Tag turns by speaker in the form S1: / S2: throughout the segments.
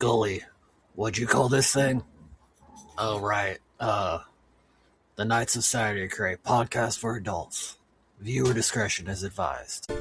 S1: Gully, what'd you call this thing? Oh, right. The Knights of Saturday Crate podcast for adults. Viewer discretion is advised.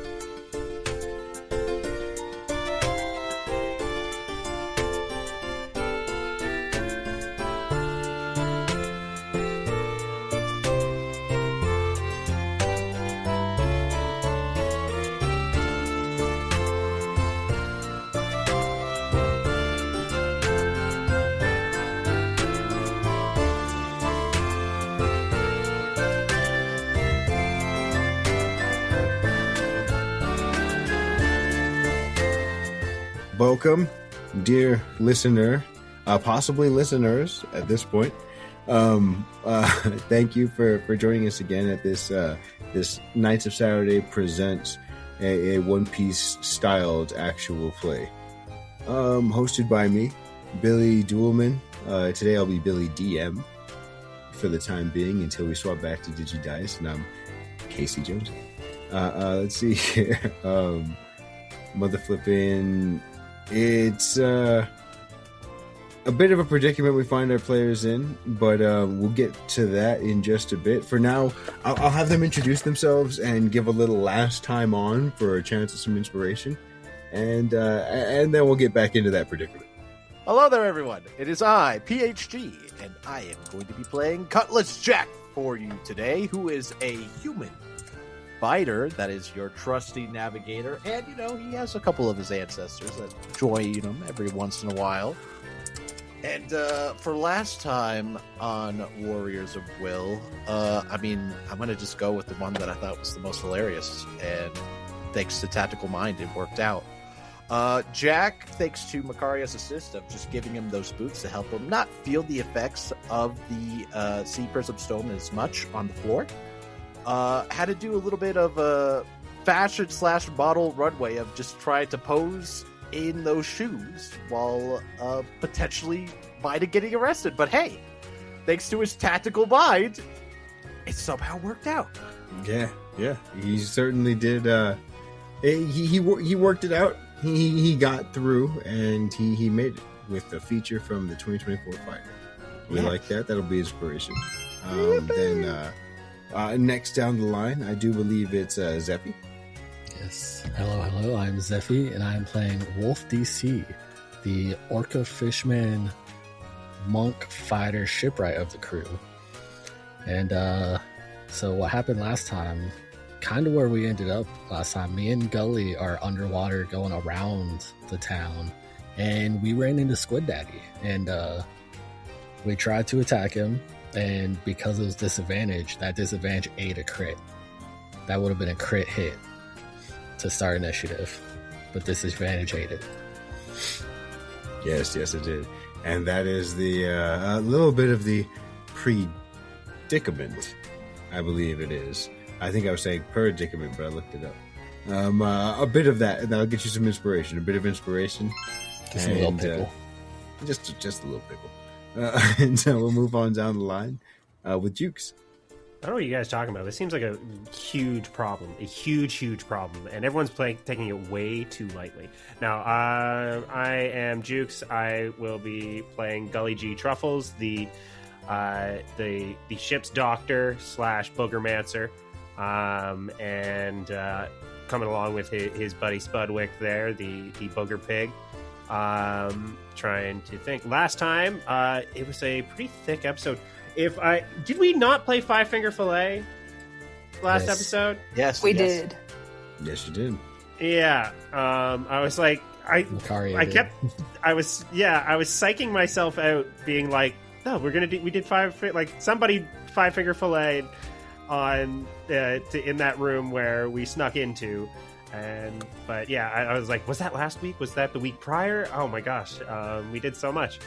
S2: Welcome, dear listener, possibly listeners at this point. Thank you for joining us again at this Knights of Saturday presents a One Piece styled actual play, hosted by me, Billy Duelman. Today I'll be Billy DM for the time being until we swap back to Digidice, and I'm Casey Jones. Let's see here. Mother flipping. It's a bit of a predicament we find our players in, but we'll get to that in just a bit. For now, I'll have them introduce themselves and give a little last time on for a chance at some inspiration, and then we'll get back into that predicament.
S3: Hello there, everyone. It is I, PHG, and I am going to be playing Cutlass Jack for you today, who is a human fighter that is your trusty navigator, and he has a couple of his ancestors that join him every once in a while. And for last time on Warriors of Will, I'm gonna just go with the one that I thought was the most hilarious, and thanks to Tactical Mind it worked out. Jack, thanks to Makaria's assist of just giving him those boots to help him not feel the effects of the Sea Prism Stone as much on the floor, had to do a little bit of a fashion/model runway of just trying to pose in those shoes while potentially might have getting arrested. But hey, thanks to his tactical mind, it somehow worked out.
S2: Yeah, he certainly did. He worked it out. He got through, and he made it with the feature from the 2024 fighter. We like that. That'll be inspiration. Then next down the line, I do believe it's Zeffy.
S4: Yes. Hello. I'm Zeffy, and I'm playing Wolf DC, the Orca Fishman monk fighter shipwright of the crew. And so what happened last time, kind of where we ended up last time, me and Gully are underwater going around the town, and we ran into Squid Daddy, and we tried to attack him. And because it was disadvantage, that disadvantage ate a crit. That would have been a crit hit to start initiative, but disadvantage ate it.
S2: Yes, it did. And that is the little bit of the predicament, I believe it is. I think I was saying predicament, but I looked it up. A bit of that, and that'll get you some inspiration. A bit of inspiration.
S4: Just a little pickle.
S2: Just a little pickle. And so we'll move on down the line with Jukes.
S5: I don't know what you guys are talking about. This seems like a huge problem. A huge problem. And everyone's taking it way too lightly. Now, I am Jukes. I will be playing Gully G. Truffles, the ship's doctor / boogermancer. And coming along with his buddy Spudwick there, the booger pig. Trying to think. Last time, it was a pretty thick episode. Did we not play Five Finger Fillet last episode?
S3: Yes,
S6: we did.
S2: Yes, you did.
S5: Yeah. I was like, I was psyching myself out, being like, no, we did Five Finger Fillet on in that room where we snuck into. But yeah, I was like, was that last week? Was that the week prior? Oh my gosh, we did so much.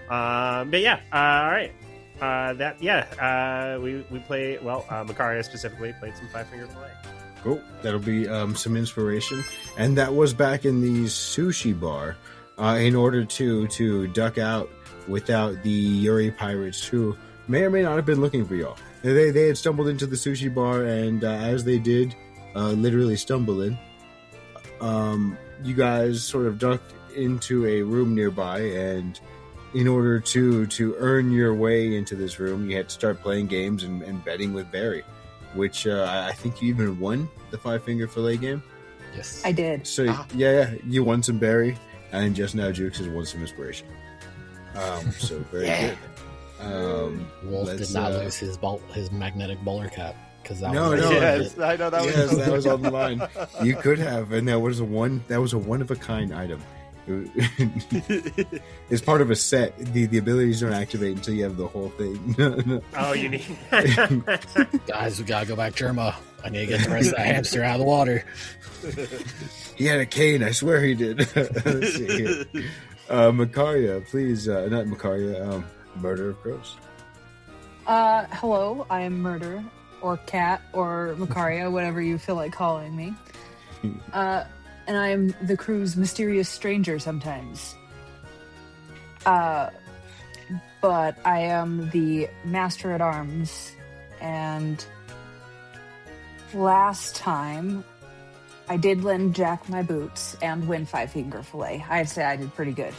S5: But yeah, all right. We play. Well, Makaria specifically played some Five Finger Fillet.
S2: Cool. That'll be some inspiration, and that was back in the sushi bar, in order to duck out without the Yuri pirates, who may or may not have been looking for y'all. They had stumbled into the sushi bar, and as they did. Literally stumble in. You guys sort of ducked into a room nearby, and in order to earn your way into this room, you had to start playing games and betting with Barry, which I think you even won the 5-finger fillet game.
S4: Yes.
S6: I did.
S2: So yeah, you won some Barry, and just now Jukes has won some inspiration. So very good.
S4: Wolf did not lose his magnetic bowler cap because that
S2: No,
S4: was
S2: no.
S3: Yes, I know that was.
S2: Yes, that was on the line. You could have, and that was a one of a kind item. It's part of a set. The abilities don't activate until you have the whole thing.
S5: Oh, you need.
S4: Guys, we gotta go back to Irma. I need to get the rest of that hamster out of the water.
S2: He had a cane. I swear he did. Let's see here. Makaria, please. Not Makaria. Murder of Crows.
S6: Hello, I am Murder, or Cat, or Makaria, whatever you feel like calling me. And I am the crew's mysterious stranger sometimes. But I am the master at arms, and last time I did lend Jack my boots and win 5-finger fillet. I'd say I did pretty good.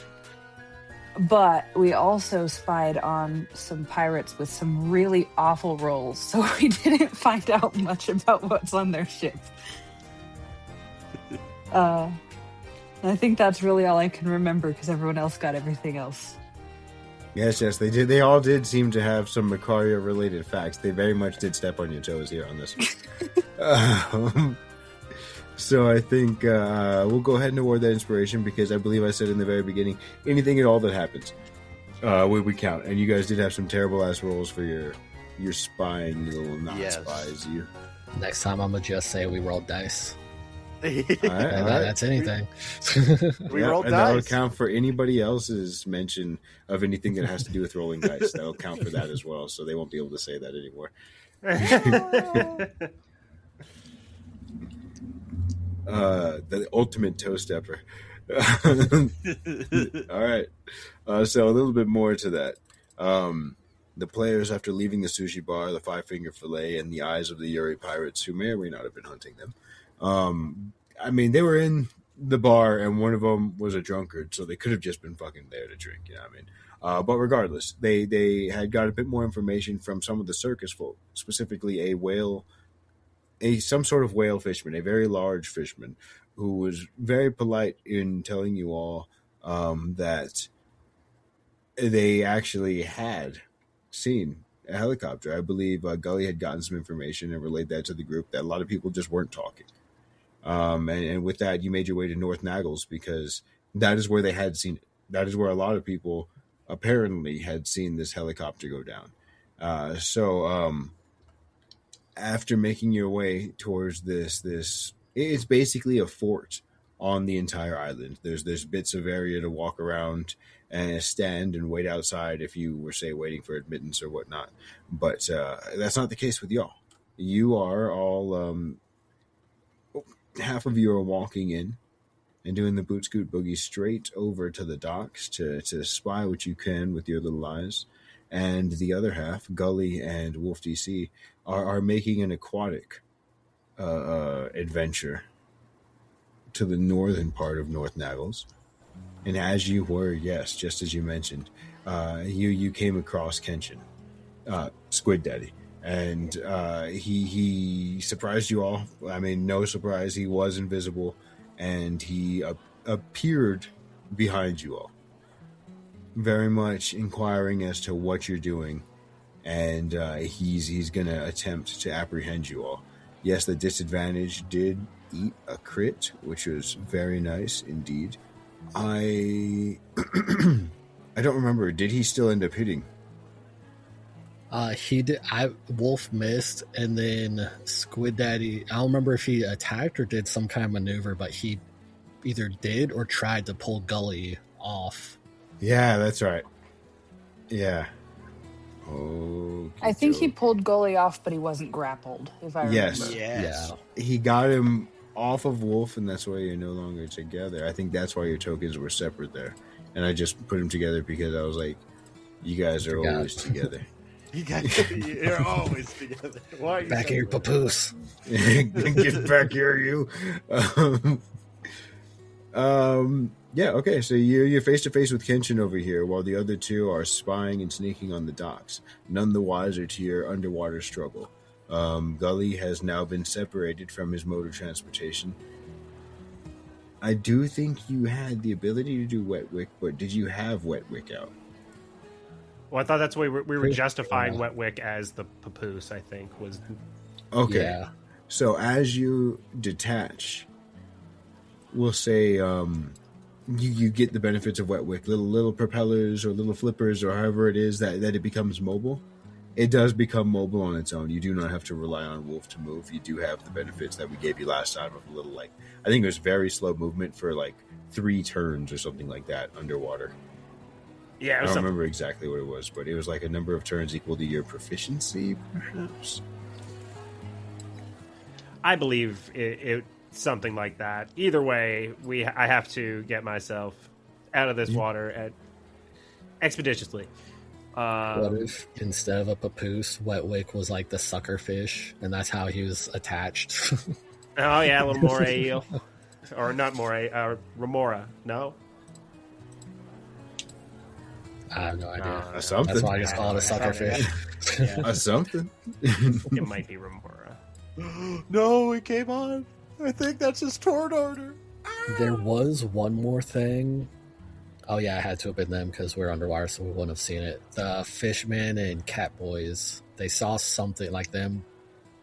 S6: But we also spied on some pirates with some really awful rolls, so we didn't find out much about what's on their ship. I think that's really all I can remember because everyone else got everything else.
S2: Yes, they did. They all did seem to have some Makaria-related facts. They very much did step on your toes here on this one. So I think we'll go ahead and award that inspiration because I believe I said in the very beginning, anything at all that happens, we count. And you guys did have some terrible-ass rolls for your spying, you little non-spies. You.
S4: Next time I'm gonna just say we rolled dice.
S2: All right.
S4: That's anything.
S3: We rolled
S2: and
S3: dice.
S2: that'll count for anybody else's mention of anything that has to do with rolling dice. That'll count for that as well, so they won't be able to say that anymore. The ultimate toe stepper. All right. So a little bit more to that. The players, after leaving the sushi bar, the 5-finger fillet, and the eyes of the Yuri pirates, who may or may not have been hunting them. I mean, they were in the bar, and one of them was a drunkard, so they could have just been fucking there to drink. You know what I mean? But regardless, they had got a bit more information from some of the circus folk, specifically some sort of whale fisherman, a very large fisherman, who was very polite in telling you all that they actually had seen a helicopter. I believe Gully had gotten some information and relayed that to the group that a lot of people just weren't talking. And with that, you made your way to North Naggles because that is where they had seen it. That is where a lot of people apparently had seen this helicopter go down. After making your way towards this, it's basically a fort on the entire island. There's bits of area to walk around and stand and wait outside if you were, say, waiting for admittance or whatnot. But that's not the case with y'all. You are all, half of you are walking in and doing the boot scoot boogie straight over to the docks to spy what you can with your little eyes. And the other half, Gully and Wolf DC, are making an aquatic adventure to the northern part of North Naggles. And as you were, yes, just as you mentioned, you came across Kenshin, Squid Daddy. And he surprised you all. I mean, no surprise. He was invisible, and he appeared behind you all, very much inquiring as to what you're doing. And he's going to attempt to apprehend you all. Yes, the disadvantage did eat a crit, which was very nice indeed. I don't remember. Did he still end up hitting?
S4: He did. Wolf missed, and then Squid Daddy. I don't remember if he attacked or did some kind of maneuver, but he either did or tried to pull Gully off.
S2: Yeah, that's right. Yeah. Oh.
S6: I think he pulled Gully off, but he wasn't grappled, if I remember.
S2: Yes.
S3: Yes.
S4: Yeah.
S2: He got him off of Wolf, and that's why you're no longer together. I think that's why your tokens were separate there. And I just put them together because I was like, you guys are always together.
S3: You're always together. Why are you
S4: Back here, papoose.
S2: Get back here, you. Yeah, okay, so you're face to face with Kenshin over here, while the other two are spying and sneaking on the docks, none the wiser to your underwater struggle. Gully has now been separated from his mode of transportation. I do think you had the ability to do Wet Wick, but did you have Wet Wick out?
S5: Well, I thought that's why we were justifying Wet Wick as the papoose, I think, was...
S2: Okay.
S4: Yeah.
S2: So as you detach, we'll say you get the benefits of Wet Wick, little propellers or little flippers or however it is that it becomes mobile. It does become mobile on its own. You do not have to rely on Wolf to move. You do have the benefits that we gave you last time of a little, like, I think it was very slow movement for like 3 turns or something like that underwater.
S5: Yeah,
S2: I don't remember exactly what it was, but it was like a number of turns equal to your proficiency, perhaps.
S5: I believe it's something like that. Either way, I have to get myself out of this water expeditiously.
S4: What if instead of a papoose, Wet Wick was like the sucker fish, and that's how he was attached?
S5: Oh yeah, a little moray eel, or not moray, remora. No,
S4: I have no idea.
S2: A something.
S4: That's why I just call it a sucker fish.
S2: A something.
S5: it might be remora.
S3: No, it came on. I think that's his tort order.
S4: There was one more thing. Oh yeah, I had to have been them because we're underwater, so we wouldn't have seen it. The fishmen and cat boys, they saw something like them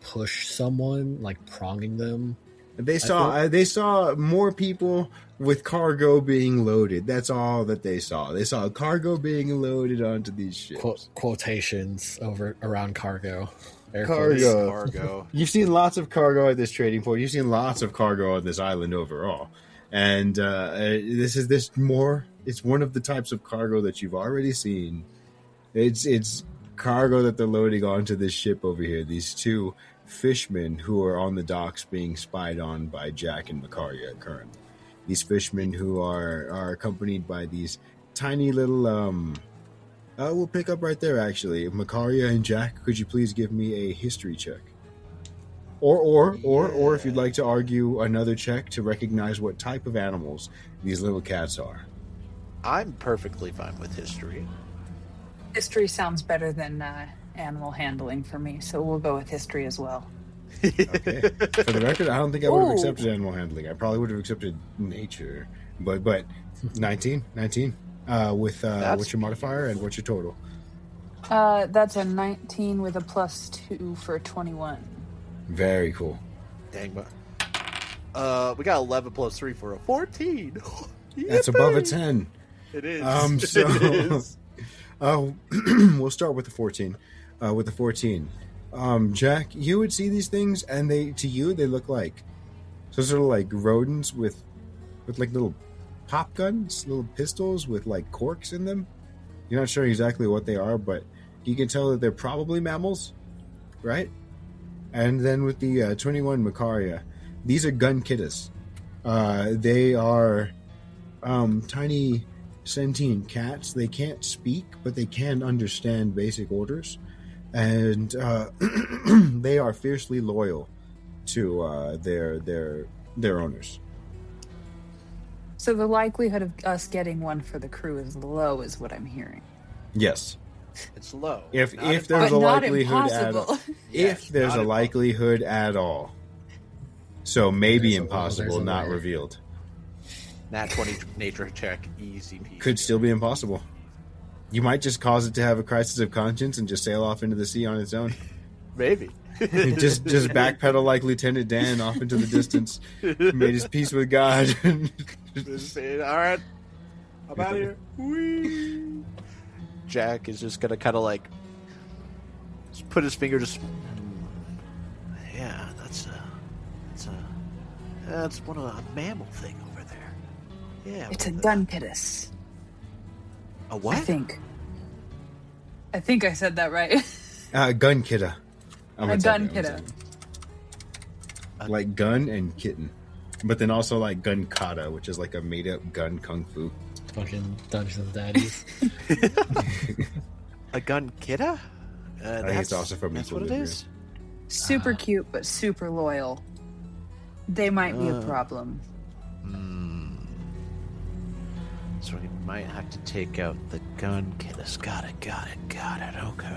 S4: push someone, like pronging them.
S2: They saw more people with cargo being loaded. That's all that they saw. They saw cargo being loaded onto these ships.
S4: Quotations around cargo.
S2: Cargo. You've seen lots of cargo at this trading port. You've seen lots of cargo on this island overall. And this more. It's one of the types of cargo that you've already seen. It's cargo that they're loading onto this ship over here. These 2 fishermen who are on the docks being spied on by Jack and Macaria currently. These fishermen who are accompanied by these tiny little we'll pick up right there actually. Macaria and Jack, could you please give me a history check? Or if you'd like to argue another check to recognize what type of animals these little cats are.
S3: I'm perfectly fine with history.
S6: History sounds better than animal handling for me, so we'll go with history as well.
S2: Okay. For the record, I don't think I would have accepted animal handling. I probably would have accepted nature. But 19. With what's your modifier and what's your total?
S6: That's a 19 with a +2 for a 21.
S2: Very cool.
S3: Dang, we got 11 plus 3 for a 14.
S2: That's above a 10.
S3: It is.
S2: It is. We'll start with the 14. Jack, you would see these things, and they look like sort of like rodents with like little pop guns, little pistols with like corks in them. You're not sure exactly what they are, but you can tell that they're probably mammals, right? And then with the 21 Macaria, these are gun kittas. They are tiny sentient cats. They can't speak, but they can understand basic orders, and they are fiercely loyal to their owners.
S6: So the likelihood of us getting one for the crew is low, is what I'm hearing.
S2: Yes,
S3: it's low.
S2: If there's a likelihood at all,
S6: Yes,
S2: there's a likelihood at all. So maybe impossible, not
S4: way.
S2: revealed.
S3: Nat 20 nature check, easy peasy.
S2: Could still be impossible. You might just cause it to have a crisis of conscience and just sail off into the sea on its own.
S3: Maybe.
S2: just backpedal like Lieutenant Dan off into the distance. Made his peace with God.
S3: Just saying, all right, I'm out of here. Whee! Jack is just gonna kind of like just put his finger yeah, that's one of a mammal thing over there. Yeah,
S6: it's a gun kittus.
S3: A what?
S6: I think I said that right.
S2: Gun kitta.
S6: A gun kitta.
S2: Like gun and kitten. But then also like gun kata, which is like a made up gun kung fu.
S4: Fucking Dungeons Daddies.
S3: A gun kitta?
S2: I think it's also from
S3: That's what it is?
S6: Super cute, but super loyal. They might be a problem.
S3: So we might have to take out the gun killers. Got it. Okay.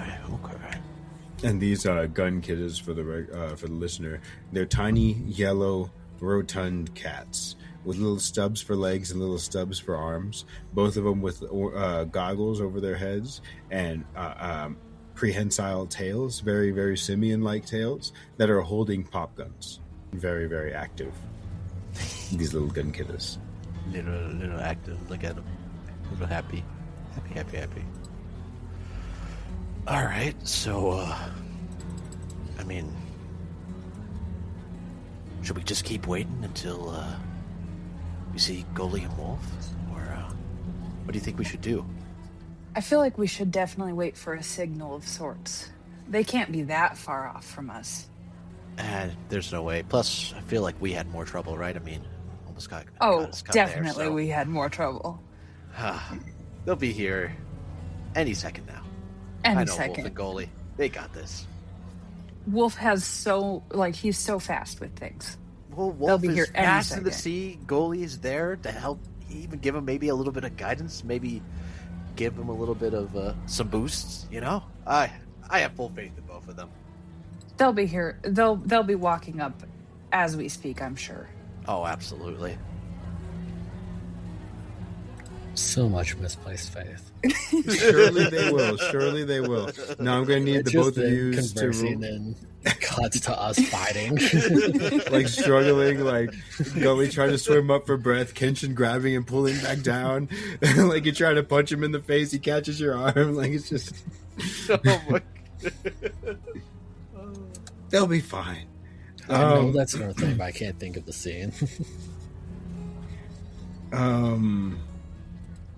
S2: And these gun killers for the listener, they're tiny, yellow, rotund cats with little stubs for legs and little stubs for arms. Both of them with goggles over their heads and prehensile tails, very, very simian-like tails that are holding pop guns. Very, very active. These little gun killers.
S3: Little active. Look at them. Little happy. Happy. All right. So, should we just keep waiting until we see Goalie and Wolf, or what do you think we should do?
S6: I feel like we should definitely wait for a signal of sorts. They can't be that far off from us.
S3: There's no way. Plus, I feel like we had more trouble, right? Almost got us
S6: definitely
S3: there, so.
S6: We had more trouble.
S3: They'll be here any second now. I know Wolf and Goalie. They got this.
S6: Wolf has he's so fast with things.
S3: Well, Wolf is fast in the sea. Goalie is there to help, even give him maybe a little bit of guidance, maybe give him a little bit of some boosts, I have full faith in both of them.
S6: They'll be here. They'll be walking up as we speak, I'm sure.
S3: Oh, absolutely.
S4: So much misplaced faith.
S2: Surely they will. Now I'm going to need the both of you to roll.
S4: And cuts to us fighting.
S2: Like struggling, like Gully trying to swim up for breath, Kenshin grabbing and pulling back down. Like you're trying to punch him in the face, he catches your arm. Like it's just...
S3: Oh my God.
S2: They'll be fine.
S4: I know that's another thing, but I can't think of the scene.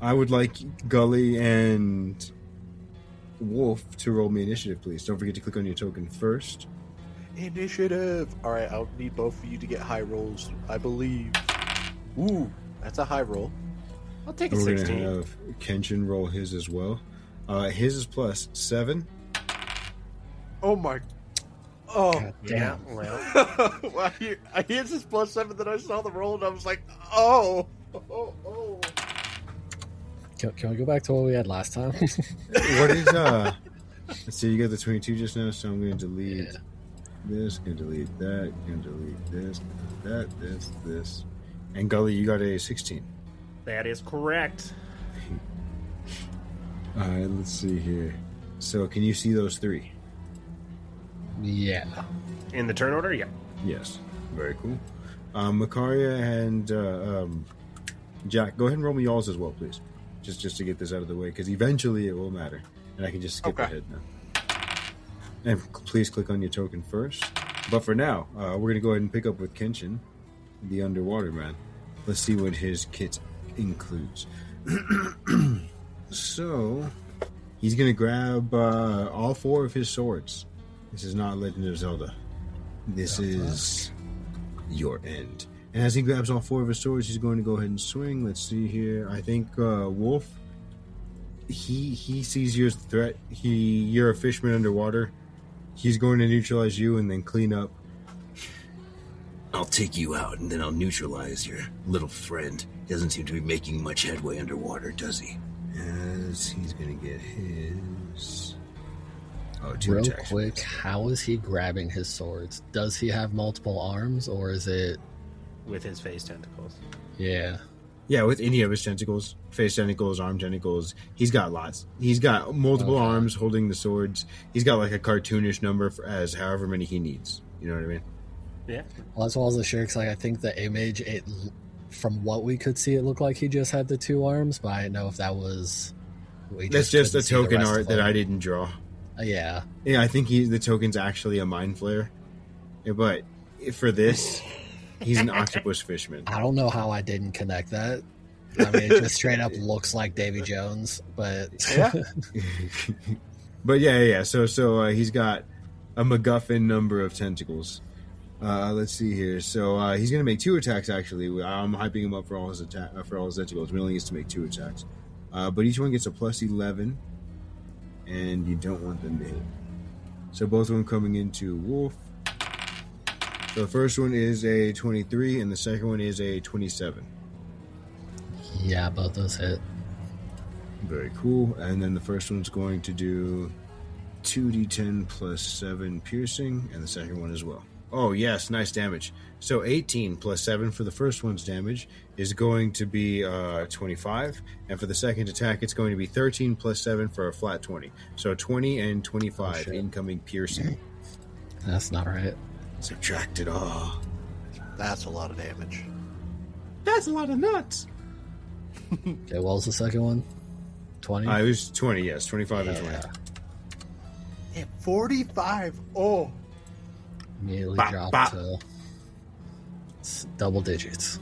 S2: I would like Gully and Wolf to roll me initiative, please. Don't forget to click on your token first.
S3: Initiative. All right, I'll need both of you to get high rolls, I believe. Ooh, that's a high roll.
S5: I'll take a
S2: We're
S5: 16.
S2: We're going to have Kenshin roll his as well. His is plus 7.
S3: Oh my. Oh,
S4: God damn.
S5: Yeah, well.
S3: Well, I hear this plus 7, then I saw the roll and I was like, oh.
S4: Can we go back to what we had last time?
S2: What is let's see, you got the 22 just now, so I'm going to delete this, going to delete that, going to delete this, that, this. And Gully, you got a 16.
S5: That is correct.
S2: Alright, let's see here. So can you see those 3?
S4: Yeah.
S5: In the turn order, yeah.
S2: Yes. Very cool. Makaria and Jack, go ahead and roll me y'all's as well, please. Just to get this out of the way, because eventually it will matter. And I can just skip ahead now. And please click on your token first. But for now, we're going to go ahead and pick up with Kenshin, the underwater man. Let's see what his kit includes. So, he's going to grab all 4 of his swords. This is not Legend of Zelda. This is your end. And as he grabs all 4 of his swords, he's going to go ahead and swing. Let's see here. I think Wolf, he sees you as a threat. You're a fishman underwater. He's going to neutralize you and then clean up.
S7: I'll take you out and then I'll neutralize your little friend. He doesn't seem to be making much headway underwater, does he?
S2: As he's going to get his... Oh, 2
S4: Real
S2: attacks.
S4: quick, how is he grabbing his swords? Does he have multiple arms, or is it...
S5: With his face tentacles.
S4: Yeah.
S2: Yeah, with any of his tentacles, face tentacles, arm tentacles, he's got lots. He's got multiple arms holding the swords. He's got like a cartoonish number as however many he needs. You know what I mean?
S5: Yeah.
S4: Well, that's why I was sure, because I think the image, from what we could see, it looked like he just had the 2 arms, but I didn't know if that was...
S2: That's just a token art that I didn't draw.
S4: Yeah.
S2: Yeah, I think the token's actually a mind flare. Yeah, but for this... He's an octopus fishman.
S4: I don't know how I didn't connect that. I mean, it just straight up looks like Davy Jones, but...
S3: Yeah.
S2: But yeah. So he's got a MacGuffin number of tentacles. Let's see here. So he's going to make 2 attacks, actually. I'm hyping him up for all his tentacles. He only gets to make 2 attacks. But each one gets a plus 11, and you don't want them to hit. So both of them coming into Wolf. So the first one is a 23, and the second one is a 27.
S4: Yeah, both those hit.
S2: Very cool. And then the first one's going to do 2d10 plus 7 piercing, and the second one as well. Oh, yes, nice damage. So 18 plus 7 for the first one's damage is going to be 25, and for the second attack, it's going to be 13 plus 7 for a flat 20. So 20 and 25 incoming piercing.
S4: That's not right.
S2: Subtract it all.
S3: That's a lot of damage.
S2: That's a lot of nuts.
S4: Okay, what was the second one? 20?
S2: It was 20, yes. 25 and 20.
S3: Yeah, 45. Oh.
S4: Immediately drop to double digits.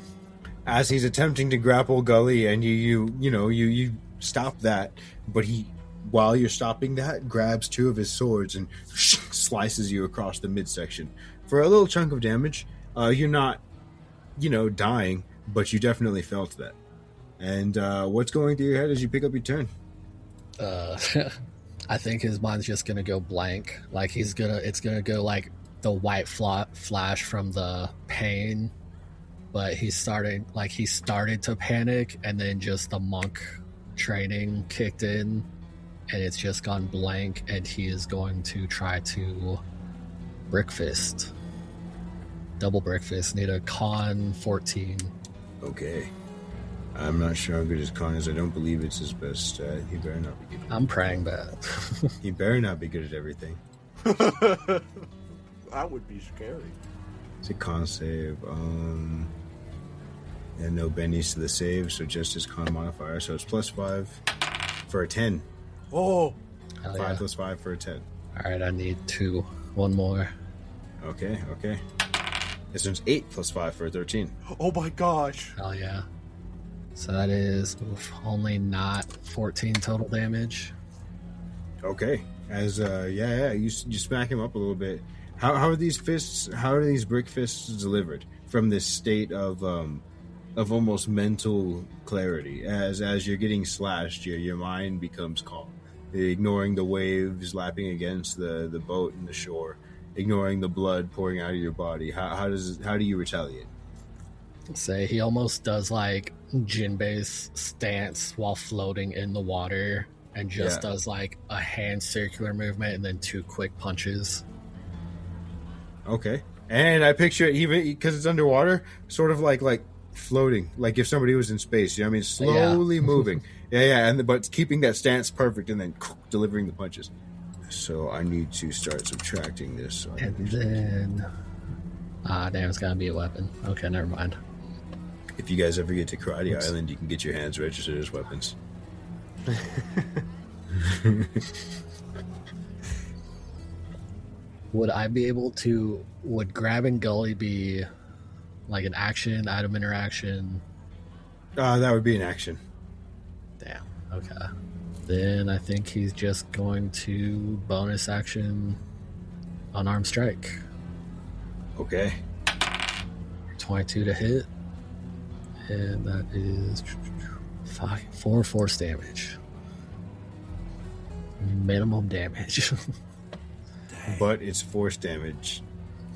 S2: As he's attempting to grapple Gully, and you stop that, but he, while you're stopping that, grabs two of his swords and slices you across the midsection. For a little chunk of damage, you're not, dying, but you definitely felt that. And what's going through your head as you pick up your turn?
S4: I think his mind's just gonna go blank. Like it's gonna go like the white flash from the pain, but he started to panic, and then just the monk training kicked in, and it's just gone blank, and he is going to try to brickfist. Double brickfist. Need a con 14.
S2: Okay. I'm not sure how good his con is. I don't believe it's his best stat. He better not be good.
S4: I'm praying that.
S2: He better not be good at everything.
S3: That would be scary.
S2: It's a con save. And no bennies to the save, so just his con modifier. So it's +5 for a 10.
S3: Oh!
S4: Hell
S2: 5
S4: yeah.
S2: plus 5 for a 10.
S4: Alright, I need 2. One more.
S2: Okay. This one's 8 plus 5 for a 13.
S3: Oh my gosh!
S4: Hell yeah. So that is only not 14 total damage.
S2: Okay. As you smack him up a little bit. How are these brick fists delivered from this state of almost mental clarity? As you're getting slashed, your mind becomes calm, ignoring the waves lapping against the boat and the shore, ignoring the blood pouring out of your body. How do you retaliate?
S4: Say he almost does like Jinbei's stance while floating in the water, and just does like a hand circular movement and then 2 quick punches.
S2: Okay. And I picture it, even because it's underwater, sort of like floating, like if somebody was in space. You know what I mean? Slowly moving. But keeping that stance perfect, and then delivering the punches. So I need to start subtracting this. So
S4: And then damn, it's gotta be a weapon. Okay, never mind.
S2: if you guys ever get to Karate Island, you can get your hands registered as weapons.
S4: Would grabbing Gully be like an action, item interaction?
S2: That would be an action.
S4: Damn, okay. Then I think he's just going to bonus action unarmed strike.
S2: Okay.
S4: 22 to hit. And that is 4 force damage. Minimum damage.
S2: But it's force damage.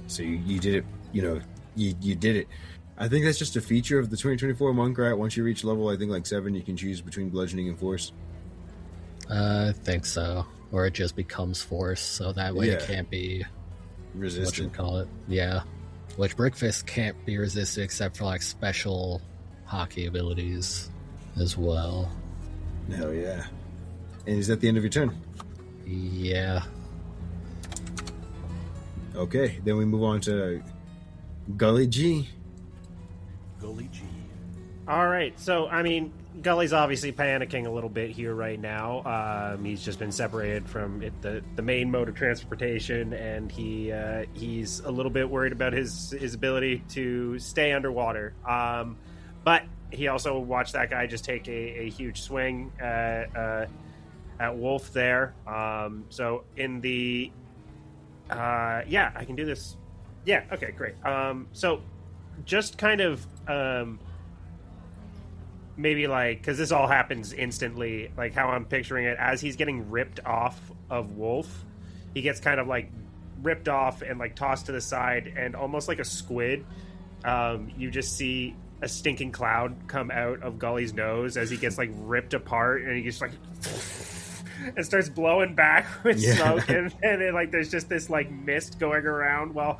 S2: So you did it, you did it. I think that's just a feature of the 2024 monk, right? Once you reach level, I think like 7, you can choose between bludgeoning and force.
S4: I think so. Or it just becomes force, so that way it can't be
S2: resistant.
S4: What you call it. Yeah. Which Brickfist can't be resisted except for like special hockey abilities as well.
S2: Hell yeah. And is that the end of your turn?
S4: Yeah.
S2: Okay, then we move on to Gully G.
S3: Gully G.
S5: All right, so I mean, Gully's obviously panicking a little bit here right now. He's just been separated from the main mode of transportation, and he's a little bit worried about his ability to stay underwater. But he also watched that guy just take a huge swing at Wolf there. So in the I can do this. Yeah, okay, great. So just kind of maybe like, because this all happens instantly, like how I'm picturing it, as he's getting ripped off of Wolf, he gets kind of like ripped off and like tossed to the side, and almost like a squid, you just see a stinking cloud come out of Gully's nose as he gets like ripped apart, and he just like and starts blowing back with smoke, and it, like there's just this like mist going around while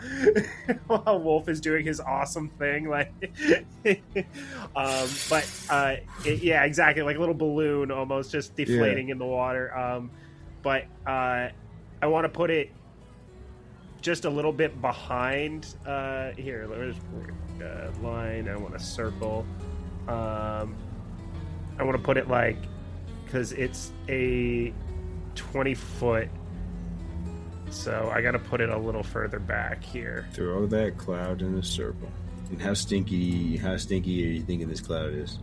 S5: Wolf is doing his awesome thing, like yeah, exactly, like a little balloon almost just deflating in the water. But I want to put it just a little bit behind here. There's line. I want a circle. I want to put it like, because it's a 20-foot, so I got to put it a little further back here.
S2: Throw that cloud in a circle. And how stinky are you thinking this cloud is?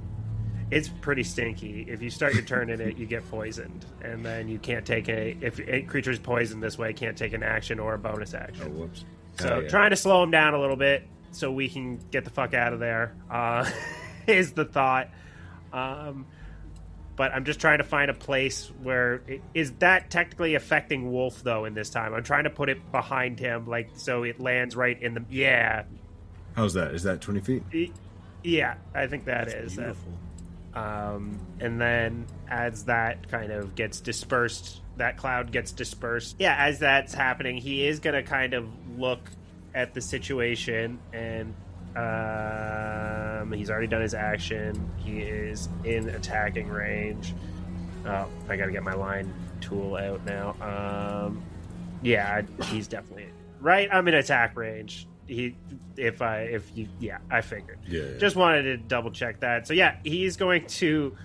S5: It's pretty stinky. If you start your turn in it, you get poisoned, and then you can't take if a creature's poisoned this way, can't take an action or a bonus action.
S2: Oh, whoops.
S5: So trying to slow him down a little bit so we can get the fuck out of there is the thought. But I'm just trying to find a place where is that technically affecting Wolf though in this time. I'm trying to put it behind him, like so it lands right in the
S2: How's that? Is that 20 feet?
S5: Yeah, I think that's
S3: Beautiful.
S5: And then as that kind of gets dispersed, that cloud gets dispersed. Yeah, as that's happening, he is going to kind of look at the situation, and he's already done his action. He is in attacking range. Oh, I got to get my line tool out now. Yeah, he's definitely right. I'm in attack range. I figured.
S2: Yeah.
S5: Just wanted to double check that. So yeah, he's going to.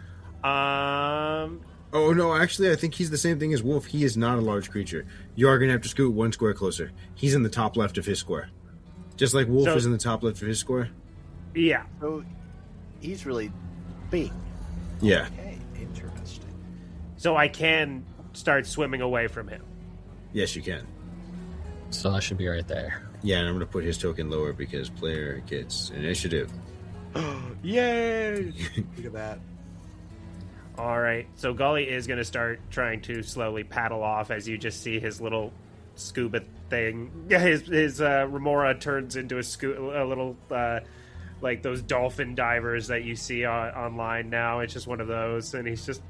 S2: Oh no, actually, I think he's the same thing as Wolf. He is not a large creature. You are going to have to scoot one square closer. He's in the top left of his square, just like Wolf is in the top left of his square.
S5: Yeah.
S3: So he's really big.
S2: Yeah.
S3: Okay, interesting.
S5: So I can start swimming away from him.
S2: Yes, you can.
S4: So I should be right there.
S2: Yeah, and I'm going to put his token lower because player gets initiative.
S3: Yay! Look at that.
S5: All right. So Gully is going to start trying to slowly paddle off as you just see his little scuba thing. His remora turns into a little like those dolphin divers that you see online now. It's just one of those, and he's just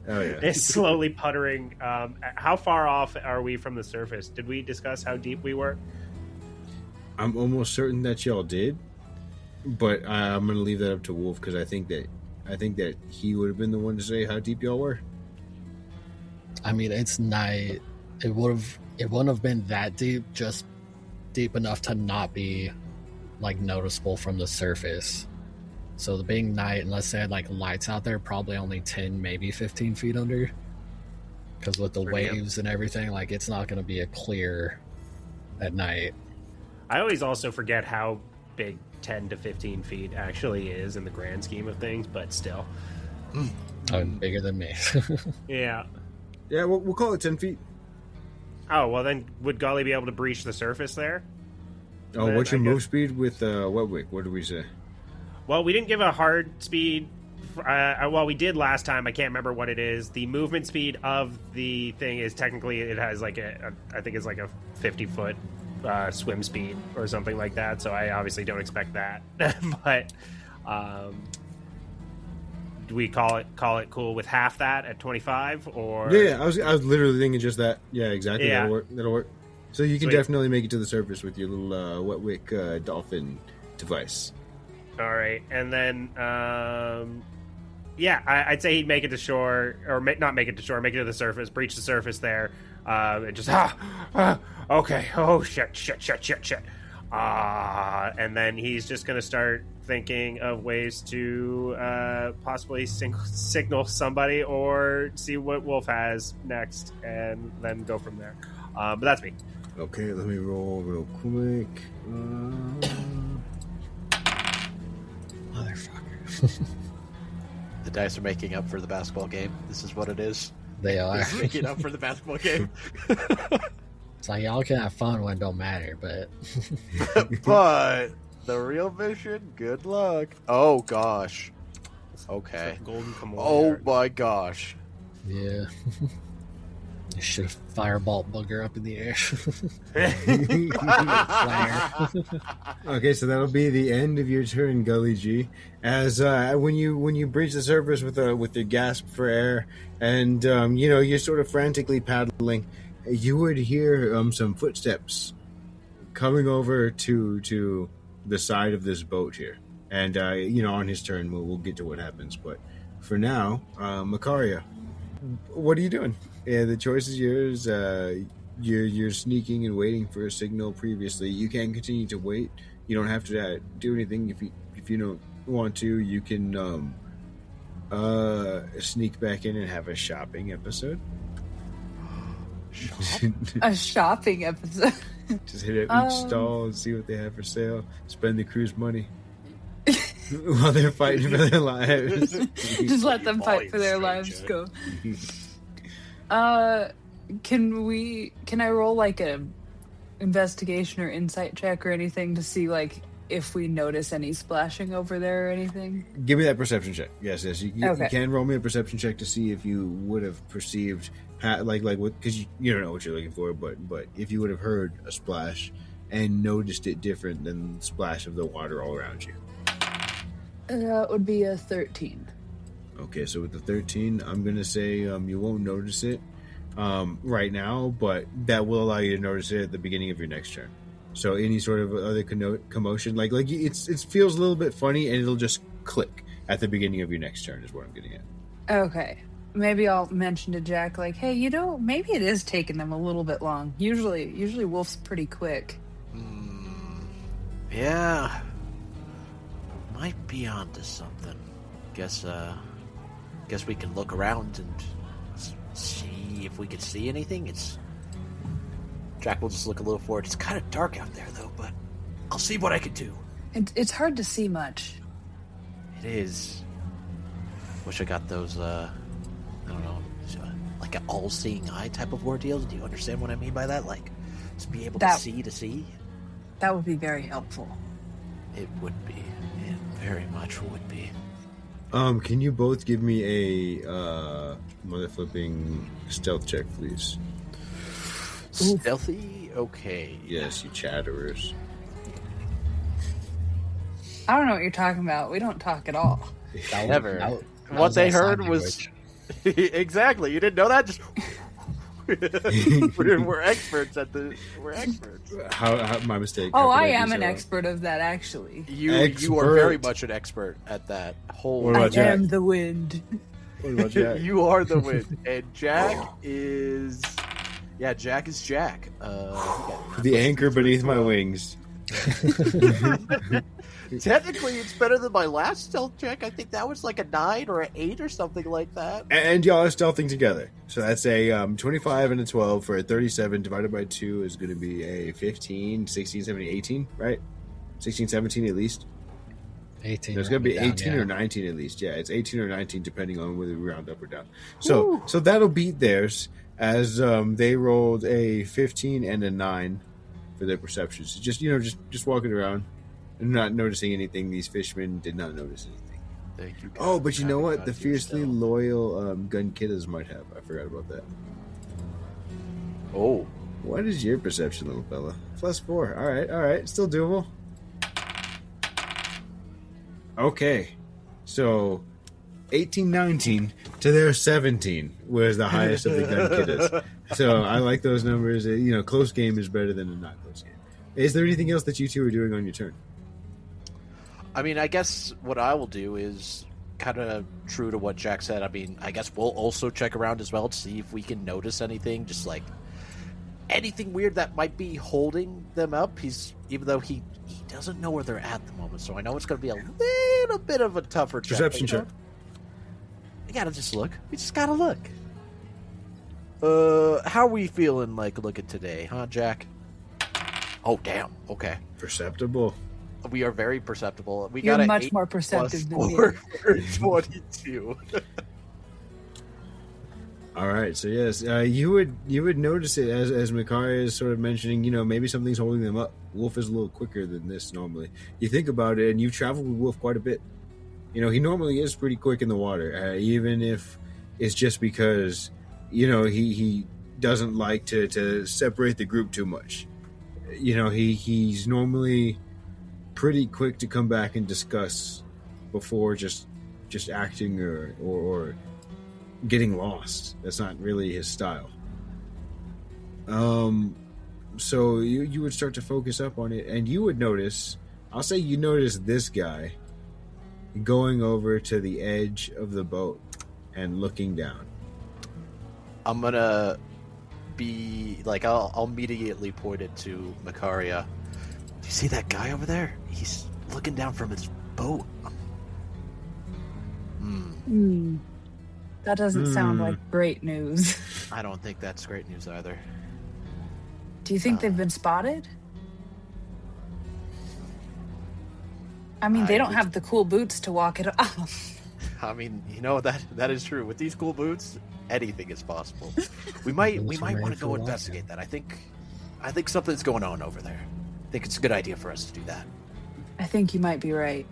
S5: it's slowly puttering. How far off are we from the surface? Did we discuss how deep we were?
S2: I'm almost certain that y'all did, but I'm going to leave that up to Wolf because I think that he would have been the one to say how deep y'all were.
S4: I mean, it's night. It wouldn't have been that deep, just deep enough to not be like noticeable from the surface. So the being night, unless they had like lights out there, probably only 10, maybe 15 feet under. Because with the waves and everything, like it's not going to be a clear at night.
S5: I always also forget how big 10 to 15 feet actually is in the grand scheme of things, but still.
S4: Bigger than me.
S5: Yeah.
S2: Yeah, we'll call it 10 feet.
S5: Oh, well then, would Gully be able to breach the surface there?
S2: Oh,
S5: Then
S2: what's your
S5: I
S2: move
S5: guess-
S2: speed with Wetwick? What did we say?
S5: Well, we didn't give a hard speed. Well, we did last time. I can't remember what it is. The movement speed of the thing is technically it has like I think it's like a 50-foot swim speed or something like that. So I obviously don't expect that. But do we call it cool with half that at 25 or?
S2: Yeah, I was literally thinking just that. Yeah, exactly.
S5: Yeah.
S2: That'll work. So you can
S5: Sweet.
S2: definitely make it to the surface with your little Wetwick dolphin device.
S5: All right, and then I'd say he'd make it to shore, or not make it to shore, make it to the surface, breach the surface there, and just okay, oh shit, and then he's just gonna start thinking of ways to possibly signal somebody or see what Wolf has next, and then go from there. But that's me.
S2: Okay, let me roll real quick.
S4: Motherfucker.
S3: The dice are making up for the basketball game. This is what it is.
S4: They are.
S3: It's making up for the basketball game.
S4: It's like y'all can have fun when it don't matter, but
S3: But the real mission, good luck. Oh gosh. Okay.
S5: Golden
S3: Oh my gosh.
S4: yeah. You should have firebolt booger up in the air.
S2: Okay, so that'll be the end of your turn, Gully G. As when you breach the surface with your gasp for air, and you're sort of frantically paddling, you would hear some footsteps coming over to the side of this boat here. And on his turn, we'll get to what happens. But for now, Macaria, what are you doing? Yeah, the choice is yours. You're sneaking and waiting for a signal previously. You can continue to wait. You don't have to do anything if you don't want to. You can sneak back in and have a shopping episode.
S6: A shopping episode.
S2: Just hit up each stall and see what they have for sale. Spend the crew's money while they're fighting for their lives.
S6: Just let them fight for their lives. Go. Can I roll like a investigation or insight check or anything to see like if we notice any splashing over there or anything?
S2: Give me that perception check. Yes. You
S6: Okay.
S2: can roll me a perception check to see if you would have perceived like what, because you don't know what you're looking for, but if you would have heard a splash and noticed it different than the splash of the water all around you.
S6: That would be a 13.
S2: Okay, so with the 13, I'm going to say you won't notice it right now, but that will allow you to notice it at the beginning of your next turn. So any sort of other commotion, like it feels a little bit funny, and it'll just click at the beginning of your next turn is what I'm getting at.
S6: Okay. Maybe I'll mention to Jack, like, hey, maybe it is taking them a little bit long. Usually Wolf's pretty quick.
S3: Yeah. Might be onto something. Guess we can look around and see if we can see anything. Jack will just look a little forward. It's kind of dark out there, though, but I'll see what I can do.
S6: It's hard to see much.
S3: It is. Wish I got those, I don't know, like an all-seeing eye type of ordeal. Do you understand what I mean by that? Like, just be able to see?
S6: That would be very helpful.
S3: It would be. It very much would be.
S2: Can you both give me a mother flipping stealth check, please?
S3: Stealthy? Okay.
S2: Yes, you chatterers.
S6: I don't know what you're talking about. We don't talk at all.
S3: Never. What they heard was exactly. You didn't know that? Just we're experts at the. We're experts.
S2: How my mistake.
S6: Oh, I am an expert of that, actually.
S3: You are very much an expert at that whole.
S2: What about
S6: I
S2: Jack?
S6: am the wind.
S2: What about Jack?
S3: You are the wind, and Jack is. Yeah, Jack is Jack.
S2: The anchor beneath my wings.
S3: Technically, it's better than my last stealth check. I think that was like a 9 or an 8 or something like that.
S2: And y'all are stealthing together. So that's a 25 and a 12 for a 37 divided by 2 is going to be a 15, 16, 17, 18, right? 16, 17 at least.
S4: 18.
S2: There's going to be 18 or 19 at least. Yeah, it's 18 or 19 depending on whether we round up or down. So that'll beat theirs as they rolled a 15 and a 9 for their perceptions. Just walking around. Not noticing anything. These fishermen did not notice anything.
S3: Thank you.
S2: Oh, but you know what? The fiercely loyal gun kiddas might have. I forgot about that.
S3: Oh.
S2: What is your perception, little fella? +4. All right. Still doable. Okay. So, 18, 19 to their 17 was the highest of the gun kiddas. So, I like those numbers. Close game is better than a not close game. Is there anything else that you two are doing on your turn?
S3: I mean, I guess what I will do is kind of true to what Jack said. I mean, I guess we'll also check around as well to see if we can notice anything, just like anything weird that might be holding them up. Even though he doesn't know where they're at the moment, so I know it's going to be a little bit of a tougher check.
S2: Perception check.
S3: You gotta just look. We just gotta look. How are we feeling like looking today, huh, Jack? Oh, damn. Okay.
S2: Perceptible.
S3: We are very perceptible.
S6: You're
S3: got
S6: much more perceptive than me.
S3: 22.
S2: All right, so yes, you would notice it as Mikari is sort of mentioning. Maybe something's holding them up. Wolf is a little quicker than this normally. You think about it, and you've traveled with Wolf quite a bit. He normally is pretty quick in the water, even if it's just because he doesn't like to separate the group too much. You know, he's normally pretty quick to come back and discuss before just acting or getting lost. That's not really his style. So you would start to focus up on it, and you would notice, I'll say you notice this guy going over to the edge of the boat and looking down.
S3: I'm gonna be like, I'll immediately point it to Macaria. Do you see that guy over there? He's looking down from his boat.
S6: That doesn't sound like great news.
S3: I don't think that's great news either.
S6: Do you think they've been spotted? I mean, they don't have the cool boots to walk it off.
S3: I mean, you know, that is true. With these cool boots, anything is possible. We might want to go investigate that. I think something's going on over there. I think it's a good idea for us to do that.
S6: I think you might be right.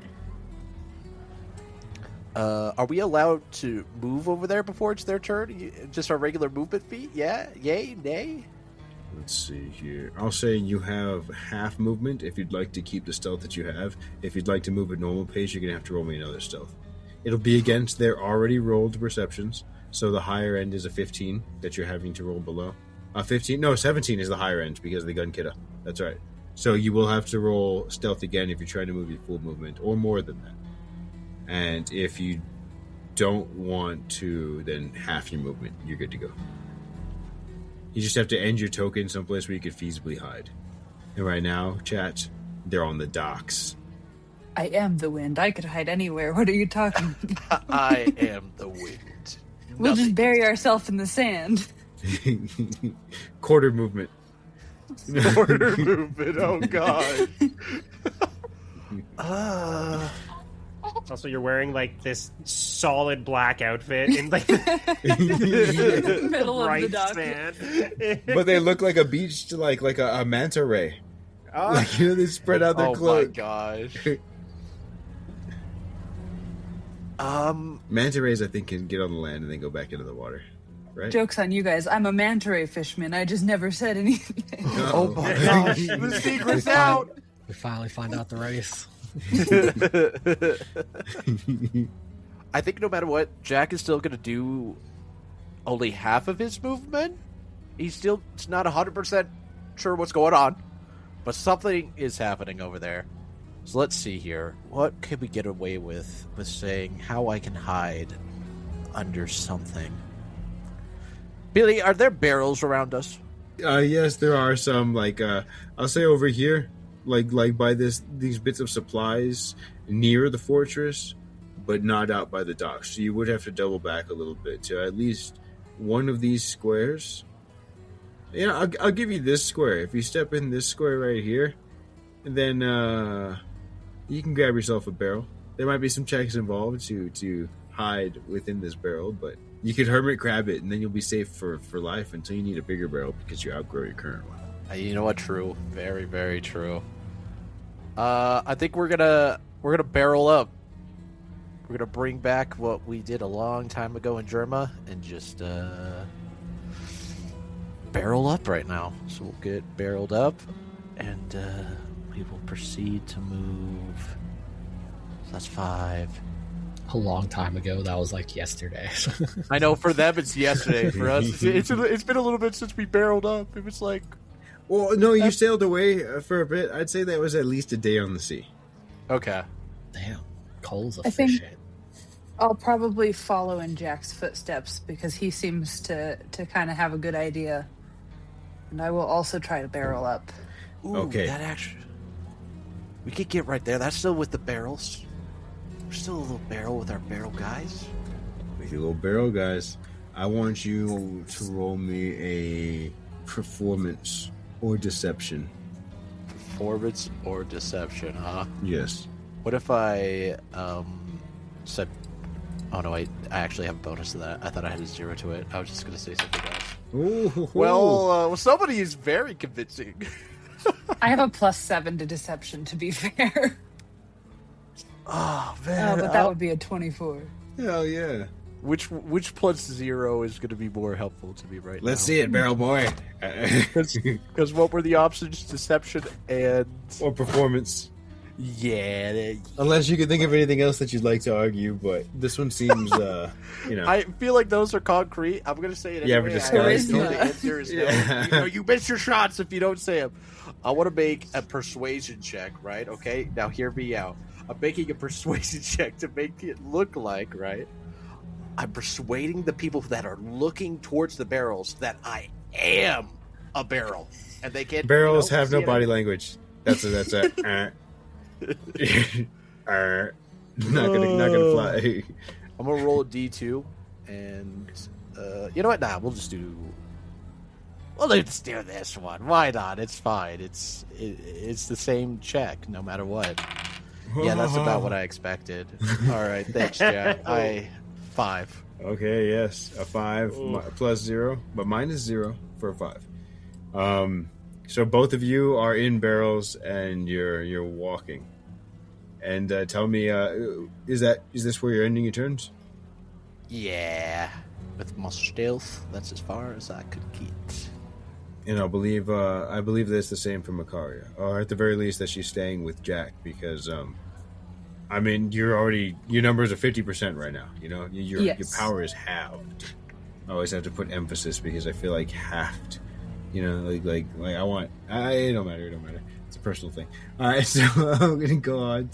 S3: Are we allowed to move over there before it's their turn? Just our regular movement feet? Yeah? Yay? Nay?
S2: Let's see here. I'll say you have half movement if you'd like to keep the stealth that you have. If you'd like to move at normal pace, you're going to have to roll me another stealth. It'll be against their already rolled perceptions, so the higher end is a 15 that you're having to roll below. 17 is the higher end because of the gun kidda. That's right. So you will have to roll stealth again if you're trying to move your full movement, or more than that. And if you don't want to, then half your movement, you're good to go. You just have to end your token someplace where you could feasibly hide. And right now, chat, they're on the docks.
S6: I am the wind. I could hide anywhere. What are you talking about?
S3: I am the wind.
S6: We'll just bury ourselves in the sand.
S2: Quarter movement.
S3: Quarter movement, oh god.
S5: Also, you're wearing like this solid black outfit in like
S6: the middle of the dock.
S5: sand.
S2: But they look like a beach, like a manta ray.
S5: Oh.
S2: Like, you know, they spread out their clothes.
S3: Oh my gosh.
S2: Manta rays, I think, can get on the land and then go back into the water, right?
S6: Joke's on you guys. I'm a manta ray fishman. I just never said anything.
S3: Oh my gosh, the secret's out.
S4: We finally find out the race.
S3: I think no matter what, Jack is still going to do only half of his movement. He's not 100% sure what's going on, but something is happening over there. So let's see here. What could we get away with saying how I can hide under something? Billy, are there barrels around us?
S2: Yes, there are some. Like, I'll say over here, like by these bits of supplies near the fortress, but not out by the docks. So you would have to double back a little bit to at least one of these squares. Yeah, I'll give you this square. If you step in this square right here, and then you can grab yourself a barrel. There might be some checks involved to hide within this barrel, but you could hermit crab it, and then you'll be safe for life until you need a bigger barrel because you outgrow your current one.
S3: You know what? True. Very, very true. I think we're gonna barrel up. We're gonna bring back what we did a long time ago in Germa and just barrel up right now. So we'll get barreled up, and we will proceed to move. So that's 5.
S4: A long time ago. That was like yesterday.
S3: I know for them it's yesterday. For us, it's been a little bit since we barreled up. It was like,
S2: well, no, you sailed away for a bit. I'd say that was at least a day on the sea.
S3: okay.
S4: Damn, Cole's a
S6: I
S4: fish
S6: think-
S4: head.
S6: I'll probably follow in Jack's footsteps because he seems to kind of have a good idea. And I will also try to barrel up.
S3: Ooh,
S2: Okay.
S3: That actually, we could get right there. That's still with the barrels. We're still a little barrel with our barrel guys.
S2: With your little barrel, guys, I want you to roll me a performance or deception.
S3: Performance or deception, huh?
S2: Yes.
S3: What if I said? Oh no, I actually have a bonus to that. I thought I had a 0 to it. I was just going to say something else.
S2: Ooh.
S3: Well, somebody is very convincing.
S6: I have a +7 to deception, to be fair.
S3: Oh man!
S6: Oh, but that would be a 24.
S2: Hell yeah.
S3: Which +0 is going to be more helpful to me right now?
S2: Let's see it, barrel boy.
S3: Because what were the options? Deception and...
S2: Or performance.
S3: Yeah.
S2: Unless you can think of anything else that you'd like to argue, but this one seems,
S3: I feel like those are concrete. I'm going to say it anyway.
S2: Yeah, but disguised.
S3: The answer is no.
S2: Yeah.
S3: You miss your shots if you don't say them. I want to make a persuasion check, right? Okay, now hear me out. I'm making a persuasion check to make it look like, right? I'm persuading the people that are looking towards the barrels that I am a barrel, and they can't.
S2: Barrels have no body language. That's a. Not gonna fly.
S3: I'm gonna roll a D2, and you know what? Nah, we'll just do. Well, let's do this one. Why not? It's fine. It's the same check, no matter what. Yeah, that's about what I expected. All right, thanks, Jack. 5.
S2: Okay, yes, a 5 +0, but mine is 0 for a 5. So both of you are in barrels and you're walking. And tell me, is this where you're ending your turns?
S3: Yeah, with my stealth, that's as far as I could get.
S2: And I believe that's the same for Makaria, or at the very least that she's staying with Jack because I mean, your numbers are 50% right now. You know, your power is halved. I always have to put emphasis because I feel like halved. You know, like it don't matter. It's a personal thing. All right, so we're gonna go on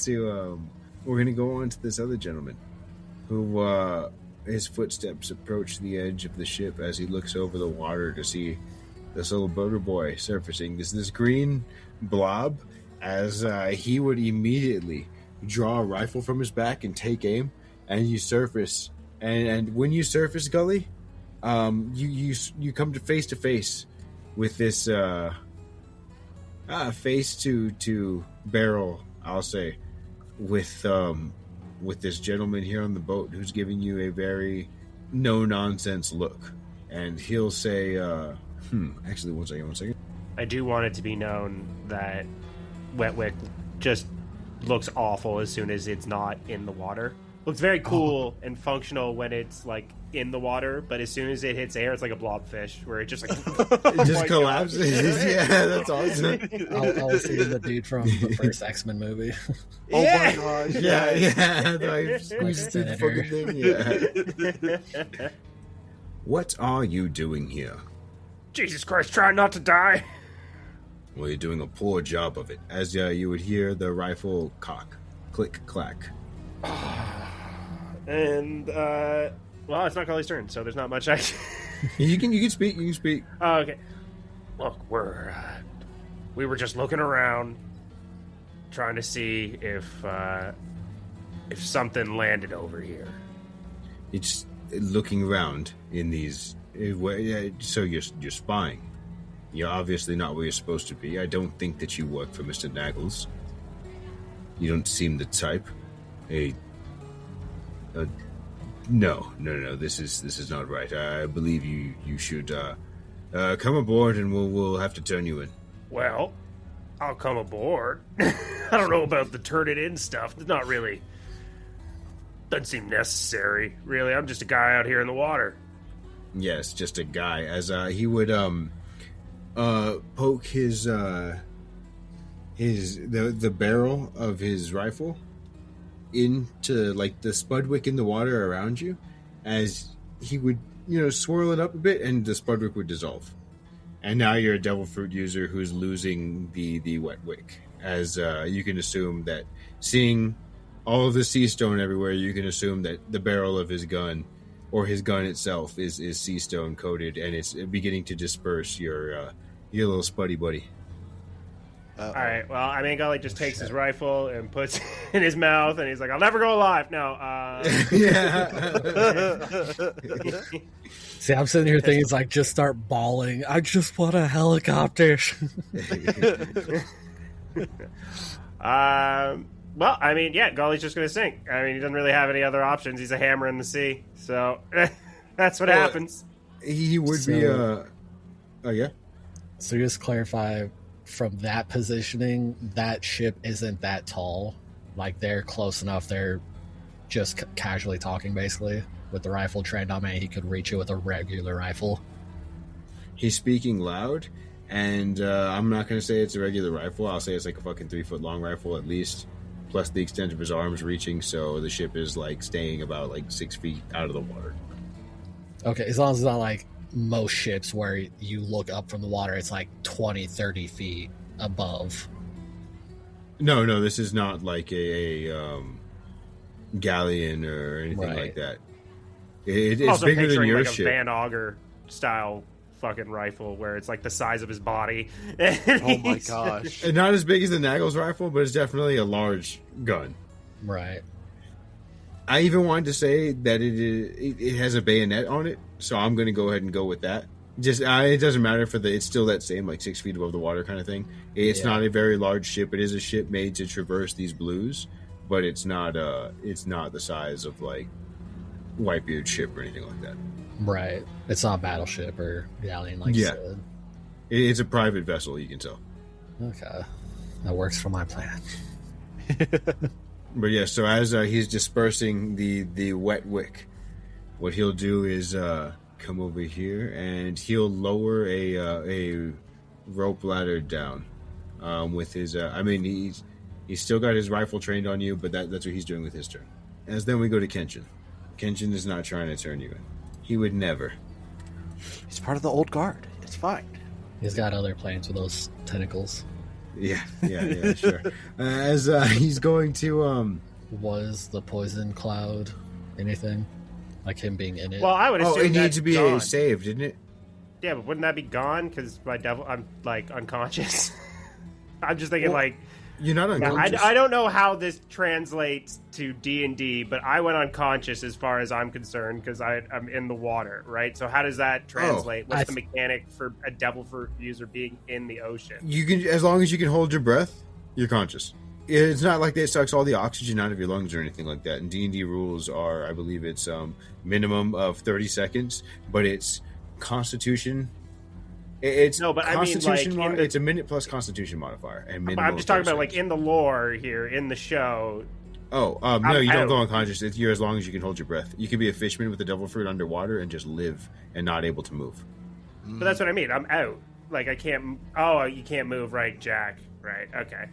S2: to this other gentleman, who his footsteps approach the edge of the ship as he looks over the water to see this little boater boy surfacing. This green blob, as he would immediately draw a rifle from his back and take aim, and you surface. And when you surface, Gully, you come to face with this face to barrel, I'll say, with this gentleman here on the boat who's giving you a very no nonsense look, and he'll say, actually, one second.
S5: I do want it to be known that Wetwick just looks awful as soon as it's not in the water. Looks very cool and functional when it's like in the water, but as soon as it hits air, it's like a blobfish where it just like
S2: it just collapses. Yeah, that's awesome.
S4: I'll see the dude from the first X-Men movie.
S3: Oh my gosh!
S2: Yeah. Yeah. What are you doing here?
S5: Jesus Christ, try not to die.
S2: Well, you're doing a poor job of it, as you would hear the rifle cock, click, clack.
S5: And well, it's not Carly's turn, so there's not much I can...
S2: You can speak.
S5: Oh, okay. Look, we were just looking around, trying to see if something landed over here.
S2: It's looking around in these. So you're spying. You're obviously not where you're supposed to be. I don't think that you work for Mr. Naggles. You don't seem the type. No. This is not right. I believe you should come aboard, and we'll have to turn you in.
S5: Well, I'll come aboard. I don't know about the turn it in stuff. It's not really. Doesn't seem necessary, really. I'm just a guy out here in the water.
S2: Yes, just a guy. As he would poke the barrel of his rifle into like the spudwick in the water around you, as he would swirl it up a bit, and the spudwick would dissolve. And now you're a devil fruit user who's losing the wet wick, as you can assume that seeing all of the sea stone everywhere, you can assume that the barrel of his gun, or his gun itself, is sea stone coated, and it's beginning to disperse your little spuddy buddy.
S5: All right. Well, I mean, Gully just takes his rifle and puts it in his mouth, and he's like, "I'll never go alive." No.
S4: See, I'm sitting here thinking, it's like, just start bawling. I just want a helicopter.
S5: Well, I mean, yeah, Gully's just going to sink. I mean, he doesn't really have any other options. He's a hammer in the sea, so that's what happens.
S2: He would be. Oh yeah.
S4: So just clarify. From that positioning, that ship isn't that tall. Like, they're close enough. They're just casually talking, basically, with the rifle trained on me, he could reach it with a regular rifle.
S2: He's speaking loud, and I'm not going to say it's a regular rifle. I'll say it's like a fucking 3-foot long rifle at least, plus the extent of his arms reaching, so the ship is like staying about like 6 feet out of the water.
S4: Okay, as long as it's not like most ships where you look up from the water, it's like 20, 30 feet above.
S2: No, this is not like a galleon or anything like that. It's
S5: also
S2: bigger than
S5: picturing
S2: your
S5: like a
S2: ship.
S5: Van Auger style fucking rifle where it's like the size of his body.
S3: Oh my gosh.
S2: And not as big as the Naggles rifle, but it's definitely a large gun.
S4: Right.
S2: I even wanted to say that it has a bayonet on it, so I'm going to go ahead and go with that. Just it doesn't matter it's still that same like 6 feet above the water kind of thing. It's not a very large ship. It is a ship made to traverse these blues, but it's not the size of like Whitebeard's ship or anything like that.
S4: Right. It's not a battleship or galleon like you said.
S2: It's a private vessel, you can tell.
S4: Okay. That works for my plan.
S2: But yeah, so as he's dispersing the wet wick, what he'll do is come over here and he'll lower a rope ladder down with his. He's still got his rifle trained on you, but that's what he's doing with his turn. As then we go to Kenshin. Kenshin is not trying to turn you in. He would never.
S3: He's part of the old guard. It's fine.
S4: He's got other plans with those tentacles.
S2: Yeah, sure. As he's going to
S4: Was the poison cloud anything? Like him being in it?
S5: Well, I would assume
S2: it needs
S5: that's
S2: to be
S5: gone.
S2: saved, didn't it?
S5: Yeah, but wouldn't that be gone? Because I'm like unconscious. I'm just thinking like
S2: You're not unconscious.
S5: I don't know how this translates to D&D, but I went unconscious as far as I'm concerned because I'm in the water, right? So how does that translate? What's the mechanic for a devil fruit user being in the ocean?
S2: You can, as long as you can hold your breath, you're conscious. It's not like it sucks all the oxygen out of your lungs or anything like that. And D&D rules are, I believe it's minimum of 30 seconds, but it's Constitution. It's
S5: no, but
S2: Constitution.
S5: I mean, like
S2: it's a minute plus Constitution modifier, and minimum.
S5: I'm just talking about like in the lore here in the show.
S2: Oh, no, you don't go unconscious. You're as long as you can hold your breath. You can be a fishman with the devil fruit underwater and just live and not able to move.
S5: But that's what I mean. I'm out. Like I can't. Oh, you can't move, right, Jack? Right. Okay.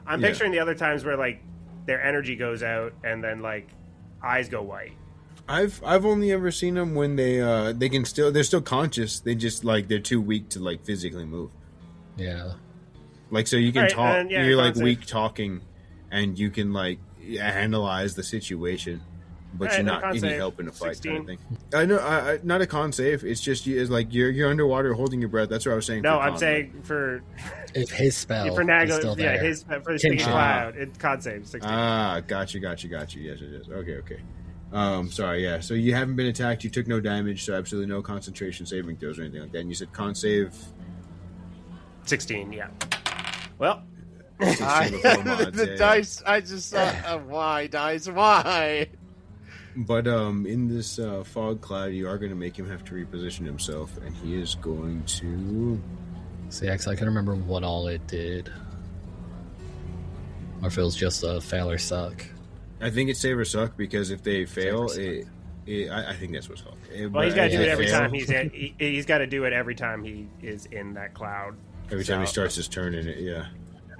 S5: I'm picturing the other times where like their energy goes out and then like eyes go white.
S2: I've only ever seen them when they're still conscious. They just like they're too weak to like physically move.
S4: Yeah.
S2: Like so you can talk. You're like weak
S5: safe.
S2: talking, and you can like analyze the situation, but you're not any help in a fight
S5: 16.
S2: kind of thing. I know, not a con save. It's just it's like you're underwater holding your breath. That's what I was saying.
S5: No,
S2: for
S5: I'm
S2: con,
S5: saying for
S4: if his spell
S5: for
S4: is
S5: Naggles,
S4: still there.
S5: his for the stinking cloud, it's con save 16.
S2: Gotcha. Yes, it is. Okay. Sorry, yeah. So you haven't been attacked. You took no damage, so absolutely no concentration saving throws or anything like that. And you said con save
S5: 16. Yeah. Well,
S3: The dice. I just thought, why dice? Why?
S2: But in this fog cloud, you are going to make him have to reposition himself, and he is going to.
S4: See, I can remember what all it did, or if it was just a fail or suck.
S2: I think it's save or suck because if they fail, I think that's what's called.
S5: Well, he's got to do it every time he's got to do it every time he is in that cloud.
S2: Every time he starts his turn in it, yeah.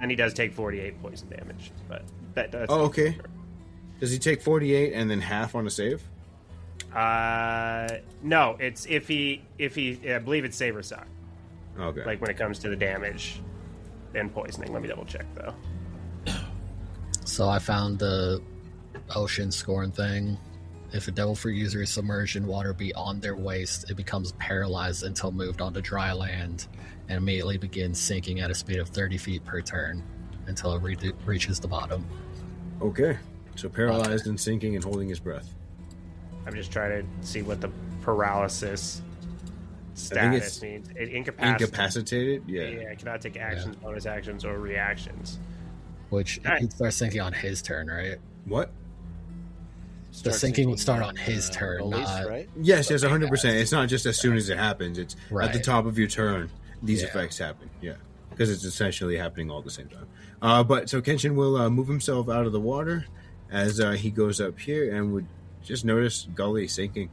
S5: And he does take 48 poison damage, but that's
S2: okay. Does he take 48 and then half on a save?
S5: No, it's if he I believe it's save or suck.
S2: Okay.
S5: Like when it comes to the damage and poisoning. Let me double check though.
S4: So I found the ocean scorn thing. If a devil fruit user is submerged in water beyond their waist, it becomes paralyzed until moved onto dry land and immediately begins sinking at a speed of 30 feet per turn until it reaches the bottom.
S2: Okay. So paralyzed and sinking and holding his breath.
S5: I'm just trying to see what the paralysis status means. It
S2: Incapacitated? Yeah.
S5: Yeah, cannot take actions, bonus actions, or reactions.
S4: Which he starts sinking on his turn, right?
S2: What?
S4: The sinking would start on his turn, not...
S3: right?
S2: Yes, 100%. It's not just as soon as it happens. It's at the top of your turn. These effects happen. Yeah. Because it's essentially happening all at the same time. But so Kenshin will move himself out of the water as he goes up here and would just notice Gully sinking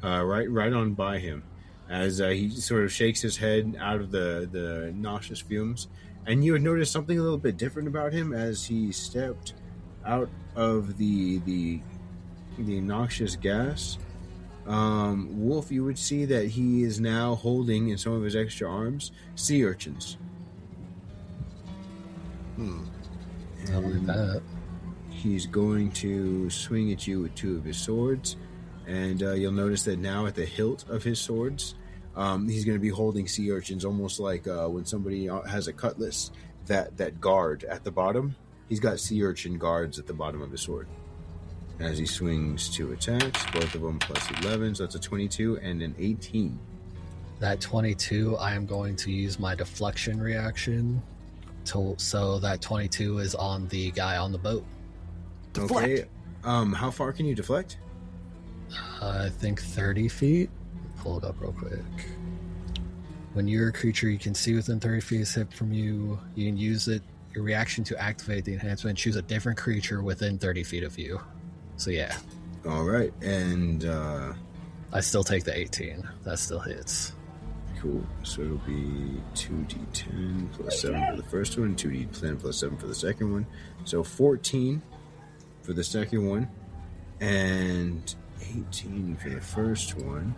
S2: right on by him as he sort of shakes his head out of the nauseous fumes. And you would notice something a little bit different about him as he stepped out of the noxious gas. Wolf, you would see that he is now holding in some of his extra arms sea urchins.
S4: I like that.
S2: He's going to swing at you with two of his swords, and you'll notice that now at the hilt of his swords, he's going to be holding sea urchins, almost like when somebody has a cutlass, that guard at the bottom. He's got sea urchin guards at the bottom of his sword. As he swings 2 attacks, both of them plus 11, so that's a 22 and an 18.
S4: That 22, I am going to use my deflection reaction. So that 22 is on the guy on the boat.
S3: Deflect.
S2: Okay. How far can you deflect?
S4: I think 30 feet. Pull it up real quick. When you're a creature you can see within 30 feet is hit from you, you can use your reaction to activate the enhancement. Choose a different creature within 30 feet of you. So yeah.
S2: All right, and
S4: I still take the 18. That still hits.
S2: cool. So it'll be 2d10 plus 7 for the first one, 2d10 plus 7 for the second one. So 14 for the second one, and 18 for the first one.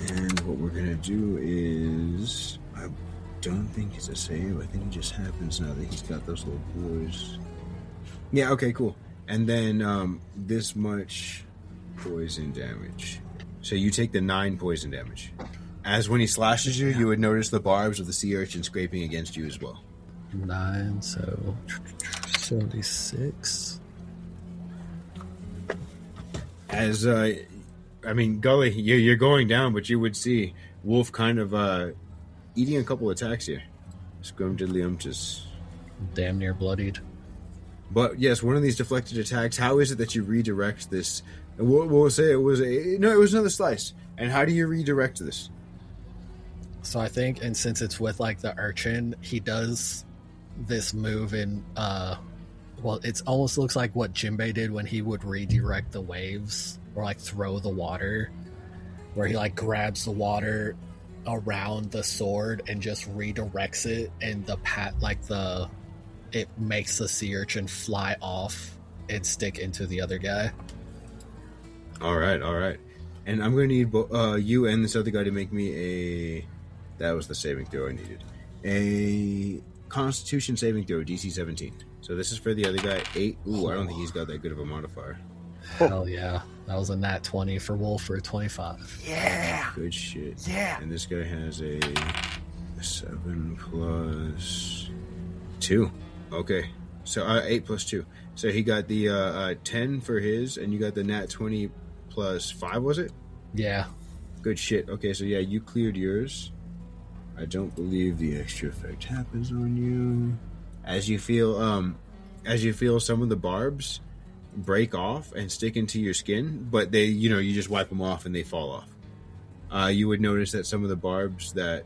S2: And what we're going to do is, I don't think it's a save. I think it just happens now that he's got those little boys. Yeah, okay, cool. And then this much poison damage. So you take the 9 poison damage. As when he slashes you, you would notice the barbs of the sea urchin scraping against you as well.
S4: 9, so 76.
S2: As, I mean, Gully, you're going down, but you would see Wolf kind of eating a couple attacks here. Scrumdiddlyumptus.
S4: Damn near bloodied.
S2: But yes, one of these deflected attacks, how is it that you redirect this? We'll say it was another slice. And how do you redirect this?
S4: So I think, and since it's with like the urchin, he does this move in, well, it almost looks like what Jinbei did when he would redirect the waves or like throw the water, where he like grabs the water around the sword and just redirects it, and it makes the sea urchin fly off and stick into the other guy.
S2: All right. And I'm going to need you and this other guy to make me a... That was the saving throw I needed. A Constitution saving throw, DC 17. So this is for the other guy, 8. Ooh, I don't think he's got that good of a modifier.
S4: Hell yeah. That was a nat 20 for Wolf for 25.
S3: Yeah.
S2: Good shit.
S3: Yeah.
S2: And this guy has a 7 plus 2. Okay. So 8 plus 2. So he got the 10 for his, and you got the nat 20 plus 5, was it?
S4: Yeah.
S2: Good shit. Okay, so yeah, you cleared yours. I don't believe the extra effect happens on you. As you feel some of the barbs break off and stick into your skin, but they, you just wipe them off and they fall off. You would notice that some of the barbs that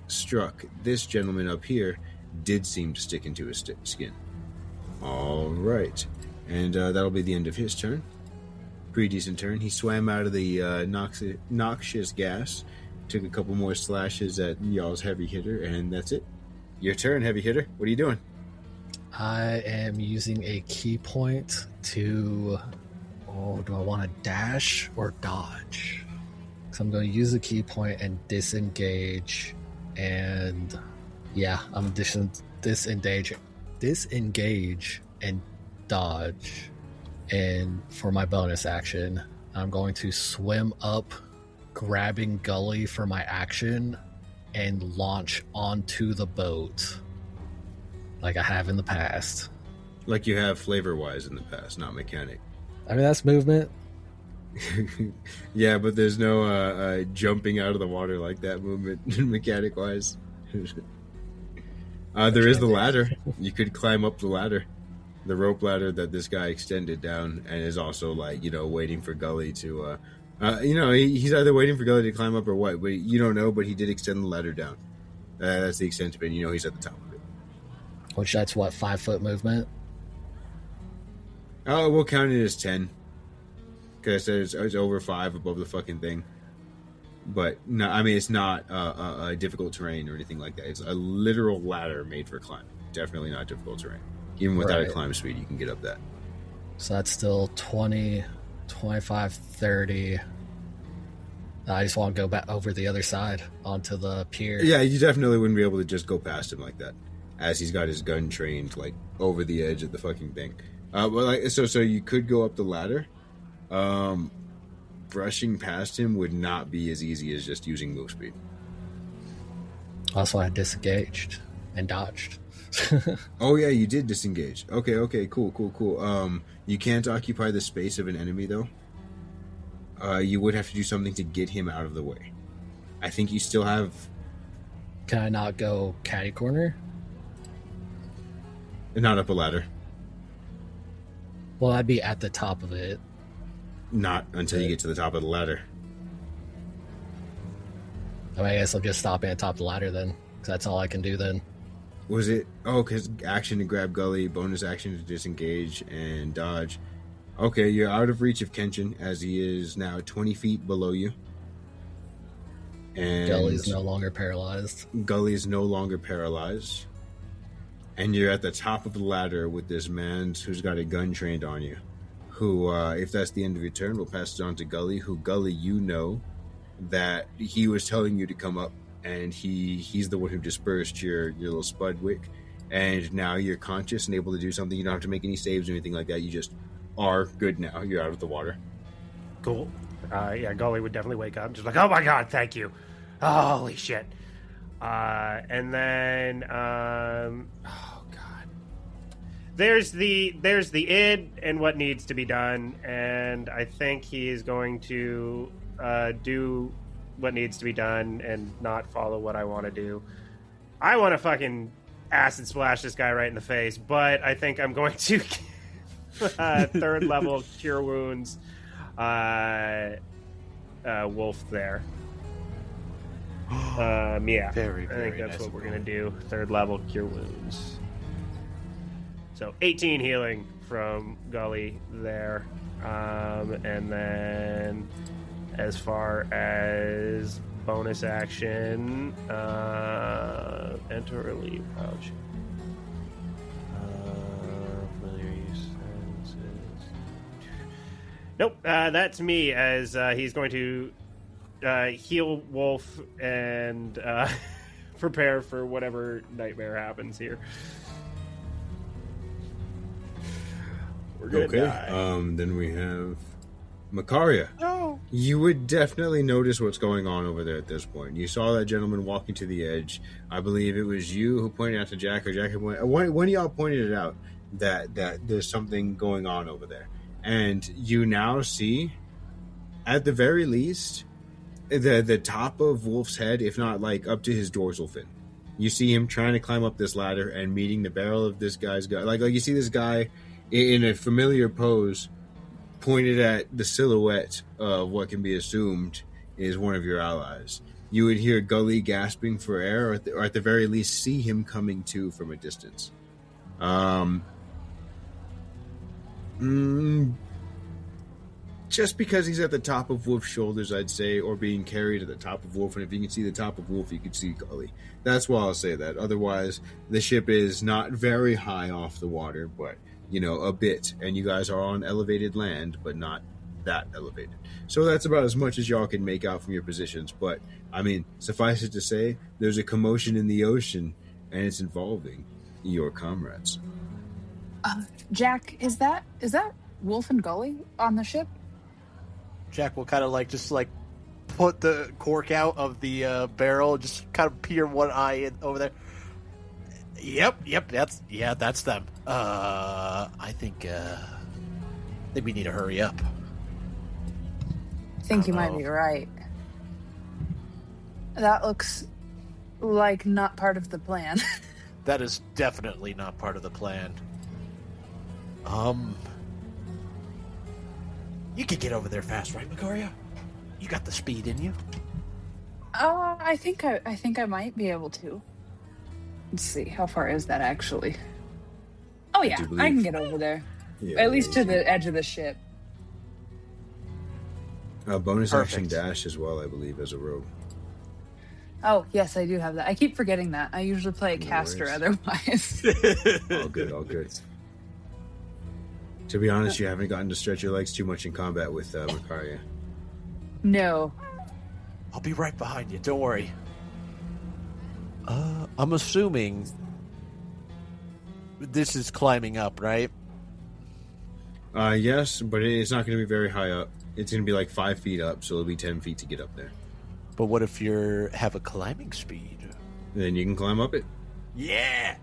S2: struck this gentleman up here did seem to stick into his skin. All right, and that'll be the end of his turn. Pretty decent turn. He swam out of the noxious gas, took a couple more slashes at y'all's heavy hitter, and that's it. Your turn, heavy hitter. What are you doing?
S4: I am using a key point to... Oh, do I want to dash or dodge? Because I'm going to use the key point and disengage. And yeah, I'm disengage and dodge. And for my bonus action, I'm going to swim up, grabbing Gully for my action, and launch onto the boat like I have in the past.
S2: Like you have flavor-wise in the past, not mechanic.
S4: I mean, that's movement.
S2: Yeah, but there's no jumping out of the water like that movement, mechanic-wise. There is the ladder. You could climb up the ladder. The rope ladder that this guy extended down, and is also waiting for Gully to... he's either waiting for Gully to climb up or what, but you don't know, but he did extend the ladder down. That's the extent of it. He's at the top of it.
S4: Which that's what, 5 foot movement?
S2: Oh, we'll count it as 10. because it's over 5 above the fucking thing. But no, I mean, it's not a difficult terrain or anything like that. It's a literal ladder made for climbing. Definitely not difficult terrain. Even without a climb speed, you can get up that.
S4: So that's still 20, 25, 30. I just want to go back over the other side onto the pier.
S2: Yeah, you definitely wouldn't be able to just go past him like that, as he's got his gun trained like over the edge of the fucking thing. But like, so you could go up the ladder. Brushing past him would not be as easy as just using move speed.
S4: Also, I disengaged and dodged.
S2: Oh yeah, you did disengage. Okay, cool. You can't occupy the space of an enemy though. You would have to do something to get him out of the way. I think you still have.
S4: Can I not go catty corner?
S2: Not up a ladder.
S4: Well, I'd be at the top of it.
S2: Not until you get to the top of the ladder.
S4: I mean, I guess I'll just stop at the top of the ladder then, because that's all I can do then.
S2: Was it? Oh, because action to grab Gully, bonus action to disengage and dodge. Okay, you're out of reach of Kenshin, as he is now 20 feet below you. And
S4: Gully's no longer paralyzed.
S2: Gully's no longer paralyzed. And you're at the top of the ladder with this man who's got a gun trained on you. Who, if that's the end of your turn, will pass it on to Gully. Who, Gully, you know that he was telling you to come up, and he's the one who dispersed your little Spudwick. And now you're conscious and able to do something. You don't have to make any saves or anything like that. You just are good now. You're out of the water.
S5: Cool. Yeah, Gully would definitely wake up. Just like, oh my god, thank you. Holy shit. And then, oh god. There's the id and what needs to be done, and I think he's going to do what needs to be done and not follow what I want to do. I want to fucking acid splash this guy right in the face, but I think I'm going to third level cure wounds wolf there. Yeah,
S3: Very,
S5: I
S3: very
S5: think that's
S3: nice
S5: what we're
S3: roll.
S5: gonna do. Third level cure wounds. So 18 healing from Gully there, and then as far as bonus action, enter or leave. Ouch. Familiar use sentences. Nope, that's me. As he's going to heal Wolf and prepare for whatever nightmare happens here. We're gonna die.
S2: Then we have Macaria.
S3: No.
S2: You would definitely notice what's going on over there at this point. You saw that gentleman walking to the edge. I believe it was you who pointed out to Jack, or Jack had one of y'all pointed it out that there's something going on over there. And you now see, at the very least, the top of Wolf's head, if not like up to his dorsal fin. You see him trying to climb up this ladder and meeting the barrel of this guy's gun. Like you see this guy in a familiar pose, pointed at the silhouette of what can be assumed is one of your allies. You would hear Gully gasping for air, or at the very least see him coming to from a distance. Just because he's at the top of Wolf's shoulders, I'd say, or being carried at the top of Wolf, and if you can see the top of Wolf, you can see Gully. That's why I'll say that. Otherwise, the ship is not very high off the water, but a bit, and you guys are on elevated land, but not that elevated. So that's about as much as y'all can make out from your positions. But I mean, suffice it to say, there's a commotion in the ocean, and it's involving your comrades.
S6: Jack, is that Wolf and Gully on the ship?
S3: Jack will kind of just put the cork out of the barrel, just kind of peer one eye in over there. Yep, that's them. I think we need to hurry up.
S6: I think you might be right. That looks like not part of the plan.
S3: That is definitely not part of the plan. You could get over there fast, right, Macaria? You got the speed in you.
S6: I think I might be able to. Let's see, how far is that actually? Oh yeah, I can get over there.
S2: Yeah,
S6: at least to the edge of the ship.
S2: A bonus action
S3: Perfect.
S2: dash as well, I believe, as a rogue.
S6: Oh, yes, I do have that. I keep forgetting that. I usually play a
S2: No
S6: caster
S2: worries.
S6: otherwise.
S2: All good, all good. To be honest, you haven't gotten to stretch your legs too much in combat with Macaria.
S6: No.
S3: I'll be right behind you. Don't worry. I'm assuming this is climbing up, right?
S2: Yes, but it's not going to be very high up. It's going to be like 5 feet up, so it'll be 10 feet to get up there.
S3: But what if you have a climbing speed?
S2: Then you can climb up it.
S3: Yeah!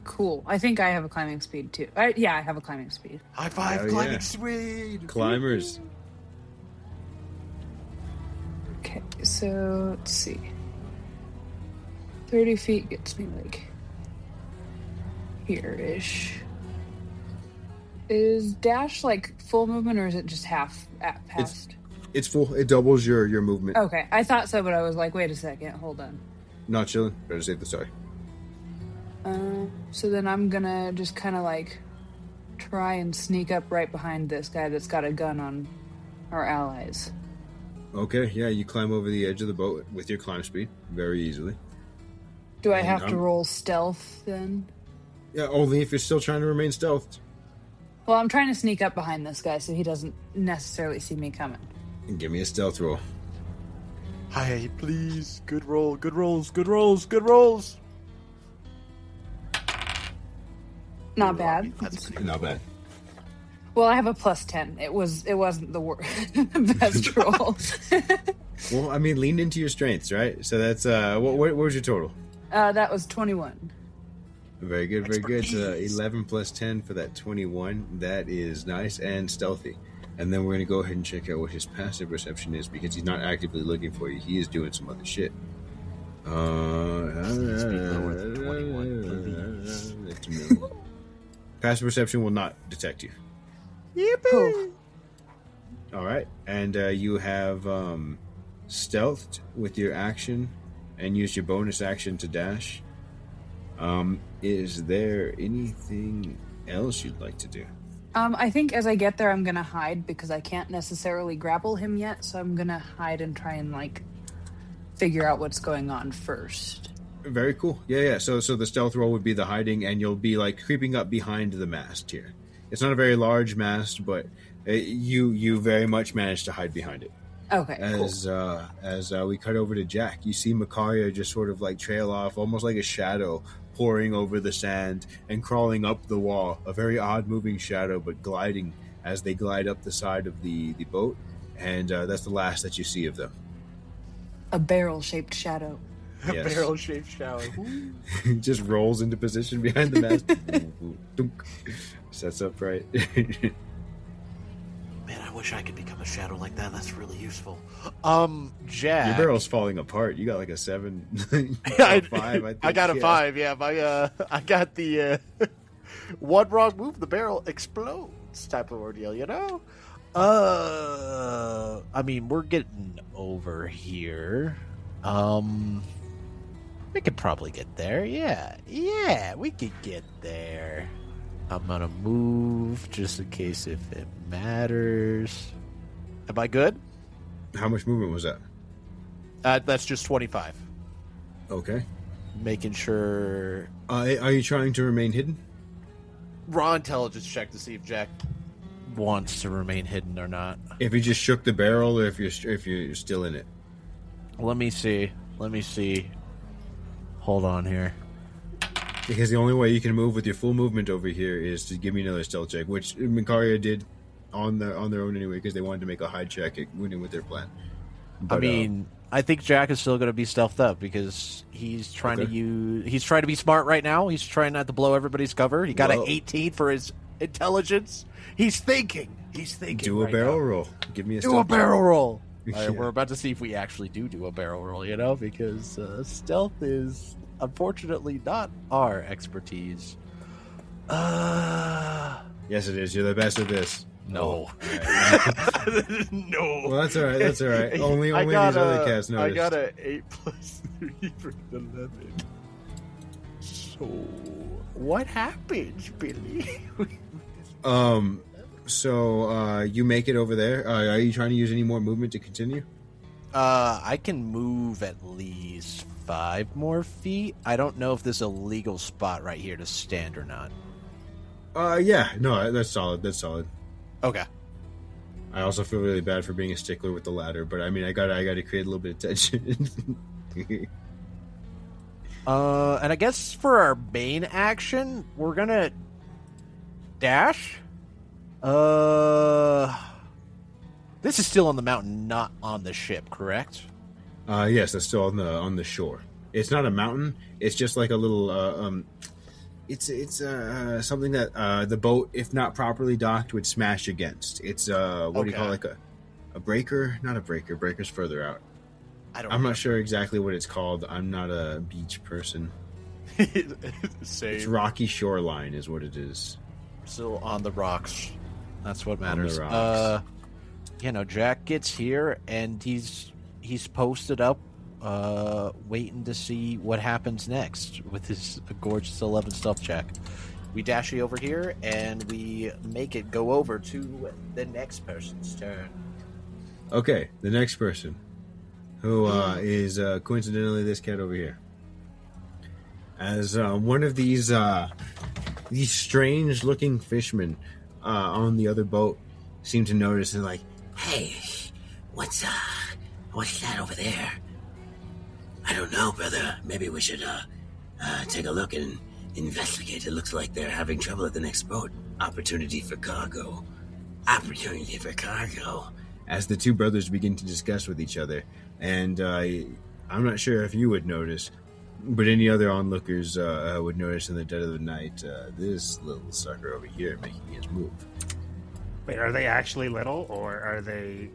S6: Cool. I think I have a climbing speed too. I have a climbing speed.
S3: High five,
S2: Oh,
S3: climbing
S2: yeah.
S3: speed!
S2: Climbers.
S6: Okay, so let's see. 30 feet gets me like here-ish. Is dash like full movement or is it just half at past?
S2: It's full. It doubles your movement.
S6: Okay, I thought so, but I was like, wait a second, hold on.
S2: Not chilling. Better save the story.
S6: So then I'm gonna just kind of like try and sneak up right behind this guy that's got a gun on our allies.
S2: Okay, yeah, you climb over the edge of the boat with your climb speed very easily.
S6: Do I
S2: And
S6: have to
S2: I'm-
S6: roll stealth then?
S2: Yeah, only if you're still trying to remain stealthed.
S6: Well, I'm trying to sneak up behind this guy so he doesn't necessarily see me coming.
S2: And give me a stealth roll.
S3: Hi, please. Good roll, good rolls, good rolls, good rolls.
S6: Not bad.
S3: That's pretty
S2: Not bad.
S6: Well, I have a +10. It wasn't the worst, best roll.
S2: Well, I mean, lean into your strengths, right? So that's what was your total?
S6: That was 21.
S2: Very good, very good. So
S3: Expertise.
S2: 11 plus 10 for that 21. That is nice and stealthy. And then we're going to go ahead and check out what his passive perception is because he's not actively looking for you. He is doing some other shit.
S3: Please be lower than 21, please.
S2: Passive perception will not detect you.
S6: Cool.
S2: All right. And you have stealthed with your action and used your bonus action to dash. Is there anything else you'd like to do?
S6: I think as I get there, I'm gonna hide because I can't necessarily grapple him yet. So I'm gonna hide and try and like figure out what's going on first.
S2: Very cool. Yeah. So the stealth roll would be the hiding, and you'll be like creeping up behind the mast here. It's not a very large mast, but you very much managed to hide behind it.
S6: Okay. Cool.
S2: As we cut over to Jack, you see Macaria just sort of like trail off, almost like a shadow, pouring over the sand and crawling up the wall. A very odd moving shadow, but gliding as they glide up the side of the boat. And that's the last that you see of them.
S6: A barrel-shaped shadow.
S2: Yes.
S3: Barrel-shaped shower.
S2: Just rolls into position behind the mast. Dunk. Sets up right.
S3: Man, I wish I could become a shadow like that. That's really useful. Jack.
S2: Your barrel's falling apart. You got like a 7.
S3: I,
S2: 5, I think.
S3: I got a 5. Yeah, I got the one wrong move, the barrel explodes type of ordeal. You know. I mean, we're getting over here. We could probably get there. Yeah, we could get there. I'm gonna move just in case if it matters. Am I good?
S2: How much movement was that?
S3: That's just 25.
S2: Okay.
S3: Making sure.
S2: Are you trying to remain hidden?
S3: Raw intelligence check to see if Jack wants to remain hidden or not.
S2: If you just shook the barrel, or if you're still in it.
S3: Let me see. Hold on here.
S2: Because the only way you can move with your full movement over here is to give me another stealth check, which Macaria did on their own anyway, because they wanted to make a hide check with their plan. But,
S3: I mean, I think Jack is still going to be stealthed up because he's trying to be smart right now. He's trying not to blow everybody's cover. He got an 18 for his intelligence. He's thinking.
S2: do a
S3: right
S2: barrel
S3: now.
S2: roll. Give me a
S3: Do a
S2: stealth check.
S3: barrel roll. All right,
S2: Yeah.
S3: we're about to see if we actually do a barrel roll, you know, because stealth is unfortunately not our expertise.
S2: Yes, it is. You're the best at this.
S3: No. No.
S2: Well, that's all right. That's all right. Only
S3: I
S2: these
S3: got
S2: other cats noticed.
S3: I got a 8 plus 3 for 11. So, what happened, Billy?
S2: So you make it over there. Are you trying to use any more movement to continue?
S3: I can move at least 5 more feet. I don't know if there's a legal spot right here to stand or not.
S2: Yeah. No, that's solid. That's solid.
S3: Okay.
S2: I also feel really bad for being a stickler with the ladder, but I mean, I gotta create a little bit of tension.
S3: And I guess for our main action, we're gonna dash. This is still on the mountain, not on the ship, correct?
S2: Yes, that's still on the shore. It's not a mountain. It's just like a little. It's something that the boat, if not properly docked, would smash against. It's what do you call it, like a breaker? Not a breaker. Breaker's further out. I'm not sure exactly what it's called. I'm not a beach person.
S3: Same.
S2: It's rocky shoreline is what it is.
S3: Still on the rocks. That's what matters.
S2: On the rocks.
S3: Jack gets here and he's posted up, waiting to see what happens next with his gorgeous 11 stealth check. We dash over here and we make it go over to the next person's turn.
S2: Okay, the next person, who is coincidentally this cat over here. As one of these strange-looking fishermen on the other boat seem to notice and like,
S7: Hey, what's that over there? I don't know, brother. Maybe we should take a look and investigate. It looks like they're having trouble at the next boat. Opportunity for cargo. Opportunity for cargo.
S2: As the two brothers begin to discuss with each other, and I'm not sure if you would notice, but any other onlookers would notice in the dead of the night, this little sucker over here making his move.
S5: Wait, are they actually little, or are they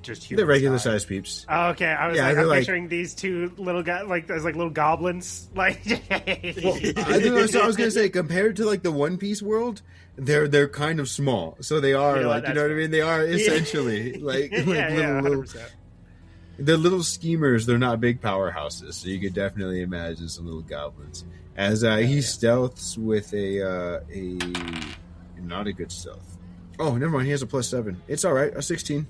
S5: just human?
S2: They're regular sized peeps.
S5: Oh, okay. I'm picturing these two little guys as little goblins. Like,
S2: I was gonna say, compared to like the One Piece world, they're kind of small. So they are what I mean. They are essentially little. They're little schemers. They're not big powerhouses. So you could definitely imagine some little goblins. As he stealths with a not a good stealth. Oh, never mind. He has a +7. It's all right. A 16.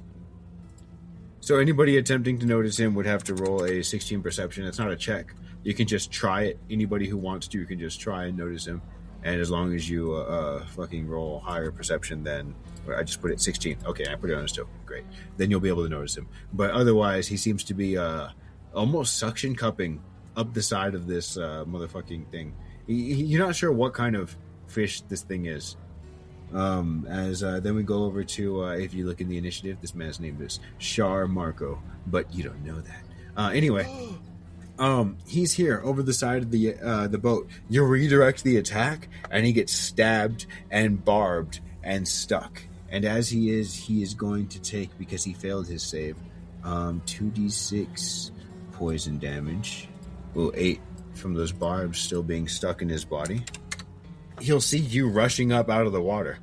S2: So anybody attempting to notice him would have to roll a 16 perception. It's not a check. You can just try it. Anybody who wants to can just try and notice him. And as long as you fucking roll higher perception than... I just put it 16. Okay, I put it on his token. Great. Then you'll be able to notice him. But otherwise, he seems to be almost suction cupping up the side of this motherfucking thing. You're not sure what kind of fish this thing is. Then we go over to, if you look in the initiative, this man's name is Shar Marco, but you don't know that. Anyway, he's here over the side of the boat. You redirect the attack, and he gets stabbed and barbed and stuck. And as he is going to take, because he failed his save, 2d6 poison damage. Well, 8 from those barbs still being stuck in his body. He'll see you rushing up out of the water,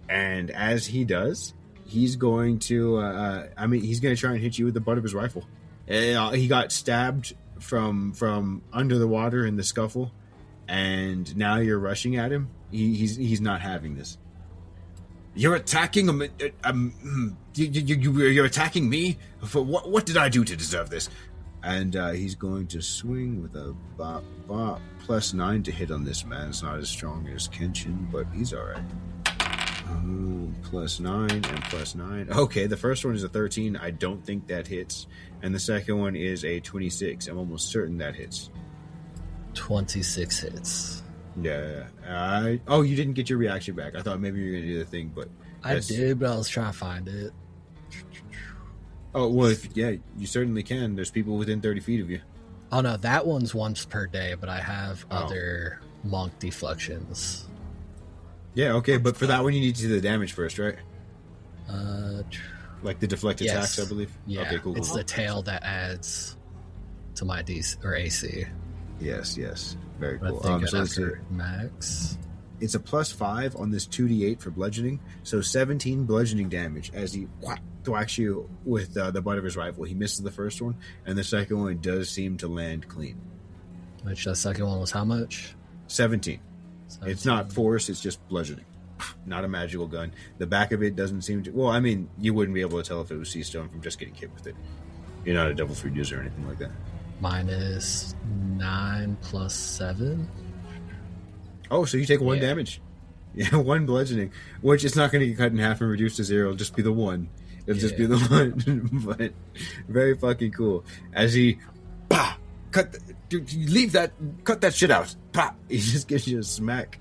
S2: and as he does, he's going to he's going to try and hit you with the butt of his rifle. He got stabbed from under the water in the scuffle, and now you're rushing at him. He's not having this. You're attacking him. You're attacking me. For what did I do to deserve this? And he's going to swing with a +9 to hit on this man. It's not as strong as Kenshin, but he's all right. +9 and +9. Okay, the first one is a 13. I don't think that hits. And the second one is a 26. I'm almost certain that hits.
S4: 26 hits.
S2: Yeah. You didn't get your reaction back. I thought maybe you were going to do the thing, but...
S4: I did, but I was trying to find it.
S2: Oh, well, you certainly can. There's people within 30 feet of you.
S4: Oh, no, that one's once per day, but I have other monk deflections.
S2: Yeah, okay, but for that one, you need to do the damage first, right? Like the deflect attacks, I believe?
S4: Yeah,
S2: okay, cool.
S4: It's the tail that adds to my DC, or AC.
S2: Yes. Very cool.
S4: I think after max...
S2: It's a +5 on this 2d8 for bludgeoning, so 17 bludgeoning damage as he thwacks you with the butt of his rifle. He misses the first one, and the second one does seem to land clean.
S4: Which the second one was how much?
S2: 17. It's not force, it's just bludgeoning. not a magical gun. The back of it doesn't seem to. Well, I mean, you wouldn't be able to tell if it was sea stone from just getting hit with it. You're not a devil fruit user or anything like that.
S4: Minus 9 plus 7.
S2: Oh, so you take 1
S4: Yeah.
S2: damage. Yeah, 1 bludgeoning, which is not going to get cut in half and reduced to 0. It'll just be the 1. It'll just be the 1. But very fucking cool. As he, leave that, cut that shit out. Pah! He just gives you a smack,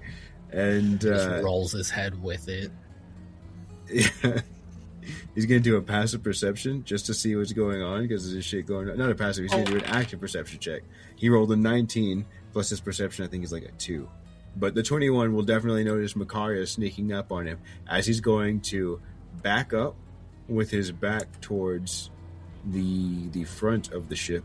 S2: and
S4: Just rolls his head with it.
S2: yeah. He's going to do a passive perception just to see what's going on because there's shit going on. Not a passive. He's going to do an active perception check. He rolled a 19 plus his perception. I think is like a 2. But the 21 will definitely notice Makaria sneaking up on him as he's going to back up with his back towards the front of the ship,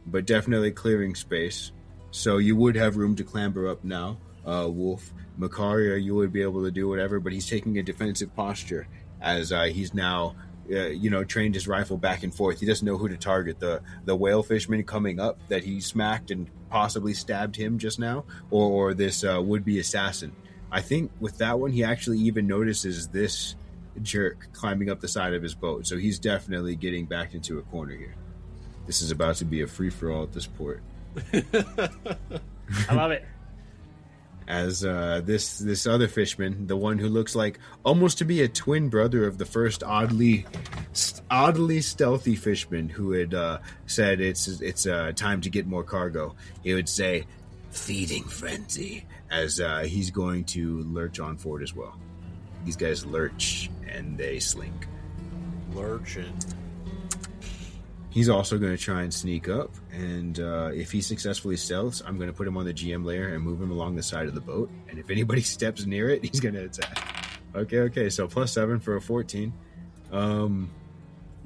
S2: but definitely clearing space. So you would have room to clamber up now, Wolf. Makaria, you would be able to do whatever, but he's taking a defensive posture as he's now, trained his rifle back and forth. He doesn't know who to target. The whale fishman coming up that he smacked and possibly stabbed him just now, or this would-be assassin. I think with that one, he actually even notices this jerk climbing up the side of his boat. So he's definitely getting backed into a corner here. This is about to be a free-for-all at this port.
S5: I love it.
S2: As this other fishman, the one who looks like almost to be a twin brother of the first oddly stealthy fishman who had said it's time to get more cargo, he would say,
S7: Feeding frenzy.
S2: as he's going to lurch on forward as well. These guys lurch and they slink.
S3: Lurching.
S2: He's also going to try and sneak up, and if he successfully stealths, I'm going to put him on the GM layer and move him along the side of the boat, and if anybody steps near it, he's going to attack. Okay, so plus 7 for a 14.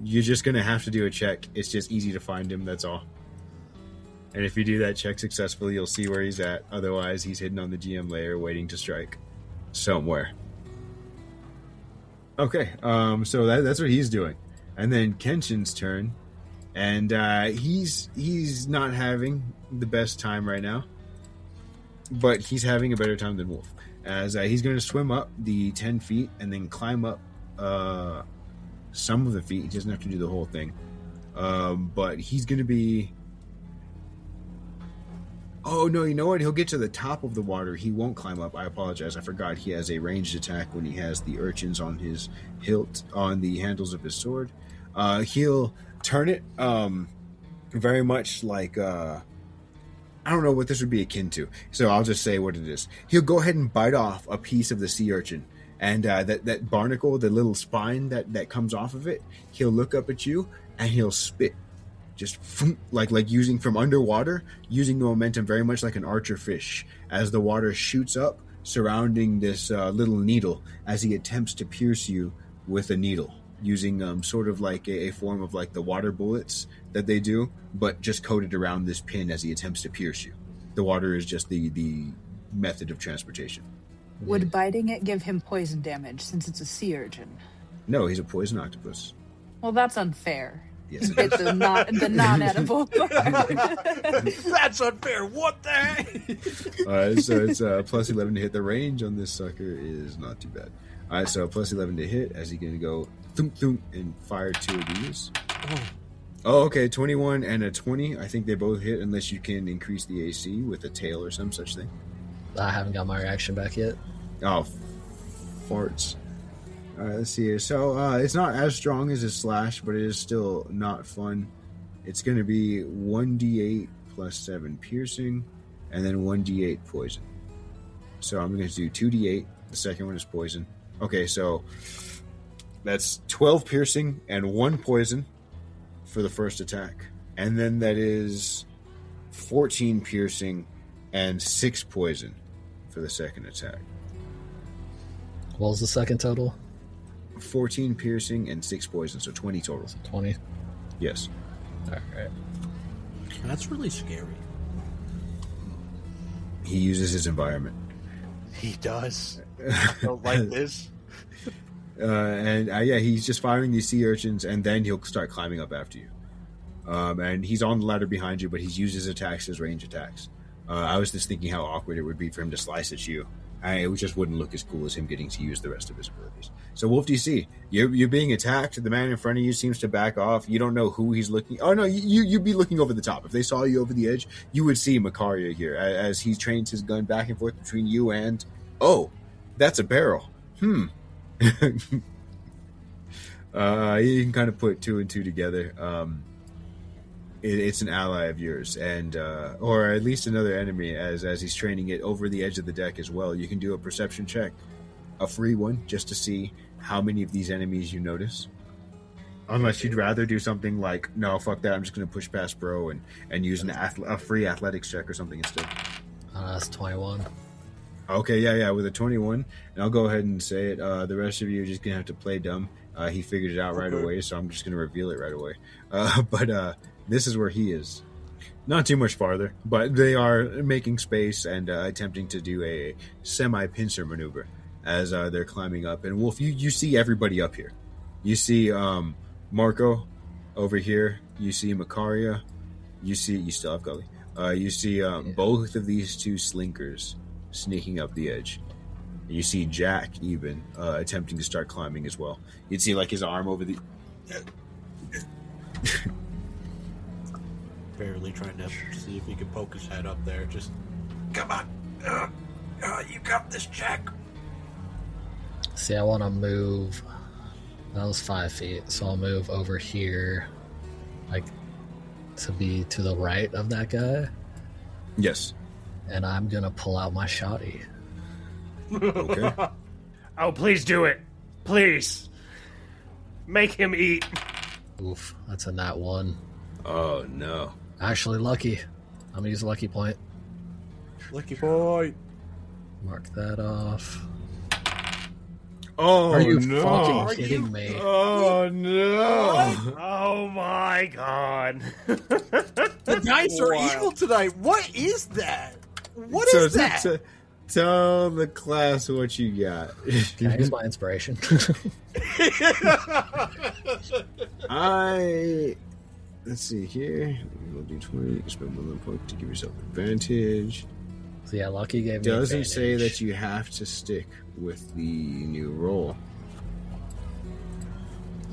S2: You're just going to have to do a check. It's just easy to find him, that's all. And if you do that check successfully, you'll see where he's at. Otherwise, he's hidden on the GM layer waiting to strike somewhere. Okay, so that's what he's doing. And then Kenshin's turn. And he's not having the best time right now, but he's having a better time than Wolf. As he's going to swim up the 10 feet and then climb up some of the feet. He doesn't have to do the whole thing, but he's going to be... Oh, no, you know what? He'll get to the top of the water. He won't climb up. I apologize. I forgot he has a ranged attack when he has the urchins on his hilt, on the handles of his sword. He'll turn it very much like I don't know what this would be akin to, so I'll just say what it is. He'll go ahead and bite off a piece of the sea urchin, and that barnacle, the little spine that comes off of it, he'll look up at you and he'll spit, just like using from underwater, using the momentum very much like an archer fish as the water shoots up surrounding this little needle as he attempts to pierce you with a needle, using sort of like a form of like the water bullets that they do, but just coated around this pin as he attempts to pierce you. The water is just the method of transportation.
S6: Would biting it give him poison damage since it's a sea urchin?
S2: No, he's a poison octopus.
S6: Well, that's unfair.
S2: Yes, it
S6: It's
S2: is.
S6: the non-edible part.
S3: That's unfair. What the heck?
S2: Alright, so it's plus 11 to hit. The range on this sucker is not too bad. Alright, so plus 11 to hit as he's going to go thump, thump, and fire 2 of these. Oh, okay, 21 and a 20. I think they both hit unless you can increase the AC with a tail or some such thing.
S4: I haven't got my reaction back yet.
S2: Oh, farts. Alright, let's see here. So, it's not as strong as his slash, but it is still not fun. It's going to be 1d8 plus 7 piercing, and then 1d8 poison. So I'm going to do 2d8. The second one is poison. Okay, so that's 12 piercing and 1 poison for the first attack. And then that is 14 piercing and 6 poison for the second attack.
S4: What was the second total?
S2: 14 piercing and 6 poison, so 20 total.
S4: 20.
S2: Yes.
S4: All right.
S3: That's really scary.
S2: He uses his environment.
S3: He does. I don't like this.
S2: And he's just firing these sea urchins, and then he'll start climbing up after you. And he's on the ladder behind you, but he's used his attacks as range attacks. I was just thinking how awkward it would be for him to slice at you It just wouldn't look as cool as him getting to use the rest of his abilities. So Wolf DC, you're being attacked. The man in front of you seems to back off. You don't know who he's looking. Oh no, you'd be looking over the top. If they saw you over the edge, you would see Macaria here as he trains his gun back and forth between you and. Oh, that's a barrel. You can kind of put two and two together. It's an ally of yours, and or at least another enemy, as he's training it over the edge of the deck as well. You can do a perception check, a free one, just to see how many of these enemies you notice. Unless you'd rather do something like, no, fuck that, I'm just going to push past bro and use a free athletics check or something instead.
S4: That's 21.
S2: Okay, yeah, with a 21, and I'll go ahead and say it. The rest of you are just going to have to play dumb. He figured it out right away, so I'm just going to reveal it right away. But this is where he is. Not too much farther, but they are making space and attempting to do a semi-pincer maneuver as they're climbing up. And Wolf, you see everybody up here. You see Marco over here. You see Macaria. You still have Gully. You see both of these two slinkers sneaking up the edge. And you see Jack even attempting to start climbing as well. You'd see like his arm over the...
S3: Barely trying to see if he could poke his head up there. Just, come on. You got this, Jack.
S4: See, I want to move. That was 5 feet, so I'll move over here, like, to be to the right of that guy.
S2: Yes.
S4: And I'm going to pull out my shotty.
S2: Okay.
S5: Oh, please do it. Please. Make him eat.
S4: Oof, that's a nat 1.
S2: Oh, no.
S4: Actually, lucky. I'm going to use a lucky point.
S3: Lucky boy.
S4: Mark that off.
S2: Oh,
S4: Are you
S2: no.
S4: fucking kidding me?
S2: Oh, no.
S5: Oh my god.
S3: The dice are evil tonight. What is that? What is that?
S2: Tell the class what you got.
S4: Can I use my inspiration?
S2: Let's see here. We'll do 20. Spend 1 point to give yourself advantage.
S4: So yeah, lucky gave me
S2: Doesn't
S4: advantage.
S2: say that you have to stick with the new roll.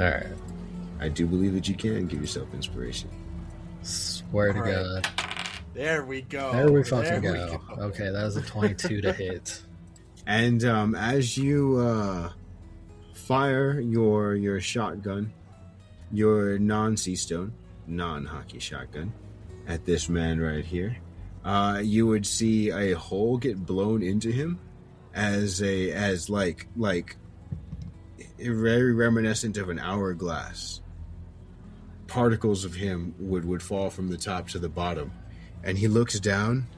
S4: Alright.
S2: I do believe that you can give yourself inspiration.
S4: Swear to
S3: All right.
S4: God.
S3: There we go.
S4: There we fucking
S3: There we
S4: go. Okay, that was a 22 to hit.
S2: And as you fire your shotgun, your non-Seastone, non-hockey shotgun, at this man right here, you would see a hole get blown into him as like very reminiscent of an hourglass. Particles of him would fall from the top to the bottom. And he looks down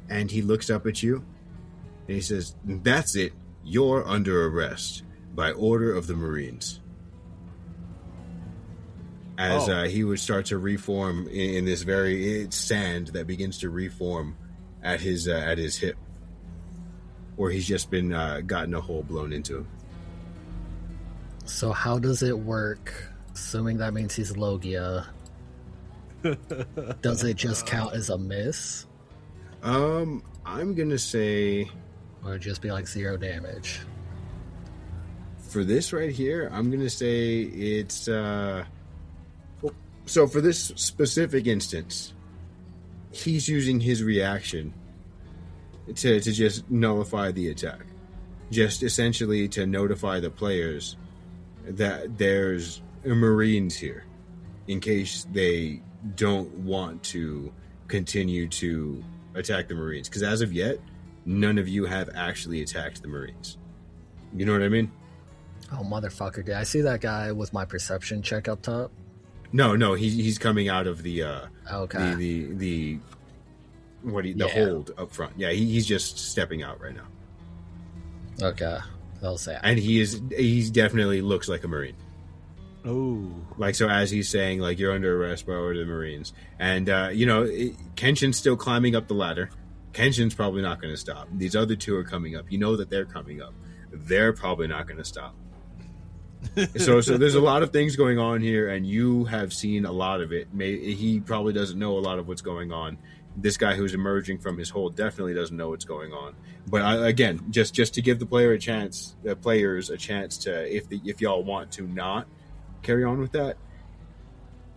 S2: and he looks up at you and he says, "That's it. You're under arrest by order of the Marines." As he would start to reform in this very sand that begins to reform at his hip, where he's just been gotten a hole blown into him.
S4: So how does it work? Assuming that means he's Logia. Does it just count as a miss?
S2: I'm gonna say,
S4: Or just be like 0 damage?
S2: for this right here, I'm gonna say it's so for this specific instance, he's using his reaction to just nullify the attack. Just essentially to notify the players that there's Marines here in case they don't want to continue to attack the Marines. Because as of yet, none of you have actually attacked the Marines. You know what I mean?
S4: Oh, motherfucker. Did I see that guy with my perception check up top?
S2: No, he's coming out of the
S4: Okay.
S2: the hold up front. Yeah, he's just stepping out right now.
S4: Okay. That'll say.
S2: And he's definitely looks like a Marine.
S3: Oh.
S2: Like, so as he's saying, like, you're under arrest by order of the Marines. And, Kenshin's still climbing up the ladder. Kenshin's probably not going to stop. These other two are coming up. You know that they're coming up. They're probably not going to stop. So there's a lot of things going on here, and you have seen a lot of it. He probably doesn't know a lot of what's going on. This guy who's emerging from his hole definitely doesn't know what's going on. But again, just to give the players a chance to, if y'all want to not carry on with that,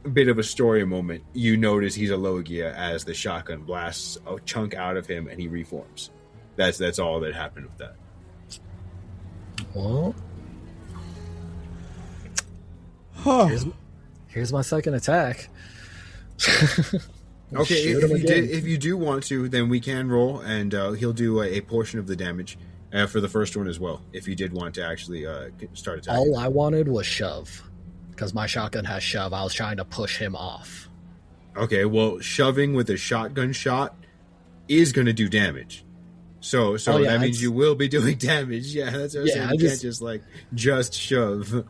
S2: a bit of a story moment. You notice he's a Logia as the shotgun blasts a chunk out of him and he reforms. That's all that happened with that.
S4: Well, here's my second attack.
S2: Okay, if you do want to, then we can roll, and he'll do a portion of the damage for the first one as well, if you did want to actually start attacking.
S4: All I wanted was shove, because my shotgun has shove. I was trying to push him off.
S2: Okay, well, shoving with a shotgun shot is going to do damage. So that means you will be doing damage. Yeah, that's what I'm saying. You can't just shove.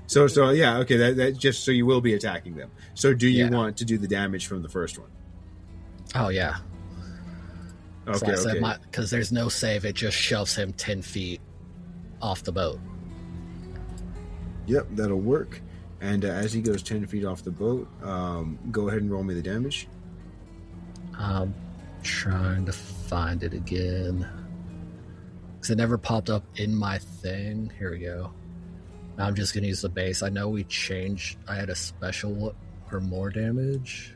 S2: So yeah, okay, that just so you will be attacking them. So do you want to do the damage from the first one?
S4: Oh yeah.
S2: Okay,
S4: so because there's no save, it just shoves him 10 feet off the boat.
S2: Yep, that'll work. And as he goes 10 feet off the boat, go ahead and roll me the damage.
S4: I'm trying to find it again, because it never popped up in my thing. Here we go. I'm just going to use the base. I know we changed. I had a special or more damage.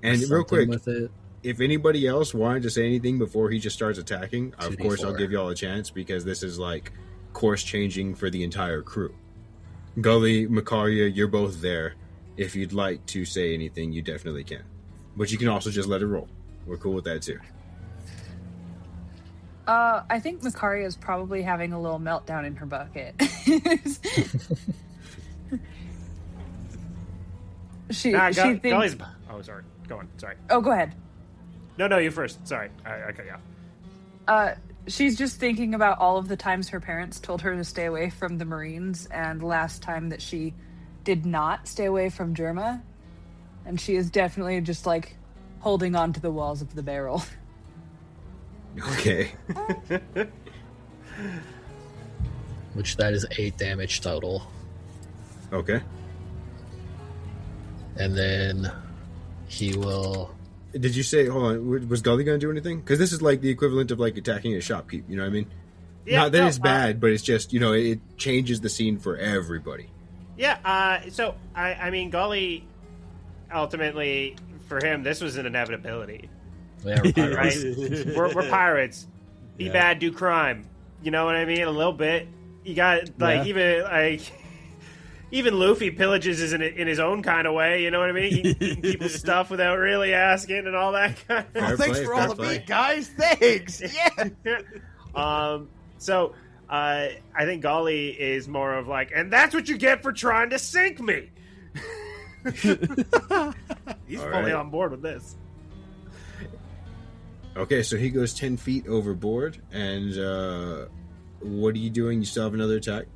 S2: And real quick,
S4: with it.
S2: If anybody else wanted to say anything before he just starts attacking, of
S4: 2d4.
S2: course I'll give y'all a chance, because this is like course changing for the entire crew. Gully, Macaria, you're both there. If you'd like to say anything, you definitely can. But you can also just let it roll. We're cool with that too.
S6: I think Macaria is probably having a little meltdown in her bucket. she thinks...
S5: Oh, sorry. Go on. Sorry.
S6: Oh, go ahead.
S5: No, you first. Sorry. I cut you off.
S6: She's just thinking about all of the times her parents told her to stay away from the Marines, and the last time that she did not stay away from Germa. And she is definitely just like holding on to the walls of the barrel.
S2: Okay.
S4: Which that is 8 damage total.
S2: Okay.
S4: And then he will...
S2: Did you say, hold on, was Gully going to do anything? Because this is like the equivalent of like attacking a shopkeep, you know what I mean?
S5: Yeah,
S2: not that it's bad, but it's just, it changes the scene for everybody.
S5: Yeah, so, I mean, Gully, ultimately, for him, this was an inevitability.
S4: Yeah, we're pirates.
S5: Right? we're pirates. Be bad, do crime. You know what I mean? A little bit. You got, even Luffy pillages in his own kind of way, you know what I mean? He can people's stuff without really asking and all that kind of
S3: Thanks for all the meat, guys. Thanks. Yeah.
S5: So I think Golly is more of like, and that's what you get for trying to sink me. He's fully on board with this.
S2: Okay, so he goes 10 feet overboard, and what are you doing? You still have another attack?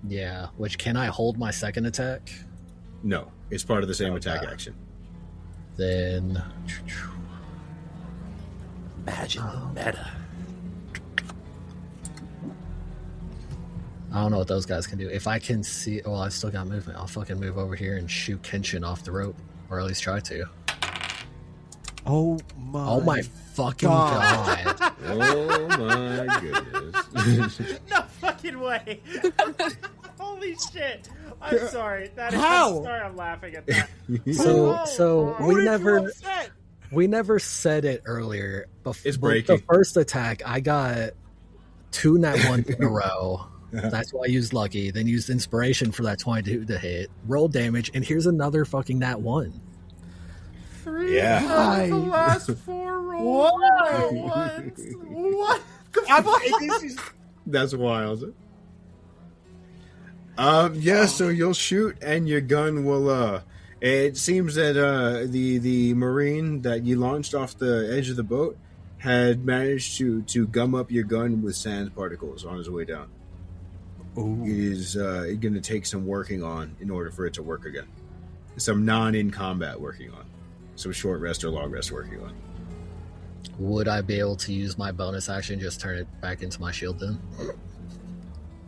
S4: Yeah, which can I hold my second attack?
S2: No, it's part of the same attack action.
S4: Then...
S3: Imagine the meta.
S4: I don't know what those guys can do. If I can see... Well, I still got movement. I'll fucking move over here and shoot Kenshin off the rope. Or at least try to.
S3: Oh my
S4: fucking god.
S2: Oh my goodness.
S5: No fucking way. Holy shit. I'm sorry. That is
S3: How?
S5: I'm sorry I'm laughing at that.
S4: So we never said it earlier.
S2: It's breaking.
S4: The first attack, I got 2 nat 1 in a row. That's why I used lucky. Then used inspiration for that 22 to hit. Roll damage, and here's another fucking nat 1.
S5: 3
S2: Yeah.
S5: the last 4 rolls. What the fuck?
S2: That's wild. So you'll shoot, and your gun will. It seems that the Marine that you launched off the edge of the boat had managed to gum up your gun with sand particles on his way down.
S3: Ooh.
S2: It is going to take some working on in order for it to work again. Some non-in-combat working on. Some short rest or long rest working on.
S4: Would I be able to use my bonus action, just turn it back into my shield then?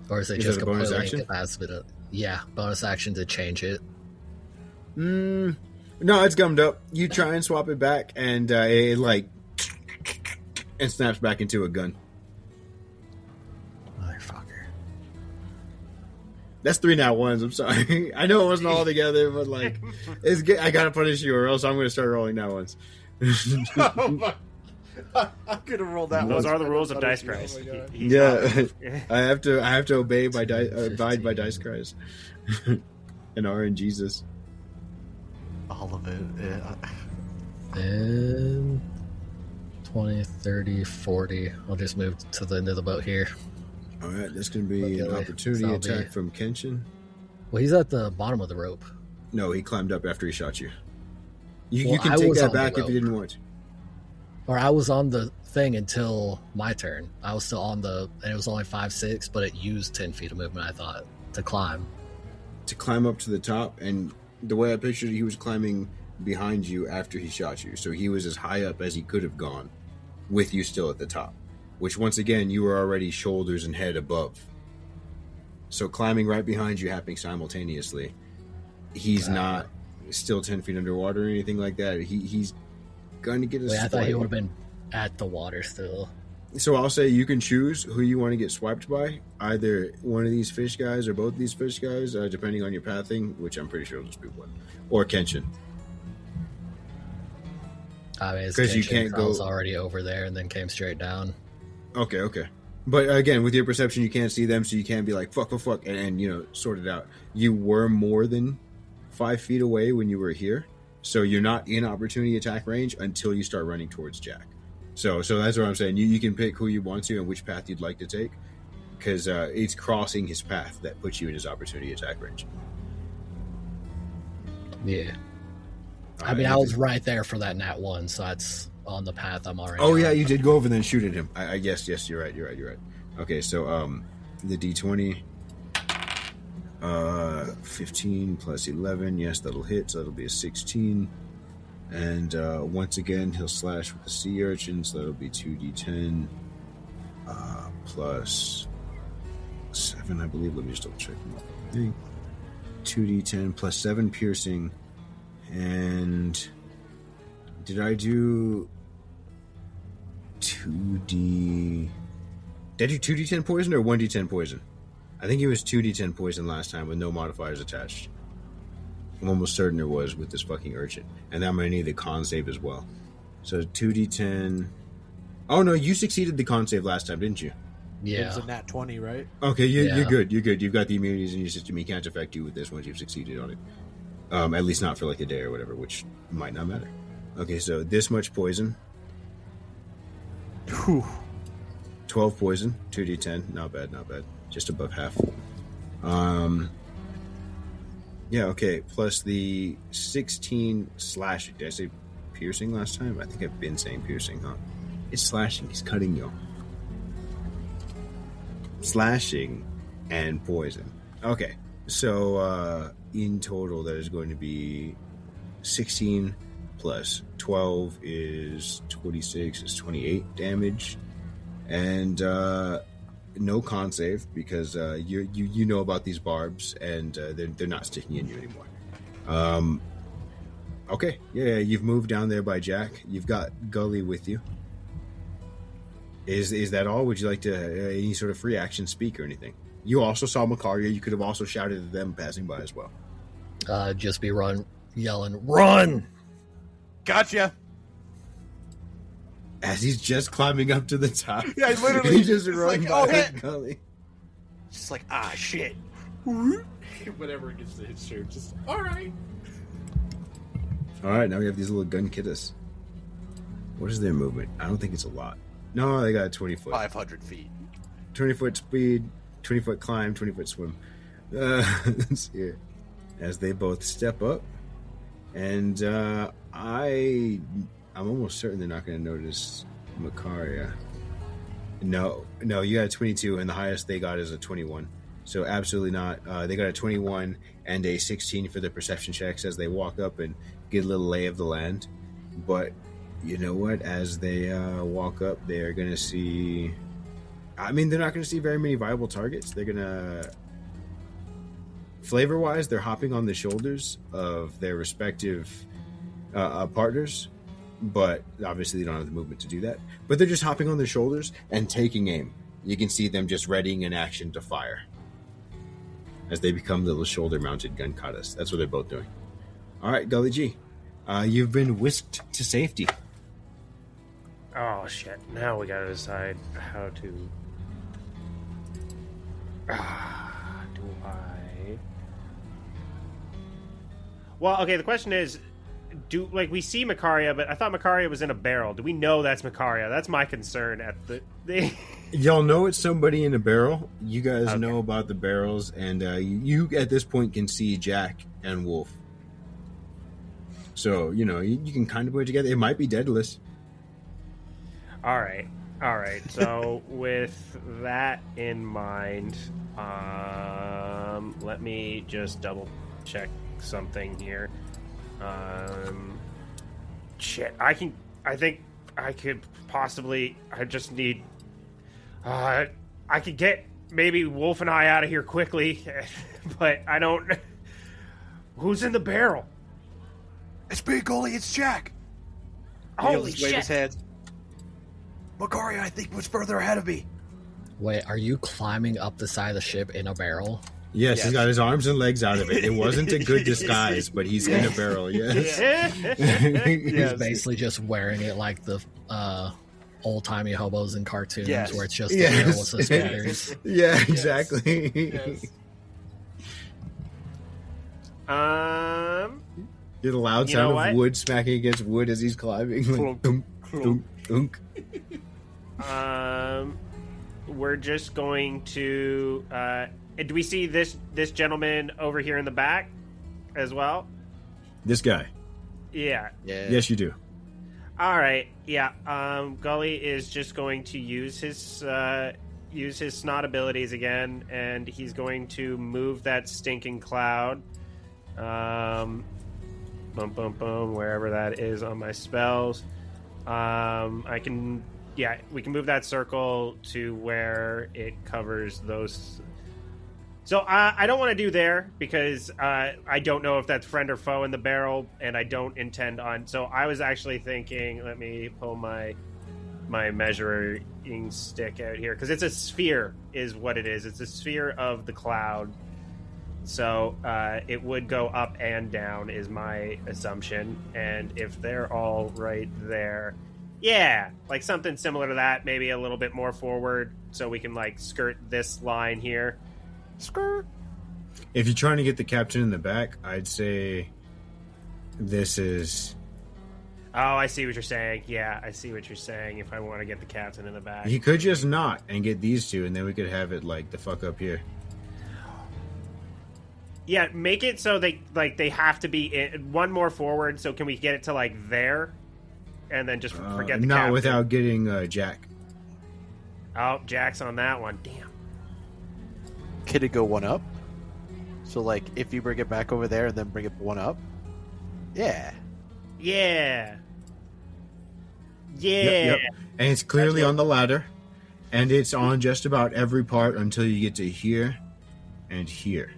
S4: Or is it
S2: Is
S4: just
S2: that a bonus
S4: completely
S2: action?
S4: incapacitated? Yeah, bonus action to change it.
S2: No, it's gummed up. You try and swap it back, and it like and snaps back into a gun.
S4: Motherfucker.
S2: That's 3 nat ones. I'm sorry. I know it wasn't all together, but like, it's good. I gotta punish you, or else I'm gonna start rolling nat ones.
S3: Oh my. I'm gonna roll that.
S5: Those
S3: one.
S5: are the rules of Dice
S3: Oh
S5: Christ.
S3: my God.
S2: I have to obey by abide by dice Christ and RNGesus.
S3: All of it. Yeah.
S4: And 20, 30, 40. I'll just move to the end of the boat here.
S2: All right, that's gonna be an
S4: Okay,
S2: opportunity
S4: so I'll
S2: attack
S4: be-
S2: from Kenshin.
S4: Well, he's at the bottom of the rope.
S2: No, he climbed up after he shot you. You
S4: Well,
S2: can
S4: I
S2: take
S4: was
S2: that
S4: on the
S2: back if
S4: rope.
S2: you didn't want to.
S4: Or I was on the thing until my turn. I was still on the, and it was only 5, 6, but it used 10 feet of movement, I thought, to climb.
S2: To climb up to the top, and the way I pictured it, he was climbing behind you after he shot you. So he was as high up as he could have gone, with you still at the top. Which, once again, you were already shoulders and head above. So climbing right behind you, happening simultaneously. He's not still 10 feet underwater or anything like that. He's going to get a
S4: Wait, I thought he
S2: swipe.
S4: would have been at the water still.
S2: So I'll say you can choose who you want to get swiped by. Either one of these fish guys or both of these fish guys, depending on your pathing, which I'm pretty sure will just be one. Or Kenshin.
S4: I mean,
S2: 'Cause you
S4: Kenshin,
S2: can't
S4: I was
S2: go-
S4: already over there and then came straight down.
S2: Okay. But again, with your perception, you can't see them, so you can't be like, fuck, and sort it out. You were more than 5 feet away when you were here, so you're not in opportunity attack range until you start running towards Jack. So that's what I'm saying. You can pick who you want to and which path you'd like to take, because it's crossing his path that puts you in his opportunity attack range.
S4: Yeah. I mean, I was right there for that nat 1, so that's on the path I'm already
S2: Oh
S4: on.
S2: yeah, you did go over there and shoot at him. I guess yes, you're right. Okay, so the D20, 15 plus 11, yes, that'll hit. So that'll be a 16. And once again, he'll slash with the sea urchin, so that'll be 2d10 plus 7, I believe. Let me just double check my thing. 2d10 plus 7 piercing. And did I do 2d... Did I do 2d10 poison or 1d10 poison? I think it was 2d10 poison last time with no modifiers attached. I'm almost certain it was with this fucking urchin. And I'm going to need the con save as well. So 2d10... Oh no, you succeeded the con save last time, didn't you?
S3: It
S4: Yeah.
S3: was a nat 20, right?
S2: Okay,
S4: Yeah.
S2: you're good. You've got the immunities in your system. He can't affect you with this once you've succeeded on it. At least not for like a day or whatever, which might not matter. Okay, so this much poison. 12 poison, 2d10. Not bad. Just above half. Yeah, okay. Plus the 16 slashing. Did I say piercing last time? I think I've been saying piercing, huh? It's slashing. He's cutting you. Slashing and poison. Okay, so in total, that is going to be 16 plus 12 is 26, is 28 damage. And no con save, because you know about these barbs, and they're not sticking in you anymore. Okay, yeah, you've moved down there by Jack. You've got Gully with you. Is that all? Would you like to any sort of free action speak or anything? You also saw Macaria. You could have also shouted at them passing by as well.
S4: Just be yelling, run!
S3: Gotcha.
S2: As he's just climbing up to the top.
S3: Yeah, literally.
S2: He just
S3: It's
S2: runs
S3: like,
S2: by
S3: oh,
S2: that
S3: hit.
S2: Gully.
S3: Just like, shit. Whatever it gets to his shirt. Just, all right.
S2: All right, now we have these little gun kiddas. What is their movement? I don't think it's a lot. No, they got 20 foot.
S3: 500 feet.
S2: 20 foot speed, 20 foot climb, 20 foot swim. Let's see here. As they both step up. And I'm almost certain they're not going to notice Macaria. No, you got a 22, and the highest they got is a 21. So absolutely not. They got a 21 and a 16 for the perception checks as they walk up and get a little lay of the land. But you know what? As they walk up, they are going to see I mean, they're not going to see very many viable targets. They're going to, flavor-wise, they're hopping on the shoulders of their respective partners, but obviously they don't have the movement to do that. But they're just hopping on their shoulders and taking aim. You can see them just readying an action to fire as they become little shoulder-mounted gun katas. That's what they're both doing. All right, Gully G, you've been whisked to safety.
S5: Oh shit! Now we gotta decide how to. Do I? Well, okay. The question is, we see Makaria, but I thought Makaria was in a barrel. Do we know that's Makaria? That's my concern at the.
S2: Y'all know it's somebody in a barrel. You guys
S5: Okay.
S2: know about the barrels, and you at this point can see Jack and Wolf. So, you can kind of put it together. It might be Daedalus.
S5: All right. So with that in mind, let me just double check something here. Shit, I think I could possibly. I just need. I could get maybe Wolf and I out of here quickly, but I don't. Who's in the barrel?
S8: It's Big Gully, it's Jack.
S3: He'll
S5: Holy
S3: just wave his
S5: shit!
S3: hands.
S8: Makaria, I think, was further ahead of me.
S4: Wait, are you climbing up the side of the ship in a barrel?
S2: Yes,
S3: Yes.
S2: he's got his arms and legs out of it. It wasn't a good disguise, but he's in a barrel, yes.
S4: He's basically just wearing it like the old-timey hobos in cartoons,
S3: Yes.
S4: where it's just the barrel with the spinners.
S2: Yeah, exactly. Get a loud
S5: You know
S2: sound
S5: what?
S2: of wood smacking against wood as he's climbing. Like, thunk, thunk, thunk.
S5: We're just going to. Do we see this gentleman over here in the back as well?
S2: This guy.
S5: Yeah.
S3: Yeah.
S2: Yes, you do.
S5: All right. Yeah. Gully is just going to use his snot abilities again, and he's going to move that stinking cloud. Boom, boom, boom. Wherever that is on my spells. I can. Yeah, we can move that circle to where it covers those. So I don't want to do there because I don't know if that's friend or foe in the barrel, and I don't intend on. So I was actually thinking, let me pull my measuring stick out here because it's a sphere, is what it is. It's a sphere of the cloud. So it would go up and down, is my assumption. And if they're all right there, yeah, like something similar to that, maybe a little bit more forward, so we can like skirt this line here. Skirt.
S2: If you're trying to get the captain in the back, I'd say this is...
S5: Oh, I see what you're saying. Yeah, I see what you're saying. If I want to get the captain in the back,
S2: He could just not and get these two, and then we could have it like the fuck up here.
S5: yeah, make it so they have to be one more forward. So can we get it to like there, and then just forget the
S2: not
S5: captain?
S2: without getting Jack.
S5: Oh, Jack's on that one. Damn.
S3: Could it go one up? So, like, if you bring it back over there and then bring it one up? Yeah.
S5: Yeah.
S2: Yep. And it's clearly on the ladder, and it's on just about every part until you get to here and here.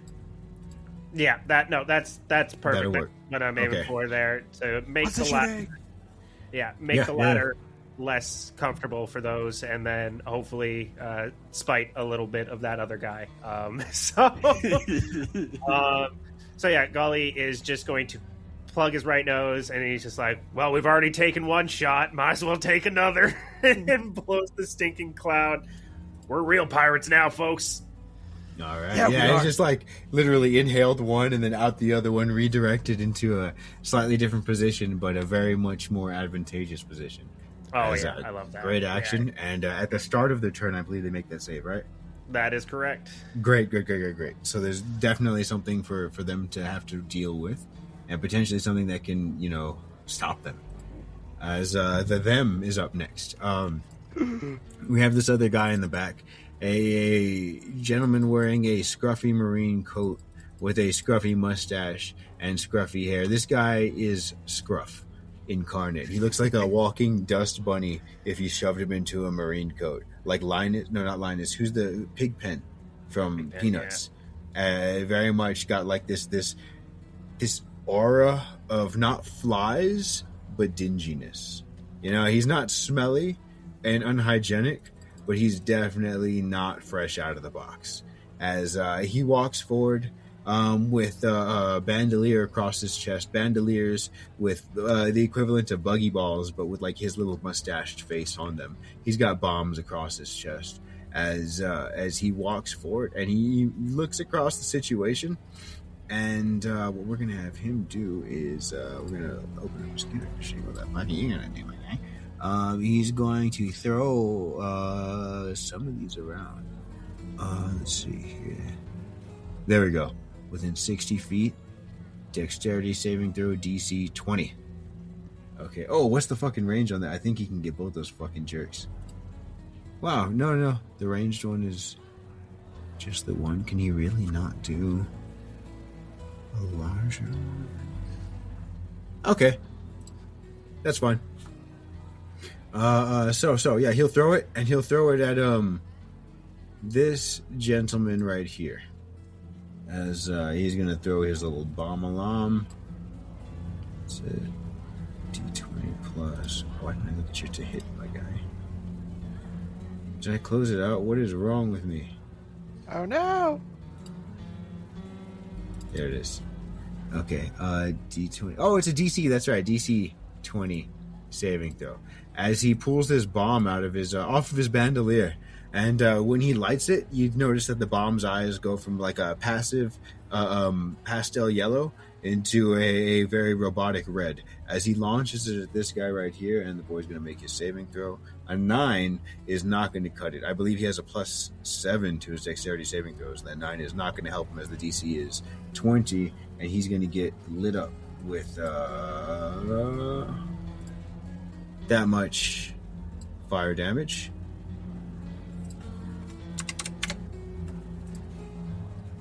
S5: Yeah, that's perfect.
S2: That'll work.
S5: What I'm aiming
S2: Okay.
S5: for there to make the
S8: Position
S5: ladder.
S8: A.
S5: Yeah, make
S2: Yeah,
S5: the ladder less comfortable for those, and then hopefully spite a little bit of that other guy. So yeah, Gully is just going to plug his right nose, and he's just like, well, we've already taken one shot, might as well take another, and blows the stinking cloud. We're real pirates now, folks.
S2: All right.
S8: Yeah, we
S2: Yeah, it's
S8: are.
S2: just like literally inhaled one and then out the other one, redirected into a slightly different position, but a very much more advantageous position.
S5: Oh
S2: As
S5: yeah,
S2: a
S5: I love that.
S2: Great
S5: Yeah,
S2: action. And at the start of the turn, I believe they make that save, right?
S5: that is correct.
S2: Great. So there's definitely something for them to have to deal with, and potentially something that can, stop them. As the them is up next. We have this other guy in the back, a gentleman wearing a scruffy marine coat with a scruffy mustache and scruffy hair. This guy is Scruff. incarnate. He looks like a walking dust bunny if you shoved him into a marine coat. Like Linus, no, not Linus. Who's the Pigpen from Peanuts? Yeah. Very much got like this aura of not flies but dinginess. You know, he's not smelly and unhygienic, but he's definitely not fresh out of the box. As he walks forward with a bandolier across his chest, bandoliers with the equivalent of buggy balls, but with like his little mustached face on them. He's got bombs across his chest as he walks forward, and he looks across the situation. And what we're gonna have him do is we're gonna open up his computer to see what that fuck you gonna do, okay? He's going to throw some of these around. Let's see here. There we go. Within 60 feet, dexterity saving throw DC 20. Okay. Oh, what's the fucking range on that? I think he can get both those fucking jerks. Wow. No. The ranged one is just the one. Can he really not do a larger one? Okay. That's fine. So yeah, he'll throw it, and he'll throw it at this gentleman right here. As he's going to throw his little bomb alarm. It's a D20 plus. Why didn't I look at you to hit, my guy? Did I close it out? What is wrong with me?
S3: Oh, no.
S2: There it is. Okay, D20. Oh, it's a DC. That's right, DC 20 saving throw. As he pulls this bomb out of his off of his bandolier. And when he lights it, you notice that the bomb's eyes go from like a passive pastel yellow into a very robotic red. As he launches it at this guy right here, and the boy's going to make his saving throw. A 9 is not going to cut it. I believe he has a +7 to his dexterity saving throws. That 9 is not going to help him, as the DC is 20, and he's going to get lit up with that much fire damage.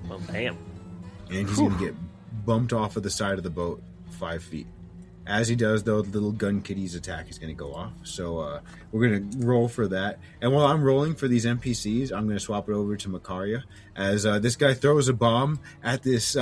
S5: Well, damn.
S2: And he's going to get bumped off of the side of the boat 5 feet. As he does, though, the little gun kitty's attack is going to go off. So we're going to roll for that. And while I'm rolling for these NPCs, I'm going to swap it over to Makaria. As this guy throws a bomb at this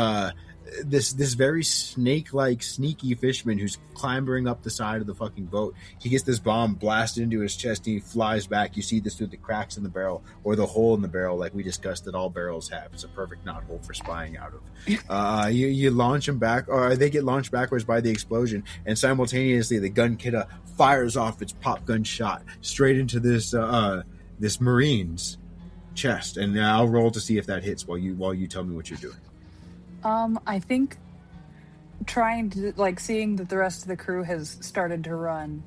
S2: very snake-like, sneaky fisherman who's clambering up the side of the fucking boat. He gets this bomb blasted into his chest, and he flies back. You see this through the cracks in the barrel, or the hole in the barrel, like we discussed that all barrels have. It's a perfect knothole for spying out of. You launch him back, or they get launched backwards by the explosion, and simultaneously the gun kidda fires off its pop gun shot straight into this marine's chest. And I'll roll to see if that hits while you tell me what you're doing.
S6: I think trying to, seeing that the rest of the crew has started to run,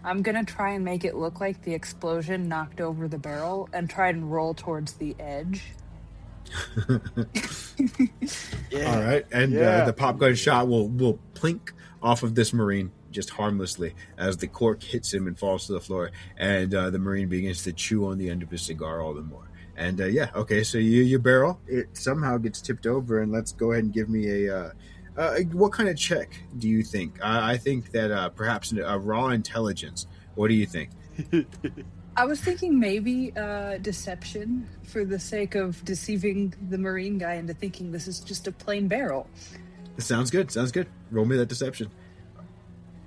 S6: I'm going to try and make it look like the explosion knocked over the barrel and try and roll towards the edge.
S2: Yeah. All right. And the pop gun shot will plink off of this Marine just harmlessly as the cork hits him and falls to the floor. And the Marine begins to chew on the end of his cigar all the more. And okay, so you barrel, it somehow gets tipped over, and let's go ahead and give me what kind of check do you think? I think that perhaps a raw intelligence. What do you think?
S6: I was thinking maybe deception, for the sake of deceiving the Marine guy into thinking this is just a plain barrel.
S2: Sounds good. Roll me that deception.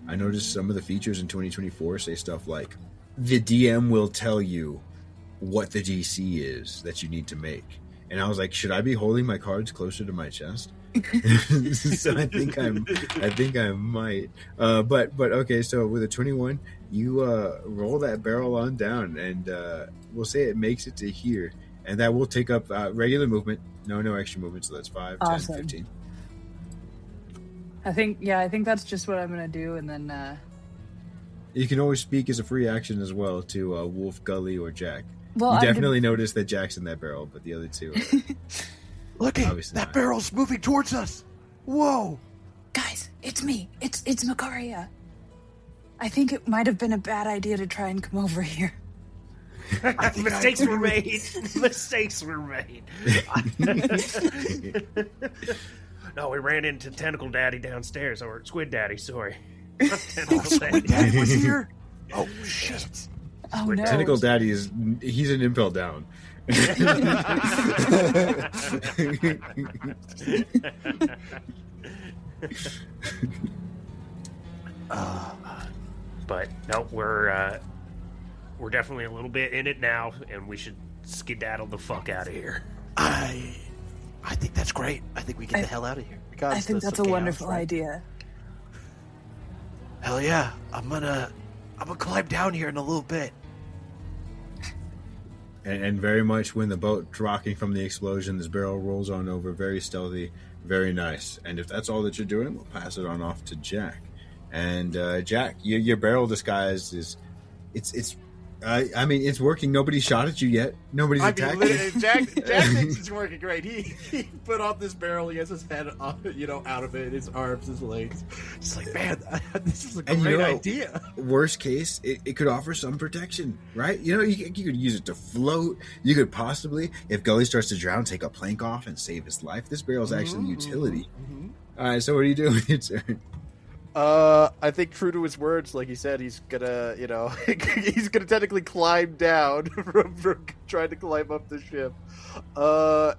S2: I noticed some of the features in 2024 say stuff like, the DM will tell you what the DC is that you need to make. And I was like, should I be holding my cards closer to my chest? So I think I might. But okay, so with a 21, you roll that barrel on down, and we'll say it makes it to here, and that will take up regular movement, no extra movement, so that's 5,
S6: awesome.
S2: 10, 15.
S6: I think that's just what I'm gonna do, and then
S2: you can always speak as a free action as well to Wolf, Gully, or Jack.
S6: Well,
S2: you definitely notice that Jack's in that barrel, but the other two
S8: Look, that barrel's moving towards us. Whoa.
S6: Guys, it's me. It's Makaria. I think it might have been a bad idea to try and come over here.
S5: Mistakes were made. Mistakes were made. No, we ran into Tentacle Daddy downstairs, or Squid Daddy, sorry.
S8: Dad was here. Oh shit!
S6: Oh no!
S2: Tentacle Daddy he's an impel down.
S5: But no, we're definitely a little bit in it now, and we should skedaddle the fuck out of here.
S8: I think that's great. I think we get the hell out of here.
S6: I think that's a wonderful idea.
S8: Hell yeah! I'm gonna climb down here in a little bit.
S2: And very much when the boat rocking from the explosion, this barrel rolls on over, very stealthy, very nice. And if that's all that you're doing, we'll pass it on off to Jack. And Jack, your barrel disguise is, it's working. Nobody shot at you yet. Nobody's attacked you.
S3: Jack thinks it's working great. He put on this barrel. He has his head, out of it, his arms, his legs. It's like, man, this is a great idea.
S2: Worst case, it could offer some protection, right? You could use it to float. You could possibly, if Gully starts to drown, take a plank off and save his life. This barrel is actually utility. Mm-hmm. All right, so what are you doing with your turn?
S3: I think true to his words, like he said, he's gonna, he's gonna technically climb down from trying to climb up the ship. I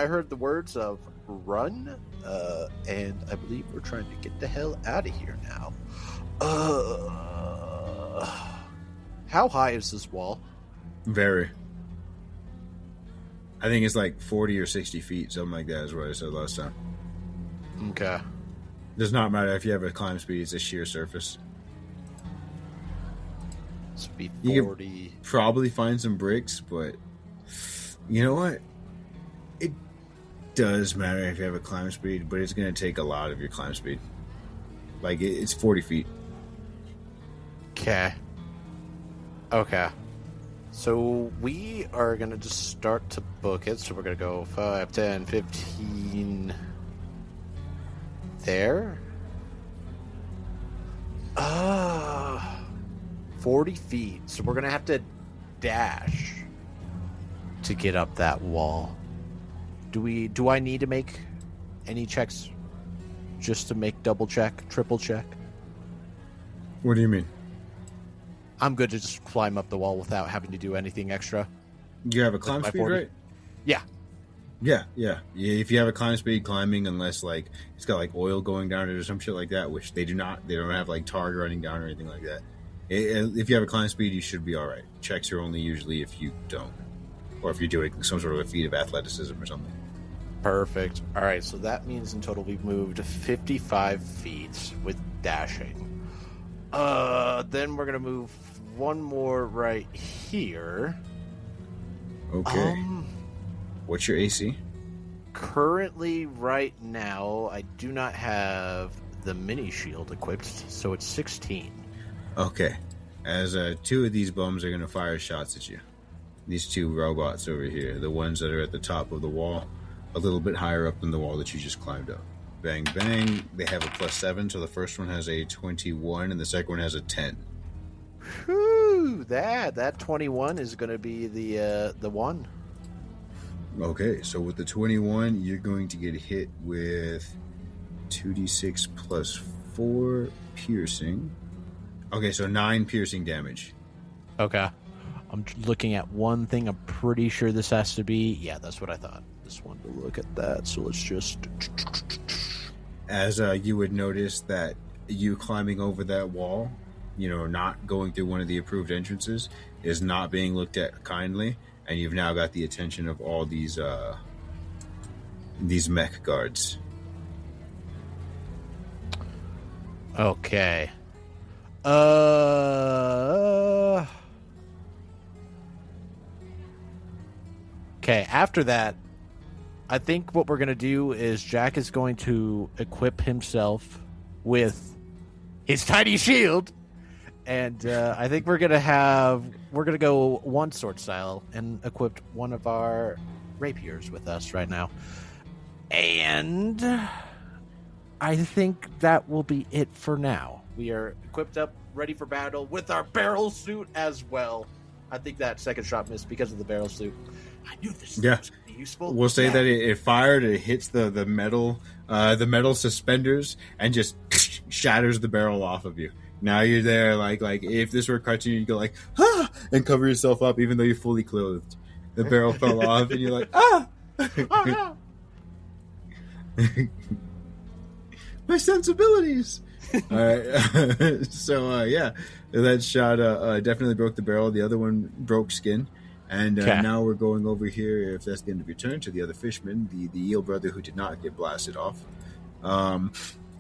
S3: heard the words of run, and I believe we're trying to get the hell out of here now. How high is this wall?
S2: Very. I think it's like 40 or 60 feet, something like that is what I said last time.
S3: Okay.
S2: Does not matter if you have a climb speed, it's a sheer surface.
S3: So be 40.
S2: You could probably find some bricks, but you know what? It does matter if you have a climb speed, but it's going to take a lot of your climb speed. Like, it's 40 feet.
S3: Okay. So we are going to just start to book it. So we're going to go 5, 10, 15... there? 40 feet. So we're going to have to dash to get up that wall. Do I need to make any checks just to make double check, triple check?
S2: What do you mean?
S3: I'm good to just climb up the wall without having to do anything extra.
S2: You have a climb speed, right?
S3: Yeah.
S2: Yeah. If you have a climb speed, climbing, unless like it's got like oil going down it or some shit like that, which they do not. They don't have like tar running down or anything like that. If you have a climb speed, you should be all right. Checks are only usually if you don't, or if you're doing some sort of a feat of athleticism or something.
S3: Perfect. All right, so that means in total we've moved 55 feet with dashing. Then we're gonna move one more right here.
S2: Okay. What's your AC?
S3: Currently, right now, I do not have the mini shield equipped, so it's 16.
S2: Okay. As two of these bums are going to fire shots at you. These two robots over here, the ones that are at the top of the wall, a little bit higher up than the wall that you just climbed up. Bang, bang. They have a +7, so the first one has a 21, and the second one has a 10.
S3: Whew, that 21 is going to be the one.
S2: Okay, so with the 21, you're going to get hit with 2d6 plus 4 piercing. Okay, so 9 piercing damage.
S3: Okay. I'm looking at one thing. I'm pretty sure this has to be... Yeah, that's what I thought. Just wanted to look at that, so let's just...
S2: As you would notice that you climbing over that wall, not going through one of the approved entrances, is not being looked at kindly. And you've now got the attention of all these mech guards.
S3: Okay. Okay, after that, I think what we're going to do is Jack is going to equip himself with his tiny shield. And I think we're gonna go one sword style and equip one of our rapiers with us right now. And I think that will be it for now. We are equipped up, ready for battle with our barrel suit as well. I think that second shot missed because of the barrel suit. I knew this was going to be useful.
S2: We'll say that it fired, it hits the metal suspenders and just shatters the barrel off of you. Now you're there, like if this were a cartoon, you go like, ah, and cover yourself up, even though you're fully clothed. The barrel fell off, and you're like, ah,
S8: Oh, no.
S2: my sensibilities. All right, so yeah, that shot definitely broke the barrel. The other one broke skin, and now we're going over here. If that's the end of your turn, to the other fishman, the eel brother who did not get blasted off.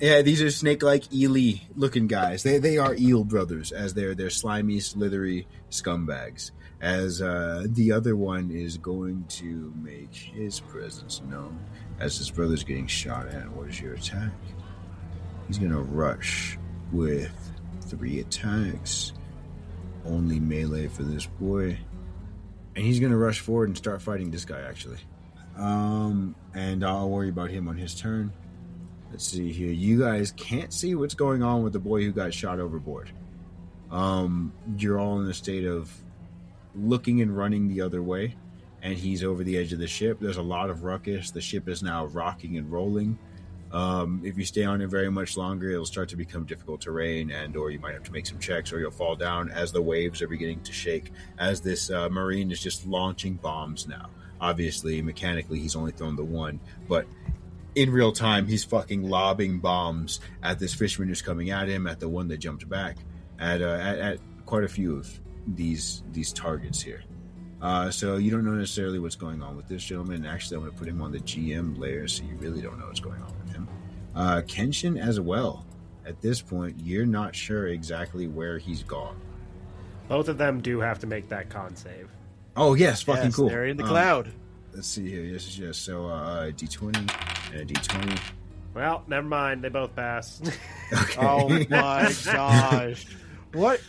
S2: Yeah, these are snake-like, eely looking guys. They are eel brothers, as they're slimy, slithery scumbags. As the other one is going to make his presence known as his brother's getting shot at. What is your attack? He's going to rush with 3 attacks. Only melee for this boy. And he's going to rush forward and start fighting this guy, actually. And I'll worry about him on his turn. Let's see here. You guys can't see what's going on with the boy who got shot overboard. You're all in a state of looking and running the other way, and he's over the edge of the ship. There's a lot of ruckus. The ship is now rocking and rolling. If you stay on it very much longer, it'll start to become difficult terrain, and or you might have to make some checks, or you'll fall down as the waves are beginning to shake, as this Marine is just launching bombs now. Obviously, mechanically, he's only thrown the one, but in real time, he's fucking lobbing bombs at this fisherman who's coming at him, at the one that jumped back, at quite a few of these targets here. So you don't know necessarily what's going on with this gentleman. Actually, I'm going to put him on the GM layer, so you really don't know what's going on with him. Kenshin as well. At this point, you're not sure exactly where he's gone.
S5: Both of them do have to make that con save.
S2: Oh, yes, fucking cool.
S3: They're in the cloud.
S2: Let's see here. Yes. So, D20 and a D20.
S5: Well, never mind. They both pass.
S2: Okay.
S3: Oh my gosh. What?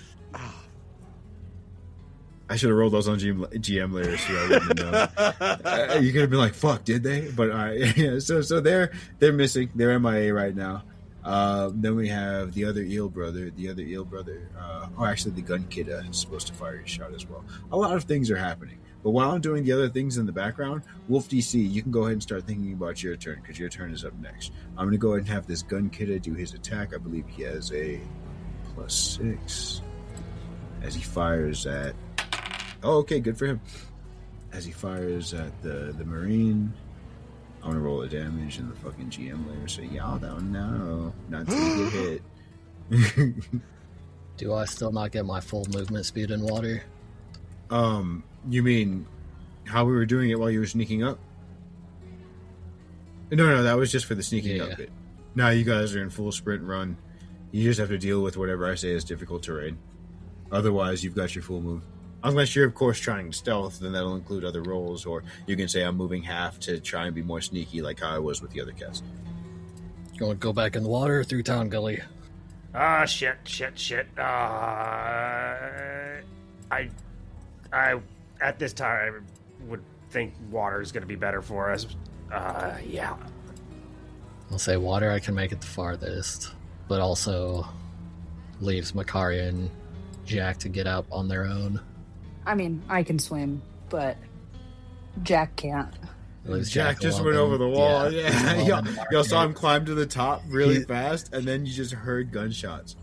S2: I should have rolled those on GM layers so I wouldn't know. You could have been like, fuck, did they? But yeah, so they're missing. They're MIA right now. Then we have the other eel brother. Actually, the gun kid is supposed to fire his shot as well. A lot of things are happening. But while I'm doing the other things in the background, Wolf DC, you can go ahead and start thinking about your turn, because your turn is up next. I'm going to go ahead and have this gun kid do his attack. I believe he has a +6 as he fires at... Oh, okay, good for him. As he fires at the Marine, I'm going to roll a damage in the fucking GM layer, so y'all don't know. Not until you get hit.
S4: Do I still not get my full movement speed in water?
S2: You mean how we were doing it while you were sneaking up? No, that was just for the sneaking up bit. Now you guys are in full sprint run. You just have to deal with whatever I say is difficult terrain. Otherwise, you've got your full move. Unless you're, of course, trying to stealth, then that'll include other rolls, or you can say I'm moving half to try and be more sneaky like how I was with the other cats.
S4: You want to go back in the water or through town, Gully?
S5: Ah, shit. I at this time would think water is going to be better for us. Yeah.
S4: I'll say water I can make it the farthest, but also leaves Makari and Jack to get out on their own.
S6: I mean, I can swim, but Jack can't.
S2: Jack just went over the wall. Yeah. Y'all saw him climb to the top really fast, and then you just heard gunshots.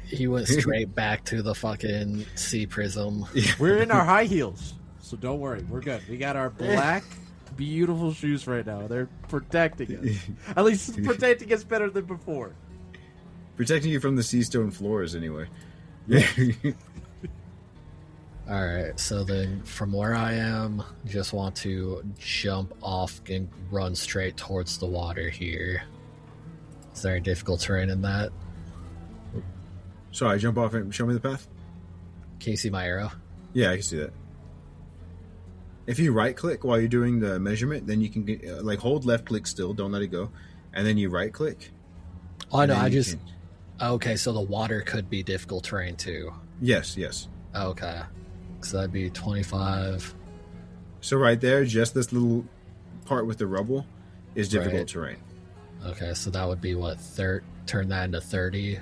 S4: He went straight back to the fucking sea prism.
S3: We're in our high heels, so don't worry. We're good. We got our black, beautiful shoes right now. They're protecting us. At least protecting us better than before.
S2: Protecting you from the sea stone floors, anyway. Yeah.
S4: Alright, so then from where I am, just want to jump off and run straight towards the water here. Is there any difficult terrain in that?
S2: Sorry, jump off and show me the path.
S4: Can you see my arrow?
S2: Yeah, I can see that. If you right click while you're doing the measurement, then you can get, hold left click still, don't let it go, and then you right click.
S4: Oh, no, okay, so the water could be difficult terrain too.
S2: Yes.
S4: Okay. So that'd be 25.
S2: So right there, just this little part with the rubble is difficult terrain.
S4: Okay, so that would be what, turn that into 30?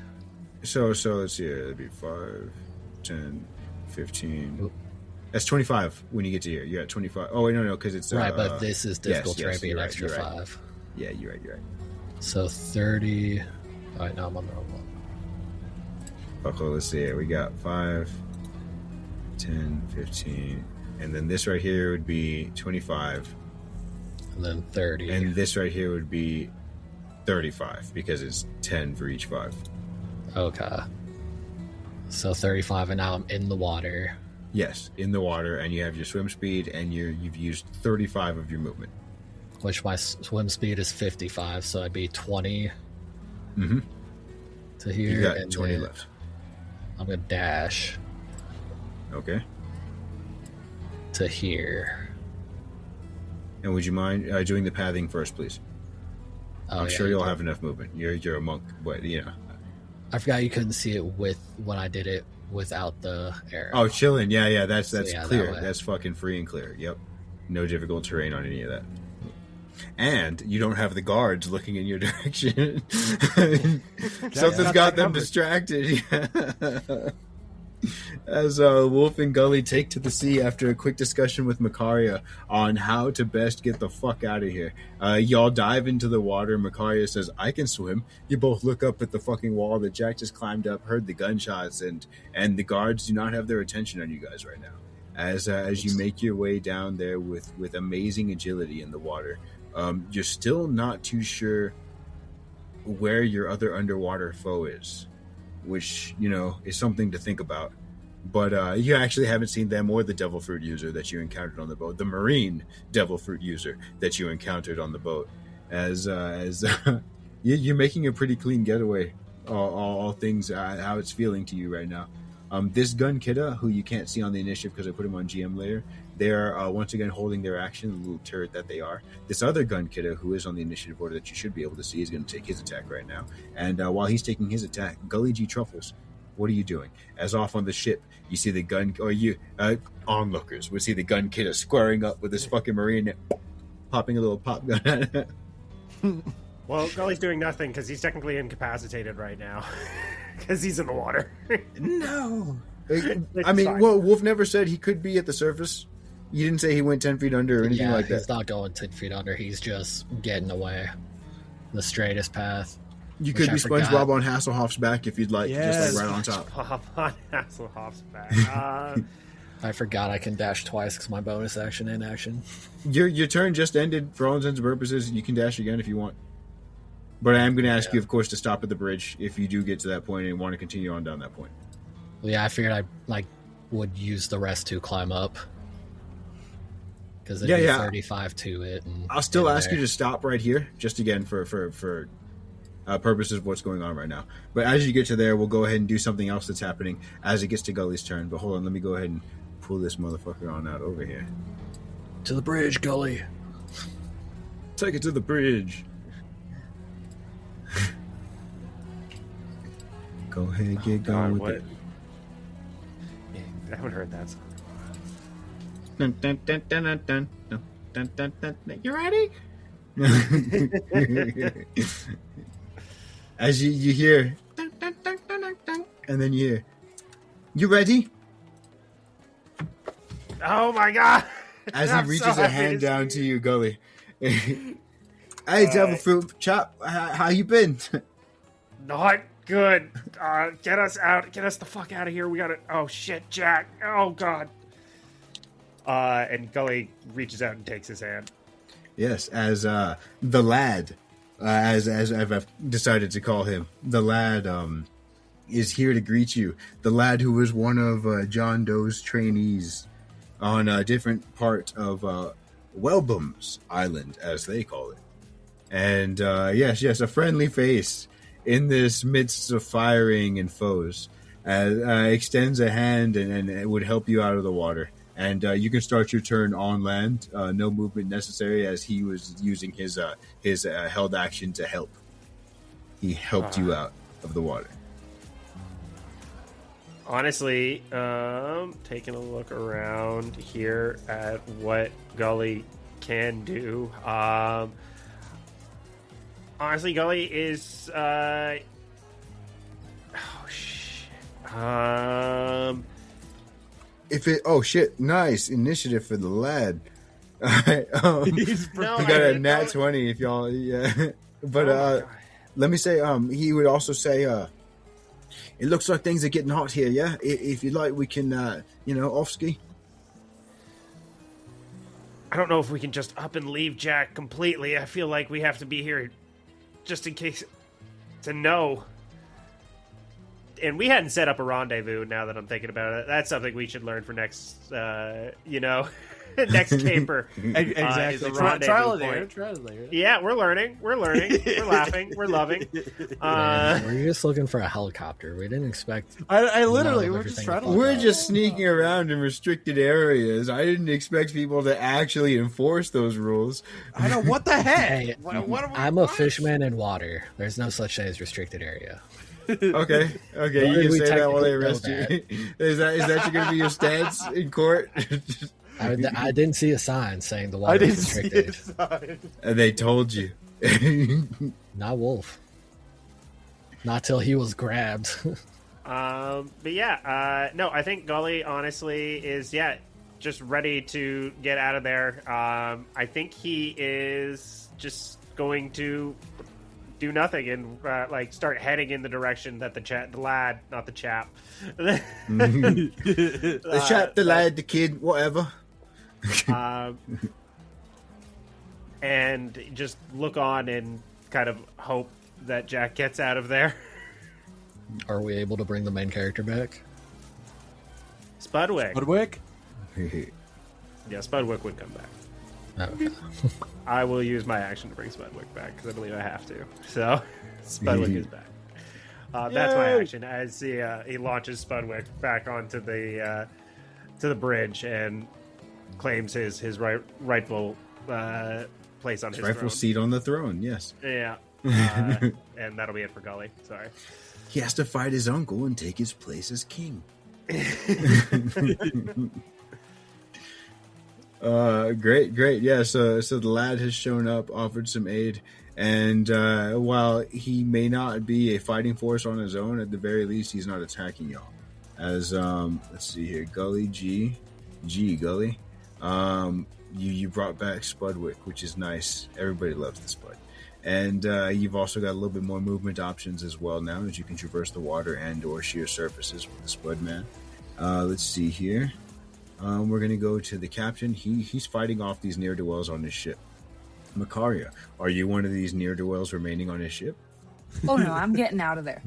S2: So let's see, it'd be 5, 10, 15. Oop. That's 25 when you get to here. You're at 25. Oh, wait, no, because it's...
S4: Right, but this is difficult terrain being extra 5.
S2: Yeah, you're right.
S4: So 30 All right, now I'm on the wrong one.
S2: Okay, let's see it. We got 5, 10, 15, and then this right here would be 25.
S4: And then 30.
S2: And this right here would be 35 because it's 10 for each 5.
S4: Okay. So 35, and now I'm in the water.
S2: Yes, in the water, and you have your swim speed, and you've used 35 of your movement.
S4: Which my swim speed is 55, so I'd be 20 to here.
S2: You got
S4: and
S2: 20 left.
S4: I'm going to dash
S2: Okay.
S4: to here.
S2: And would you mind doing the pathing first, please?
S4: Oh,
S2: I'm sure you'll have enough movement. You're a monk, but
S4: I forgot you couldn't see it when I did it without the arrow.
S2: Oh, chilling. Yeah. That's
S4: yeah,
S2: clear.
S4: that
S2: That's fucking free and clear. Yep. No difficult terrain on any of that. And you don't have the guards looking in your direction. Something's got them distracted. Yeah. As Wolf and Gully take to the sea after a quick discussion with Macaria on how to best get the fuck out of here. Y'all dive into the water. Macaria says, I can swim. You both look up at the fucking wall that Jack just climbed up, heard the gunshots, and the guards do not have their attention on you guys right now. As you make your way down there with amazing agility in the water, you're still not too sure where your other underwater foe is, which, is something to think about. But you actually haven't seen them or the devil fruit user that you encountered on the boat, the marine devil fruit user that you encountered on the boat. As you're making a pretty clean getaway, all things, how it's feeling to you right now. This gun kidda, who you can't see on the initiative because I put him on GM layer, they're once again holding their action, the little turret that they are. This other gun kidda, who is on the initiative order that you should be able to see, is going to take his attack right now. And while he's taking his attack, Gully G Truffles, what are you doing? As off on the ship, you see the gun, or you onlookers would see the gun kidda squaring up with this fucking marine, popping a little pop gun at it.
S5: Well, Gully's doing nothing because he's technically incapacitated right now. Because he's in the water.
S2: No.
S5: Fine.
S2: Well, Wolf never said he could be at the surface. You didn't say he went 10 feet under or anything like that.
S4: He's not going 10 feet under. He's just getting away. The straightest path.
S2: You could be SpongeBob on Hasselhoff's back if you'd like.
S5: Yes,
S2: just right on top.
S5: SpongeBob on Hasselhoff's back.
S4: I forgot I can dash twice because my bonus action and action.
S2: Your turn just ended for all intents and purposes. You can dash again if you want. But I am going to ask you, of course, to stop at the bridge if you do get to that point and want to continue on down that point.
S4: Well, yeah, I figured I would use the rest to climb up. Because there'd be 35 to it. And
S2: I'll still ask you to stop right here, just again for purposes of what's going on right now. But as you get to there, we'll go ahead and do something else that's happening as it gets to Gully's turn. But hold on, let me go ahead and pull this motherfucker on out over here.
S1: To the bridge, Gully.
S2: Take it to the bridge. Go ahead, get going with it.
S5: Yeah, I haven't heard that song.
S2: Dun, dun, dun, dun, dun, dun, dun, dun, dun, dun, dun. You ready? As you hear, dun, dun, dun, dun, dun, dun, and then you hear, you ready?
S5: Oh my god!
S2: As he reaches a hand down to you, Gully. Hey, Devil Fruit Chop, how you been?
S5: Not good. Get us out. Get us the fuck out of here. We gotta. Oh shit, Jack. Oh god. And Gully reaches out and takes his hand.
S2: Yes, as the lad, as I've decided to call him, the lad is here to greet you. The lad who was one of John Doe's trainees on a different part of Welbum's Island, as they call it. And yes, a friendly face in this midst of firing and foes, extends a hand and it would help you out of the water. And you can start your turn on land. No movement necessary, as he was using his held action to help. He helped you out of the water.
S5: Honestly, taking a look around here at what Gully can do. Honestly, Gully is. Oh shit.
S2: Oh shit! Nice initiative for the lad. All right,
S5: No,
S2: we got a nat 20 if y'all. Yeah, but let me say, he would also say, it looks like things are getting hot here, yeah? If you'd like, we can, off ski.
S5: I don't know if we can just up and leave Jack completely. I feel like we have to be here just in case to know. And we hadn't set up a rendezvous now that I'm thinking about it. That's something we should learn for next, next caper.
S3: Exactly. Trial and error.
S5: Yeah, we're learning. We're laughing. We're loving.
S4: We're just looking for a helicopter. We didn't expect.
S3: I literally, we're just trying to.
S2: We're just sneaking around in restricted areas. I didn't expect people to actually enforce those rules.
S3: I know, what the heck?
S4: Hey, I'm a fisherman in water. There's no such thing as restricted area.
S2: Okay, you can say that while they arrest you. Is that going to be your stance in court?
S4: I didn't see a sign saying the water is restricted.
S2: And they told you.
S4: Not Wolf. Not till he was grabbed.
S5: But yeah, no, I think Gully honestly is just ready to get out of there. I think he is just going to do nothing and start heading in the direction that the lad, not the chap,
S2: the chap, the lad, the kid, whatever.
S5: And just look on and kind of hope that Jack gets out of there.
S4: Are we able to bring the main character back?
S5: Spudwick? Yeah, Spudwick would come back.
S4: Okay.
S5: I will use my action to bring Spudwick back because I believe I have to. So, Spudwick is back. That's my action. As he launches Spudwick back onto the to the bridge and claims his rightful place on his
S2: rightful
S5: throne.
S2: seat on the throne. Yes.
S5: Yeah. And that'll be it for Gully. Sorry.
S2: He has to fight his uncle and take his place as king. Great. Yeah, so the lad has shown up, offered some aid, and while he may not be a fighting force on his own, at the very least, he's not attacking y'all. As let's see here, Gully Gully, you brought back Spudwick, which is nice. Everybody loves the Spud, and you've also got a little bit more movement options as well now, as you can traverse the water and/or sheer surfaces with the Spud man. Let's see here. We're going to go to the captain. He's fighting off these ne'er-do-wells on his ship. Macaria, are you one of these ne'er-do-wells remaining on his ship?
S6: Oh, no, I'm getting out of there.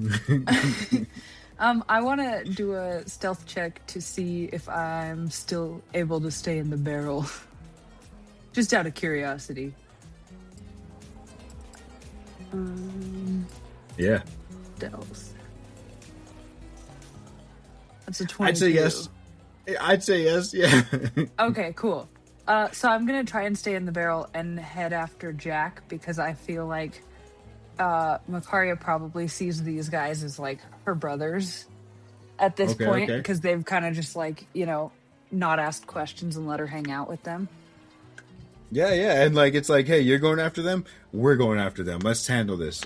S6: I want to do a stealth check to see if I'm still able to stay in the barrel. Just out of curiosity.
S2: Yeah.
S6: Stealth. That's a 22.
S2: I'd say yes, yeah.
S6: Okay, cool. So I'm going to try and stay in the barrel and head after Jack because I feel like Macaria probably sees these guys as like her brothers at this point because they've kind of just not asked questions and let her hang out with them.
S2: Yeah, and it's like, hey, you're going after them, we're going after them. Let's handle this.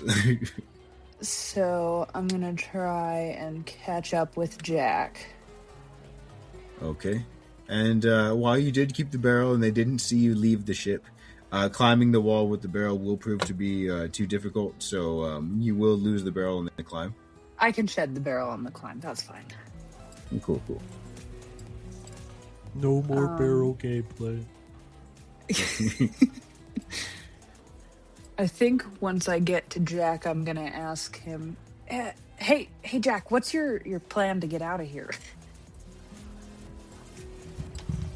S6: So I'm going to try and catch up with Jack.
S2: Okay. And while you did keep the barrel and they didn't see you leave the ship, climbing the wall with the barrel will prove to be too difficult, so you will lose the barrel on the climb.
S6: I can shed the barrel on the climb. That's fine.
S2: Cool.
S8: No more barrel gameplay.
S6: I think once I get to Jack, I'm going to ask him, hey, Jack, what's your plan to get out of here?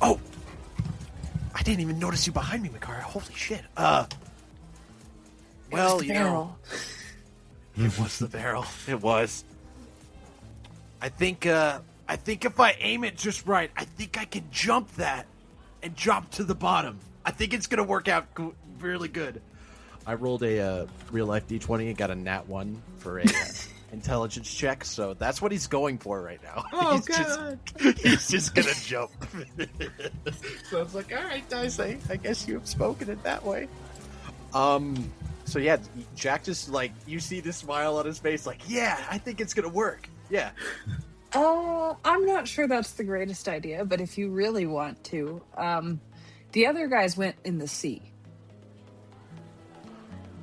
S8: Oh, I didn't even notice you behind me, Macaria. Holy shit. Well,
S6: barrel.
S8: It was the barrel. It was. I think if I aim it just right, I think I can jump that and drop to the bottom. I think it's gonna work out really good. I rolled a real life D20 and got a nat 1 for a intelligence check, so that's what he's going for right now.
S2: Oh, God.
S8: He's just gonna jump. So it's like, all right, Dice, I guess you have spoken it that way. So yeah, Jack just you see the smile on his face, yeah, I think it's gonna work. Yeah.
S6: I'm not sure that's the greatest idea, but if you really want to, the other guys went in the sea.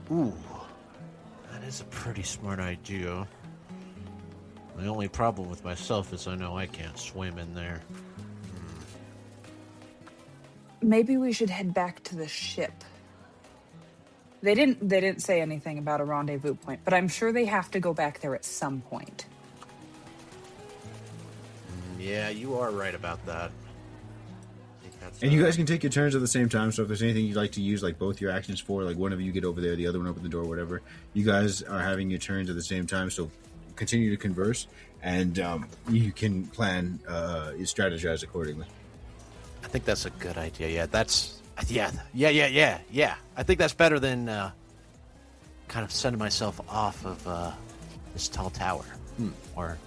S8: Ooh, that is a pretty smart idea. The only problem with myself is I know I can't swim in there.
S6: Maybe we should head back to the ship. They didn't say anything about a rendezvous point, but I'm sure they have to go back there at some point.
S8: Yeah, you are right about that.
S2: And you guys can take your turns at the same time, so if there's anything you'd like to use, like, both your actions for, like, one of you get over there, the other one open the door, whatever, you guys are having your turns at the same time, so continue to converse, and you can plan, you strategize accordingly.
S8: I think that's a good idea. Yeah, yeah. I think that's better than kind of sending myself off of this tall tower. Or,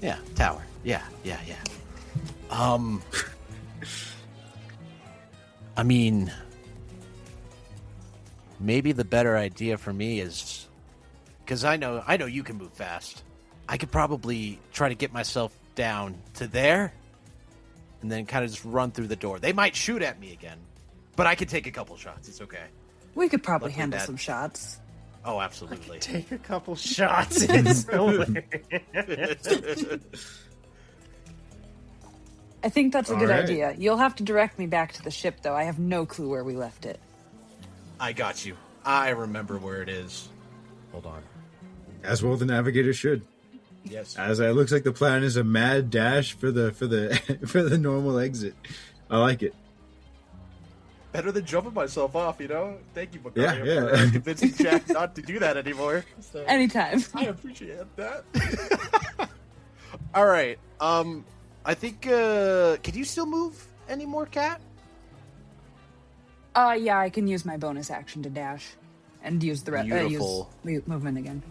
S8: yeah, tower. Yeah. I mean, maybe the better idea for me is, because I know you can move fast. I could probably try to get myself down to there, and then kind of just run through the door. They might shoot at me again, but I could take a couple shots. It's okay.
S6: We could probably
S8: Luckily
S6: handle
S8: that-
S6: some shots.
S8: Oh, absolutely.
S5: Take a couple shots. It's hilarious.
S6: I think that's a
S2: All
S6: good
S2: right.
S6: idea. You'll have to direct me back to the ship, though. I have no clue where we left it.
S8: I got you. I remember where it is. Hold on.
S2: As well, the navigator should.
S8: Yes.
S2: As it looks like the plan is a mad dash for the for the normal exit. I like it.
S8: Better than jumping myself off, you know? Thank you,
S2: Yeah,
S8: Macario,
S2: yeah.
S8: for convincing Jack not to do that anymore. So,
S6: Anytime.
S8: I appreciate that. All right. I think, can you still move anymore, Cat?
S6: Yeah, I can use my bonus action to dash and use the
S8: Beautiful.
S6: use movement again.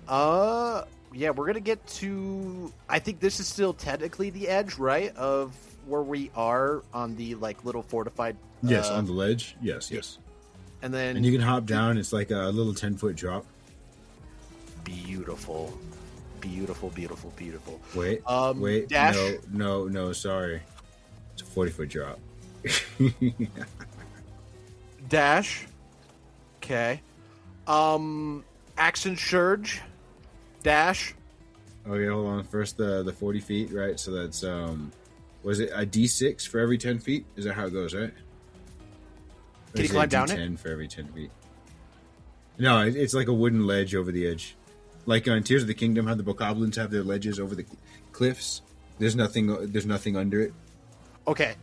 S8: Yeah, we're gonna get to. I think this is still technically the edge, right, of where we are on the like little fortified.
S2: Yes, on the ledge. Yes.
S8: And then
S2: And you can hop down. It's like a little 10-foot drop.
S8: beautiful.
S2: Wait, wait.
S8: Dash.
S2: No. Sorry, it's a 40-foot drop.
S8: Dash. Okay. Action surge. Dash.
S2: Okay, hold on. First, the 40 feet, right? So that's was it a D6 for every 10 feet? Is that how it goes, right? Or
S8: Can you
S2: is
S8: climb
S2: a
S8: down it?
S2: D10 for every 10 feet. No, it's like a wooden ledge over the edge. Like on Tears of the Kingdom, how the bokoblins have their ledges over the cliffs. There's nothing under it.
S8: Okay.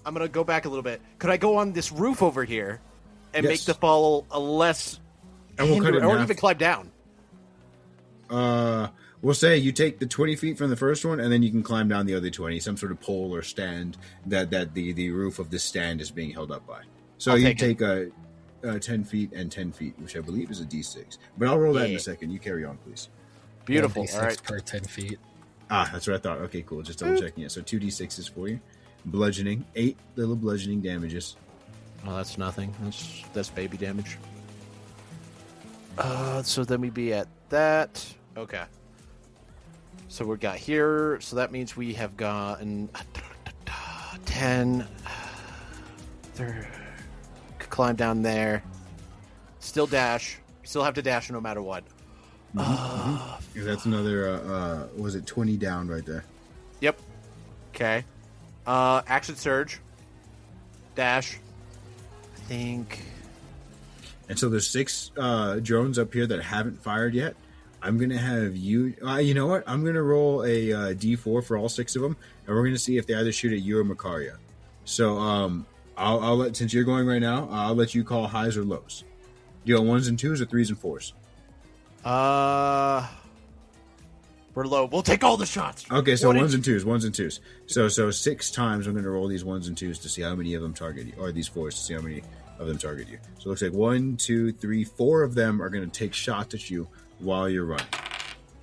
S8: I'm gonna go back a little bit. Could I go on this roof over here and
S2: Yes.
S8: make the fall a less
S2: And we'll cut it in
S8: or
S2: half.
S8: even climb down?
S2: We'll say you take the 20 feet from the first one, and then you can climb down the other 20, some sort of pole or stand that the roof of the stand is being held up by. So
S8: I'll
S2: you
S8: take
S2: take 10 feet and 10 feet, which I believe is a D6. But I'll roll that in
S8: Yeah.
S2: a second. You carry on, please.
S8: Beautiful.
S4: 1d6
S8: All right.
S4: per 10 feet.
S2: Ah, that's what I thought. Okay, cool. Just double checking it. So 2D6s for you. Bludgeoning. 8 little bludgeoning damages.
S8: Oh, that's nothing. That's baby damage. So then we'd be at that. Okay. So we got here. So that means we have gotten 10. Could climb down there. Still dash. Still have to dash no matter what.
S2: That's another, was it 20 down right there?
S8: Yep. Okay. Action surge. Dash. I think.
S2: And so there's 6 drones up here that haven't fired yet. I'm going to have you... you know what? I'm going to roll a D4 for all 6 of them, and we're going to see if they either shoot at you or Macaria. So I'll let... Since you're going right now, I'll let you call highs or lows. Do you want 1s and 2s or 3s and 4s?
S8: We're low. We'll take all the shots.
S2: Okay, so
S8: What
S2: 1s
S8: did-
S2: and 2s. So 6 times I'm going to roll these 1s and 2s to see how many of them target you, or these 4s to see how many of them target you. So it looks like 1, 2, 3, 4 of them are going to take shots at you while you're running.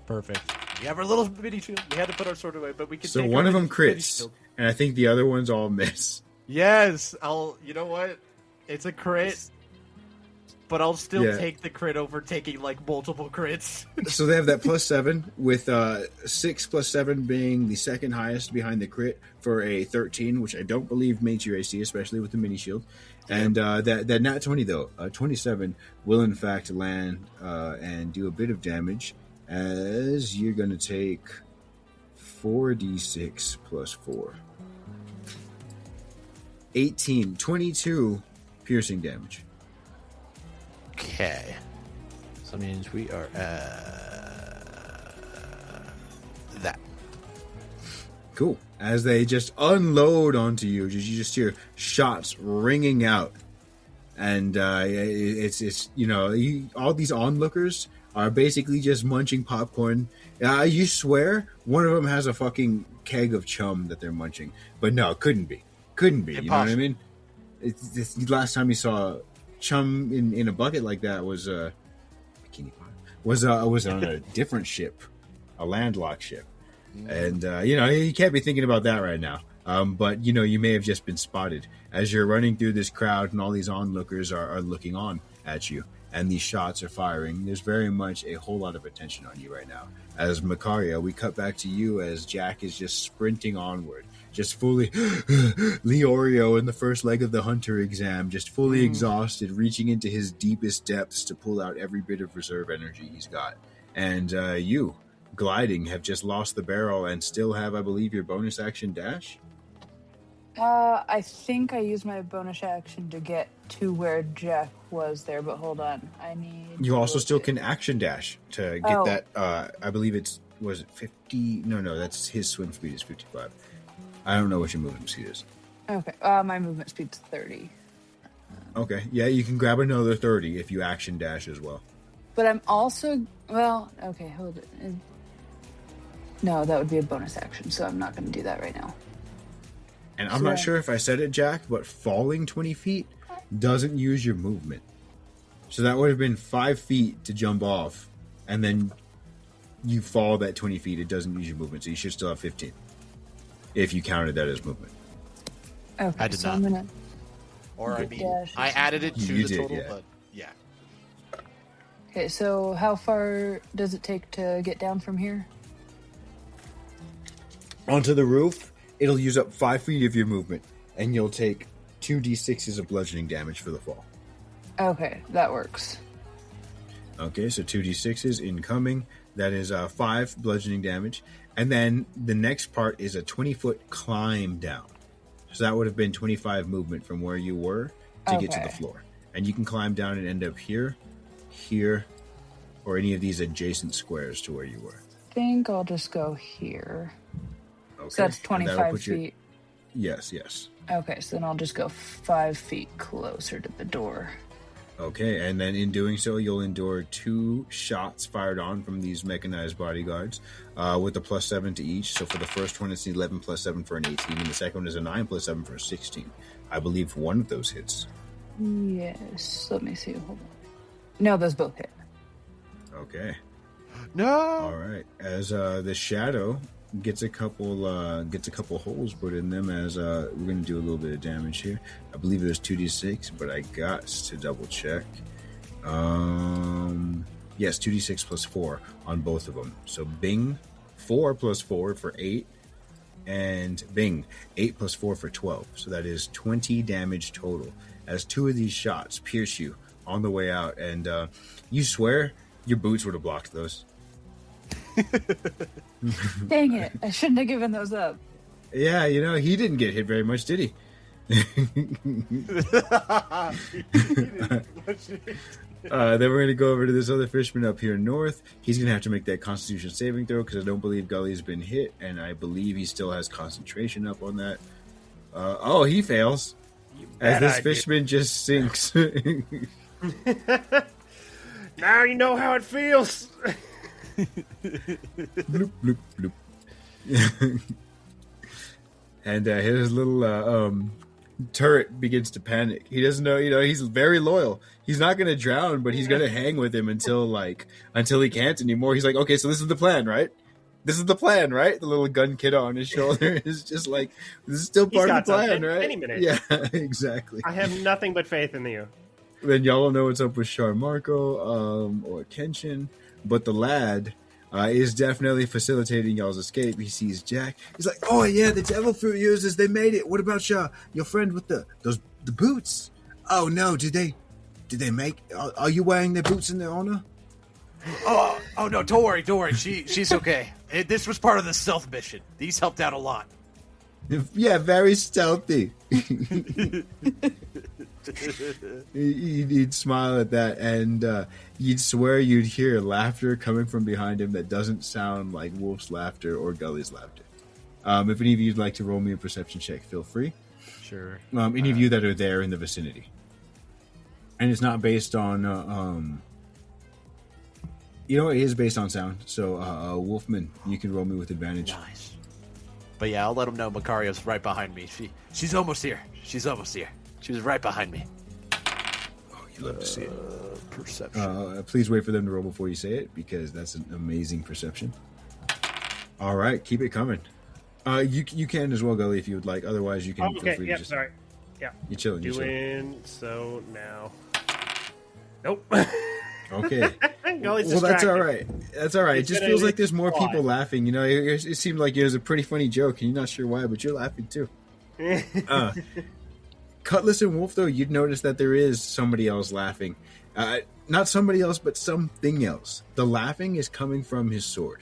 S8: Perfect. We have our little mini shield. We had to put our sword away, but we can.
S2: So
S8: take
S2: one
S8: our
S2: of them
S8: mini
S2: crits,
S8: shield.
S2: and I think the other ones all miss.
S8: Yes, I'll. You know what? It's a crit.
S3: but I'll still
S2: Yeah.
S3: take the crit over taking like multiple crits.
S2: So they have that +7 with 6 + 7 being the second highest behind the crit for a 13, which I don't believe makes your AC, especially with the mini shield. And that nat 20 though, 27 will in fact land and do a bit of damage, as you're going to take 4d6 + 4. 18, 22 piercing damage.
S3: Okay. So that means we are that.
S2: Cool. As they just unload onto you, you just hear shots ringing out, and it's all these onlookers are basically just munching popcorn. You swear one of them has a fucking keg of chum that they're munching, but no, couldn't be.
S3: Impossible.
S2: You know what I mean? It's last time you saw chum in a bucket like that was bikini bottom was on a different ship, a landlocked ship. And, you can't be thinking about that right now. But, you may have just been spotted as you're running through this crowd and all these onlookers are looking on at you. And these shots are firing. There's very much a whole lot of attention on you right now. As Macaria, we cut back to you as Jack is just sprinting onward. Just fully Leorio in the first leg of the hunter exam, just fully exhausted, reaching into his deepest depths to pull out every bit of reserve energy he's got. And you, gliding, have just lost the barrel and still have, I believe, your bonus action dash?
S6: I think I used my bonus action to get to where Jack was there, but hold on. I need...
S2: You also still can action dash to get
S6: Oh.
S2: that, I believe was it 50? No, that's his swim speed is 55. I don't know what your movement speed is.
S6: Okay, my movement speed's 30.
S2: Okay, yeah, you can grab another 30 if you action dash as well.
S6: But I'm also... Well, okay, hold it. No, that would be a bonus action, so I'm not going to do that right now.
S2: And I'm not sure if I said it, Jack, but falling 20 feet doesn't use your movement. So that would have been 5 feet to jump off, and then you fall that 20 feet. It doesn't use your movement, so you should still have 15. If you counted that as movement.
S6: Okay,
S3: I did
S6: so
S3: not.
S6: I'm going to...
S3: Or I
S6: Good
S3: mean,
S6: dash.
S3: I added it to
S2: You
S3: the
S2: did,
S3: total,
S2: yeah.
S3: but yeah.
S6: Okay, so how far does it take to get down from here?
S2: Onto the roof, it'll use up 5 feet of your movement, and you'll take 2d6s of bludgeoning damage for the fall.
S6: Okay, that works.
S2: Okay, so 2d6s incoming. That is 5 bludgeoning damage. And then the next part is a 20-foot climb down. So that would have been 25 movement from where you were to get to the
S6: Okay.
S2: floor. And you can climb down and end up here, here, or any of these adjacent squares to where you were.
S6: I think I'll just go here.
S2: Okay.
S6: So that's
S2: and that'll
S6: 25
S2: put you-
S6: feet.
S2: Yes, yes.
S6: Okay, so then I'll just go 5 feet closer to the door.
S2: Okay, and then in doing so, you'll endure 2 shots fired on from these mechanized bodyguards with a +7 to each. So for the first one, it's an 11 + 7 for an 18, and the second one is a 9 + 7 for a 16. I believe one of those hits.
S6: Yes, let me see. Hold on. No, those both hit.
S2: Okay.
S3: No.
S2: All right. As the shadow gets a couple holes put in them, as we're going to do a little bit of damage here. I believe it was 2d6, but I got to double check. Yes, 2d6 + 4 on both of them. So Bing, 4 + 4 for 8, and Bing, 8 + 4 for 12. So that is 20 damage total. As 2 of these shots pierce you on the way out, and you swear your boots would have blocked those.
S6: Dang it, I shouldn't have given those up.
S2: Yeah, he didn't get hit very much, did he? Then we're going to go over to this other fisherman up here north. He's going to have to make that Constitution saving throw because I don't believe Gully's been hit, and I believe he still has concentration up on that. He fails. As this fisherman just sinks.
S5: Now you know how it feels.
S2: Bloop, bloop, bloop. And his little turret begins to panic. He doesn't know, he's very loyal. He's not going to drown, but he's going to hang with him until he can't anymore. He's like, okay, so this is the plan, right? This is the plan, right? The little gun kid on his shoulder is just like, this is still part of the plan,
S5: something.
S2: right?
S5: Any minute.
S2: Yeah, exactly.
S5: I have nothing but faith in you.
S2: then y'all don't know what's up with Sharmarko or Kenshin, but the lad is definitely facilitating y'all's escape. He sees Jack. He's like, "Oh yeah, the devil fruit users, they made it. What about your friend with the boots? Oh no, did they make? Are you wearing their boots in their honor?"
S8: Oh no, don't worry. She's okay. This was part of the stealth mission. These helped out a lot.
S2: Yeah, very stealthy. He'd smile at that, and you'd swear you'd hear laughter coming from behind him that doesn't sound like Wolf's laughter or Gully's laughter. If any of you'd like to roll me a perception check, feel free.
S3: Sure.
S2: Any of you that are there in the vicinity. And it's not based on... it is based on sound. So, Wolfman, you can roll me with advantage.
S3: Nice. But yeah, I'll let him know Macario's right behind me. She's almost here. She was right behind me.
S2: Oh, you love to see it.
S3: Perception.
S2: Please wait for them to roll before you say it, because that's an amazing perception. All right, keep it coming. You can as well, Gully, if you would like. Otherwise, you can feel free to just...
S5: sorry. Yeah.
S2: You're chilling.
S5: So now... Nope.
S2: Okay.
S5: Gully's
S2: well, that's
S5: distracted.
S2: all right. That's all right. It just feels like there's more
S5: Why?
S2: people laughing. It seemed like it was a pretty funny joke, and you're not sure why, but you're laughing too. Cutlass and Wolf, though, you'd notice that there is somebody else laughing. Not somebody else, but something else. The laughing is coming from his sword.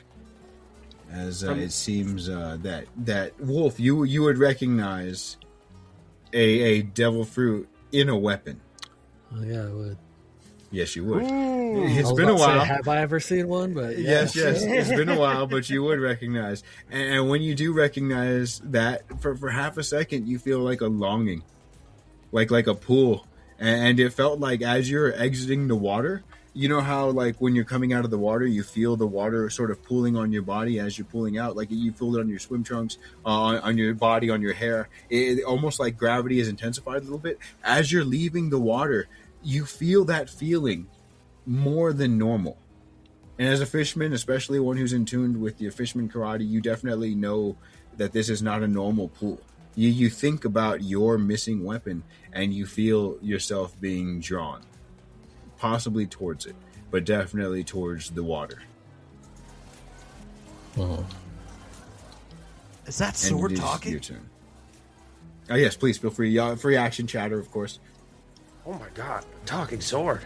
S2: As it seems that Wolf, you would recognize a devil fruit in a weapon.
S4: Oh yeah, I would.
S2: Yes, you would.
S4: Ooh.
S2: It's been a while.
S4: Have I ever seen one? But yeah.
S2: Yes, it's been a while, but you would recognize. And when you do recognize that, for half a second, you feel like a longing, like a pull. And it felt like as you're exiting the water, you know how like when you're coming out of the water, you feel the water sort of pulling on your body as you're pulling out, like you feel it on your swim trunks, on your body, on your hair. It almost like gravity is intensified a little bit. As you're leaving the water, you feel that feeling more than normal. And as a fisherman, especially one who's in tune with your fisherman karate, you definitely know that this is not a normal pull. You think about your missing weapon and you feel yourself being drawn, possibly towards it, but definitely towards the water.
S4: Oh.
S8: Is that sword
S2: and it is
S8: talking?
S2: Your turn. Oh yes, please feel free. Free action chatter, of course.
S5: Oh my god, talking sword.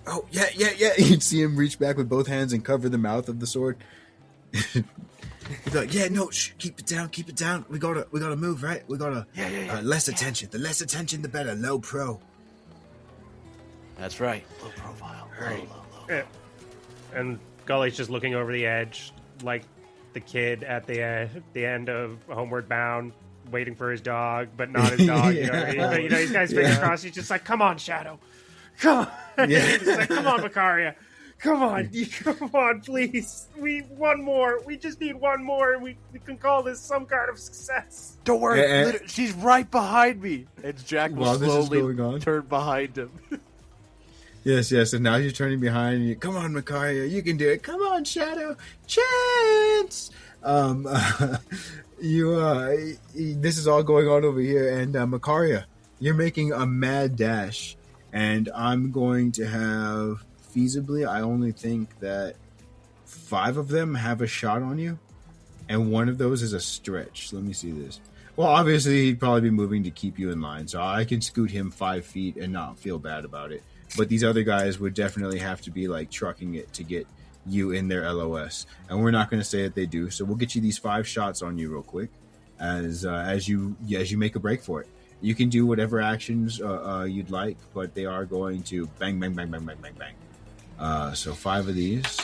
S2: Oh, yeah. You'd see him reach back with both hands and cover the mouth of the sword. He'd be like, yeah, no, keep it down. We gotta move, right? We gotta, less attention. The less attention, the better. Low pro.
S8: That's right. Low profile. Low.
S5: And Gully's just looking over the edge, like the kid at the end of Homeward Bound, waiting for his dog, but not his dog. He's got his fingers crossed. He's just like, "Come on, Shadow, come on."
S2: Yeah.
S5: He's like, "Come on, Macaria, come on, please. We just need one more, and we can call this some kind of success."
S8: Don't worry. She's right behind me. And Jack will
S2: While this is
S8: slowly
S2: going on.
S8: turn behind him.
S2: Yes. And now you're turning behind. And you, come on, Macaria, you can do it. Come on, Shadow, chance. This is all going on over here, and Macaria, you're making a mad dash, and I'm going to have feasibly, I only think that 5 of them have a shot on you, and one of those is a stretch. Let me see this. Well, obviously he'd probably be moving to keep you in line, so I can scoot him 5 feet and not feel bad about it. But these other guys would definitely have to be like trucking it to get you in their LOS, and we're not going to say that they do. So we'll get you these 5 shots on you real quick, as you make a break for it. You can do whatever actions you'd like, but they are going to bang, bang, bang, bang, bang, bang, bang. So 5 of these,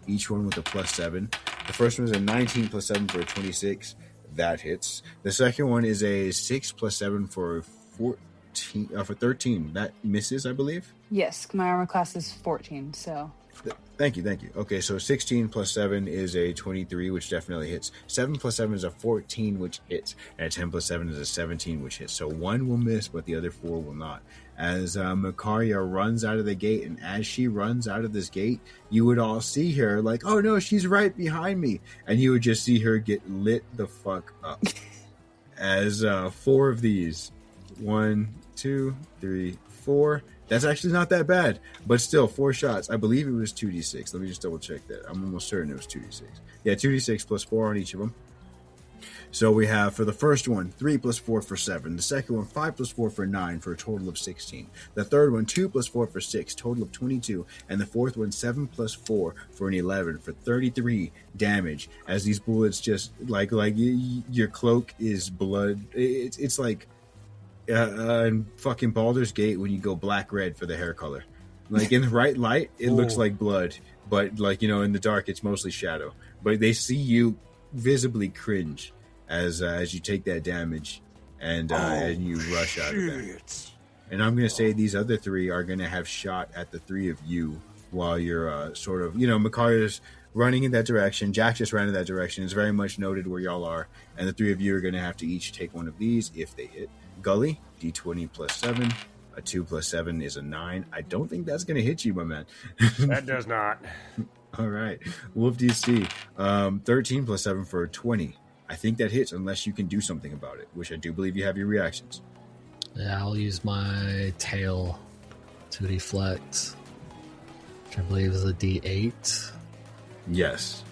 S2: each one with a +7. The first one is a 19 +7 for a 26. That hits. The second one is a 6 +7 for 14 for 13. That misses, I believe.
S6: Yes, my armor class is 14, so...
S2: Thank you. Okay, so 16 +7 is a 23, which definitely hits. 7 +7 is a 14, which hits. And 10 +7 is a 17, which hits. So 1 will miss, but the other 4 will not. As Macaria runs out of the gate, and as she runs out of this gate, you would all see her like, oh no, she's right behind me. And you would just see her get lit the fuck up. As 4 of these, 1, 2, 3, 4. That's actually not that bad, but still 4 shots. I believe it was 2d6. Let me just double check that. I'm almost certain it was 2d6. Yeah, 2d6 plus 4 on each of them. So we have, for the first one, 3 plus 4 for 7. The second one, 5 plus 4 for 9, for a total of 16. The third one, 2 plus 4 for 6, total of 22. And the fourth one, 7 plus 4 for an 11, for 33 damage. As these bullets just, like your cloak is blood. It's like in fucking Baldur's Gate when you go black-red for the hair color. Like, in the right light, it looks like blood. But, like, you know, in the dark, it's mostly shadow. But they see you visibly cringe as you take that damage and you rush out of there. And I'm going to say these other 3 are going to have shot at the 3 of you while you're sort of, you know, Makaria's running in that direction. Jack just ran in that direction. It's very much noted where y'all are. And the 3 of you are going to have to each take one of these if they hit. Gully, D20 plus 7. A 2 plus 7 is a 9. I don't think that's going to hit you, my man.
S5: That does not.
S2: All right. Wolf DC, 13 plus 7 for a 20. I think that hits unless you can do something about it, which I do believe you have your reactions.
S4: Yeah, I'll use my tail to deflect, which I believe is a D8.
S2: Yes.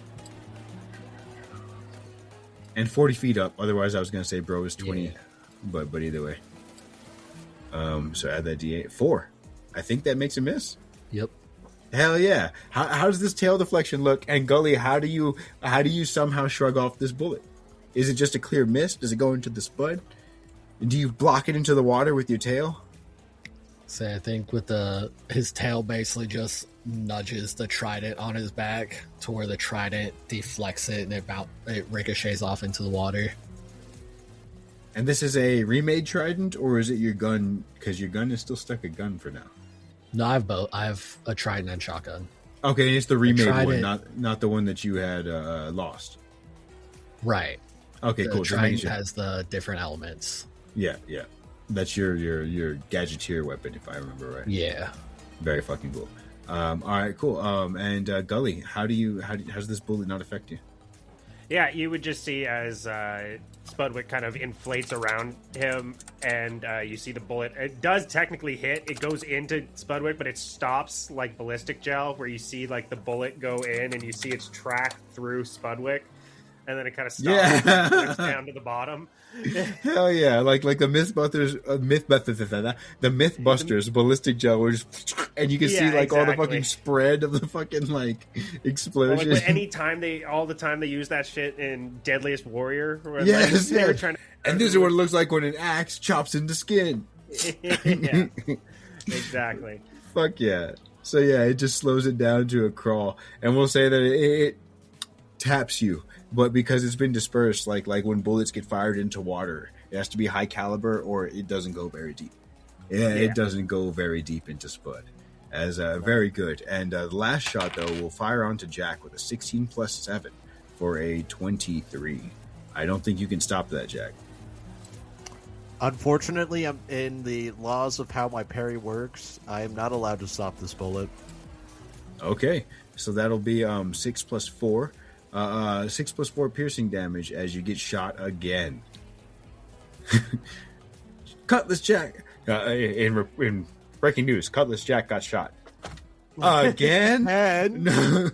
S2: And 40 feet up. Otherwise, I was going to say bro is 20, but either way. So add that D8. 4. I think that makes a miss.
S4: Yep.
S2: Hell yeah. How does this tail deflection look? And Gully, how do you somehow shrug off this bullet? Is it just a clear miss? Does it go into the spud? Do you block it into the water with your tail?
S4: So I think with his tail basically just nudges the trident on his back to where the trident deflects it and it ricochets off into the water.
S2: And this is a remade trident, or is it your gun? Because your gun is still stuck a gun for now.
S4: No, I have both. I have a trident and shotgun.
S2: Okay, it's the remade one, not the one that you had lost.
S4: Right.
S2: Okay, cool.
S4: The trident has the different elements.
S2: Yeah. That's your gadgeteer weapon, if I remember right.
S4: Yeah.
S2: Very fucking cool. All right, cool. And Gully, how does this bullet not affect you?
S5: Yeah, you would just see as Spudwick kind of inflates around him, and you see the bullet. It does technically hit. It goes into Spudwick, but it stops like ballistic gel, where you see like the bullet go in, and you see its track through Spudwick, and then it kind of stops and goes down to the bottom.
S2: Hell yeah! Like the Mythbusters ballistic gel, where just, and you can see like all the fucking spread of the fucking like explosion.
S5: Like, all the time they use that shit in Deadliest Warrior.
S2: Yes,
S5: they were trying to,
S2: and this is what it looks like when an axe chops into skin.
S5: Yeah, exactly.
S2: Fuck yeah! So yeah, it just slows it down to a crawl, and we'll say that it taps you. But because it's been dispersed, like when bullets get fired into water, it has to be high caliber or it doesn't go very deep. It doesn't go very deep into Spud. As very good. And the last shot, though, will fire onto Jack with a 16 plus 7 for a 23. I don't think you can stop that, Jack.
S3: Unfortunately, I'm in the laws of how my parry works. I am not allowed to stop this bullet.
S2: Okay, so that'll be 6 plus 4. 6 plus 4 piercing damage as you get shot again. Cutlass Jack. In breaking news, Cutlass Jack got shot again. No.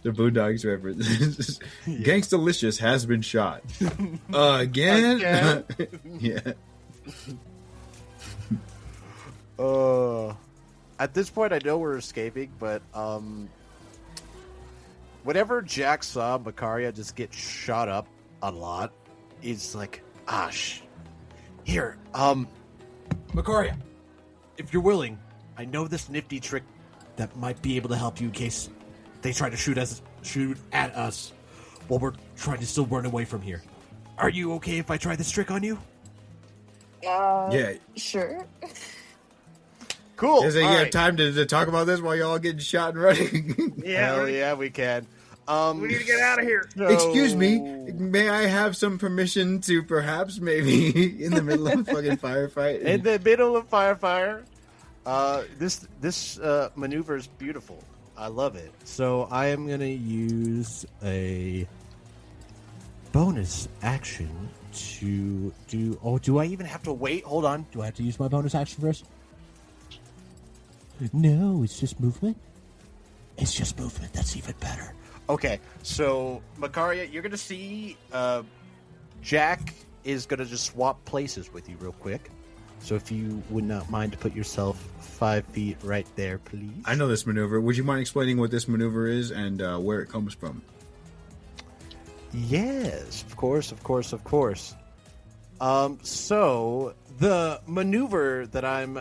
S2: The Boondocks reference. Gangstalicious has been shot again. Yeah.
S3: At this point, I know we're escaping, but whenever Jack saw Makaria just get shot up a lot, he's like, here, Makaria, if you're willing, I know this nifty trick that might be able to help you in case they try to shoot at us while we're trying to still run away from here. Are you okay if I try this trick on you?
S2: Yeah.
S6: Sure.
S3: Cool.
S2: Is it you have time to talk about this while y'all getting shot and running?
S3: Hell yeah, we can.
S5: We need to get out of here.
S2: Excuse me, may I have some permission to perhaps maybe in the middle of a fucking firefight?
S3: In the middle of fire. This maneuver is beautiful. I love it. So I am going to use a
S8: bonus action to do... Oh, do I even have to wait? Hold on. Do I have to use my bonus action first? No, it's just movement. It's just movement. That's even better. Okay, so, Makaria, you're going to see Jack is going to just swap places with you real quick. So if you would not mind to put yourself 5 feet right there, please.
S2: I know this maneuver. Would you mind explaining what this maneuver is and where it comes from?
S8: Yes, of course. So the maneuver that I'm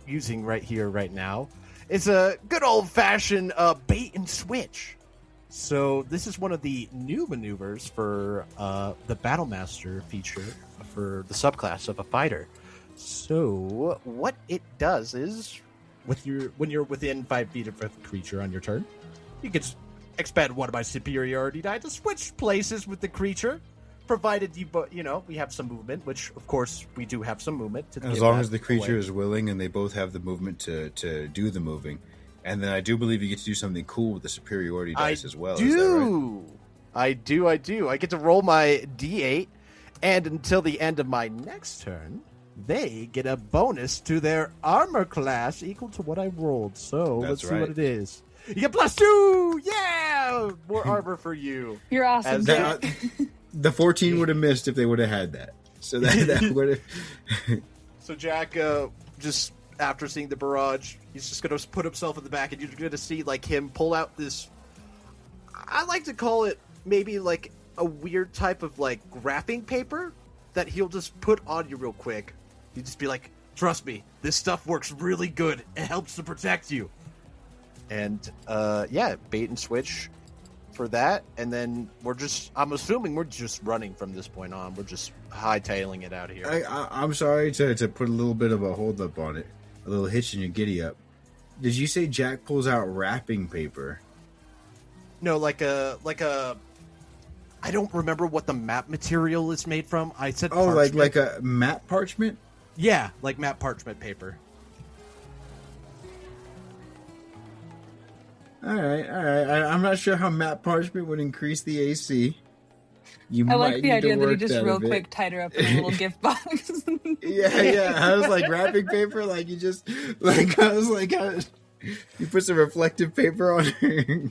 S8: using right here, right now, is a good old-fashioned bait and switch. So this is one of the new maneuvers for the Battlemaster feature for the subclass of a fighter. So what it does is, when you're within 5 feet of a creature on your turn, you can expend one of my superiority die to switch places with the creature, provided we have some movement, which of course we do have some movement.
S2: As long as the creature is willing and they both have the movement to do the moving. And then I do believe you get to do something cool with the superiority dice as well. Is that right?
S8: I do. I get to roll my D8, and until the end of my next turn, they get a bonus to their armor class equal to what I rolled. So let's see what it is. You get +2! Yeah! More armor for you.
S6: You're awesome, Jack.
S2: The 14 would have missed if they would have had that. So that would have...
S8: So Jack, just after seeing the barrage, he's just going to put himself in the back, and you're going to see like him pull out this... I like to call it maybe like a weird type of like wrapping paper that he'll just put on you real quick. He'd just be like, trust me, this stuff works really good. It helps to protect you. And, bait and switch for that. And then I'm assuming we're just running from this point on. We're just hightailing it out of here.
S2: I'm sorry to put a little bit of a hold up on it. A little hitch in your giddy up. Did you say Jack pulls out wrapping paper?
S8: No, like a I don't remember what the map material is made from. I said parchment.
S2: like a map parchment?
S8: Yeah, like map parchment paper.
S2: All right. I'm not sure how map parchment would increase the AC.
S6: I like the idea that he just real quick tied her up in a little gift box.
S2: Yeah. I was like wrapping paper, like you just like I was like you put some reflective paper on her.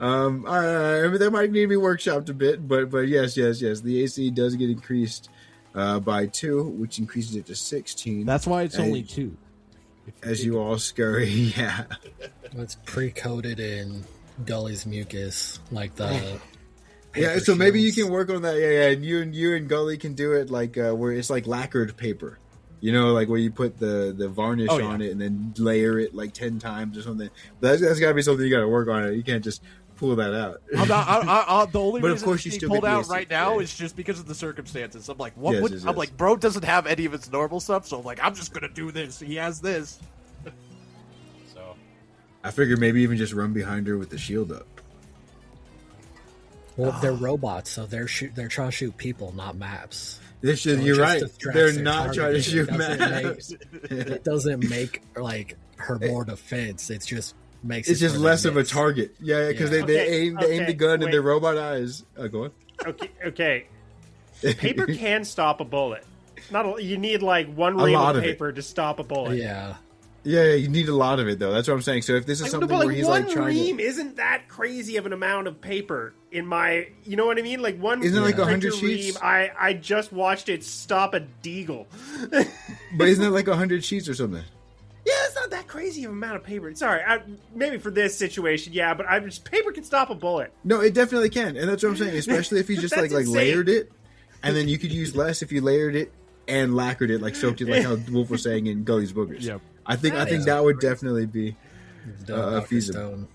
S2: All right, that might need to be workshopped a bit, but yes. The AC does get increased by 2, which increases it to 16.
S8: That's why it's only 2.
S2: As you all scurry, yeah.
S4: It's pre-coated in Gully's mucus, like the...
S2: Yeah, so maybe you can work on that. Yeah, and you and Gully can do it like where it's like lacquered paper. You know, like where you put the varnish on it and then layer it like 10 times or something. But that's got to be something you got to work on. You can't just pull that out.
S8: The only reason
S2: of course
S8: it's
S2: you
S8: being
S2: still
S8: pulled
S2: get the
S8: out
S2: AC,
S8: right now
S2: yeah.
S8: is just because of the circumstances. I'm like,
S2: Yes.
S8: I'm like, bro doesn't have any of its normal stuff, so I'm like, I'm just gonna do this. He has this. So
S2: I figured maybe even just run behind her with the shield up.
S4: Well, they're robots, so they're trying to shoot people, not maps.
S2: You're right. They're not trying to shoot maps.
S4: It doesn't make like her more defense. It just makes
S2: it's just less of a target. Yeah, because they aim the gun in their robot eyes. Go on.
S5: Okay. Paper can stop a bullet. You need like one ream of paper to stop a bullet.
S4: Yeah.
S2: Yeah, you need a lot of it though. That's what I'm saying. So if this is something where he's like trying
S5: ream isn't that crazy of an amount of paper in my, you know what I mean? Like one
S2: isn't it like 100
S5: ream,
S2: sheets?
S5: I just watched it stop a deagle.
S2: But isn't it like 100 sheets or something?
S5: Yeah, it's not that crazy of an amount of paper. Sorry, maybe for this situation, yeah, but paper can stop a bullet.
S2: No, it definitely can, and that's what I'm saying. Especially if you just like layered it, and then you could use less if you layered it and lacquered it, like soaked it, like how Wolf was saying in Gully's Boogers.
S8: Yep.
S2: I think that would definitely be feasible.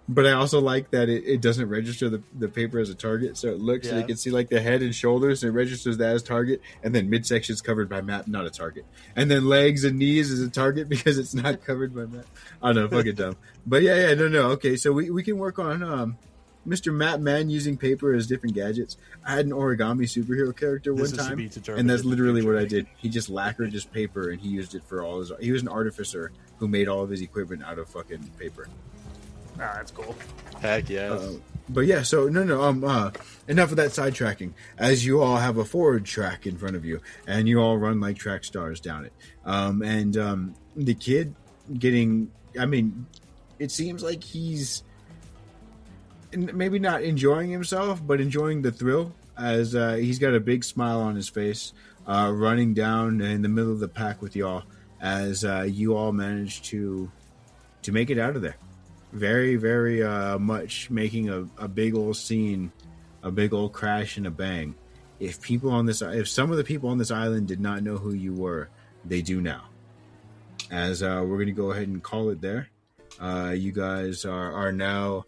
S2: But I also like that it doesn't register the paper as a target, so it looks so you can see like the head and shoulders, and it registers that as target, and then midsection is covered by map, not a target, and then legs and knees is a target because it's not covered by map. I don't know, fucking dumb. But no. Okay, so we can work on Mr. Map Man using paper as different gadgets. I had an origami superhero character one time, and that's literally what I did. He just lacquered his paper, and he used it for all his... He was an artificer who made all of his equipment out of fucking paper.
S5: Ah, that's cool.
S8: Heck yeah.
S2: But yeah, so no. Enough of that sidetracking. As you all have a forward track in front of you, and you all run like track stars down it. The kid getting, I mean, it seems like he's maybe not enjoying himself, but enjoying the thrill as he's got a big smile on his face, running down in the middle of the pack with y'all as you all manage to make it out of there. Very, very much making a big old scene, a big old crash and a bang. If some of the people on this island did not know who you were, they do now. As we're going to go ahead and call it there. You guys are now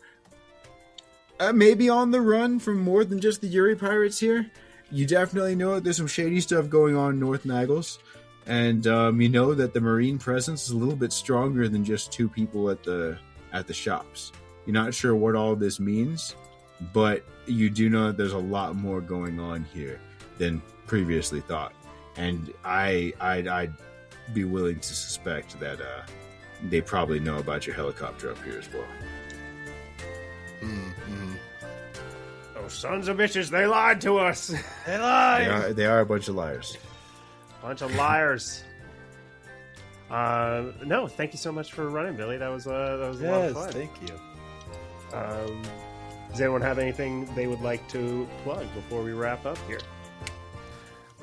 S2: maybe on the run from more than just the Yuri pirates here. You definitely know that there's some shady stuff going on in North Naggles. And you know that the marine presence is a little bit stronger than just two people at the shops. You're not sure what all this means, but you do know that there's a lot more going on here than previously thought. And I'd be willing to suspect that they probably know about your helicopter up here as well.
S3: Mm-hmm.
S5: Those sons of bitches, they lied to us.
S3: They lied.
S2: They are a bunch of liars.
S5: Bunch of liars. No, thank you so much for running, Billy. That was a lot of fun.
S3: Thank you.
S5: Does anyone have anything they would like to plug before we wrap up here?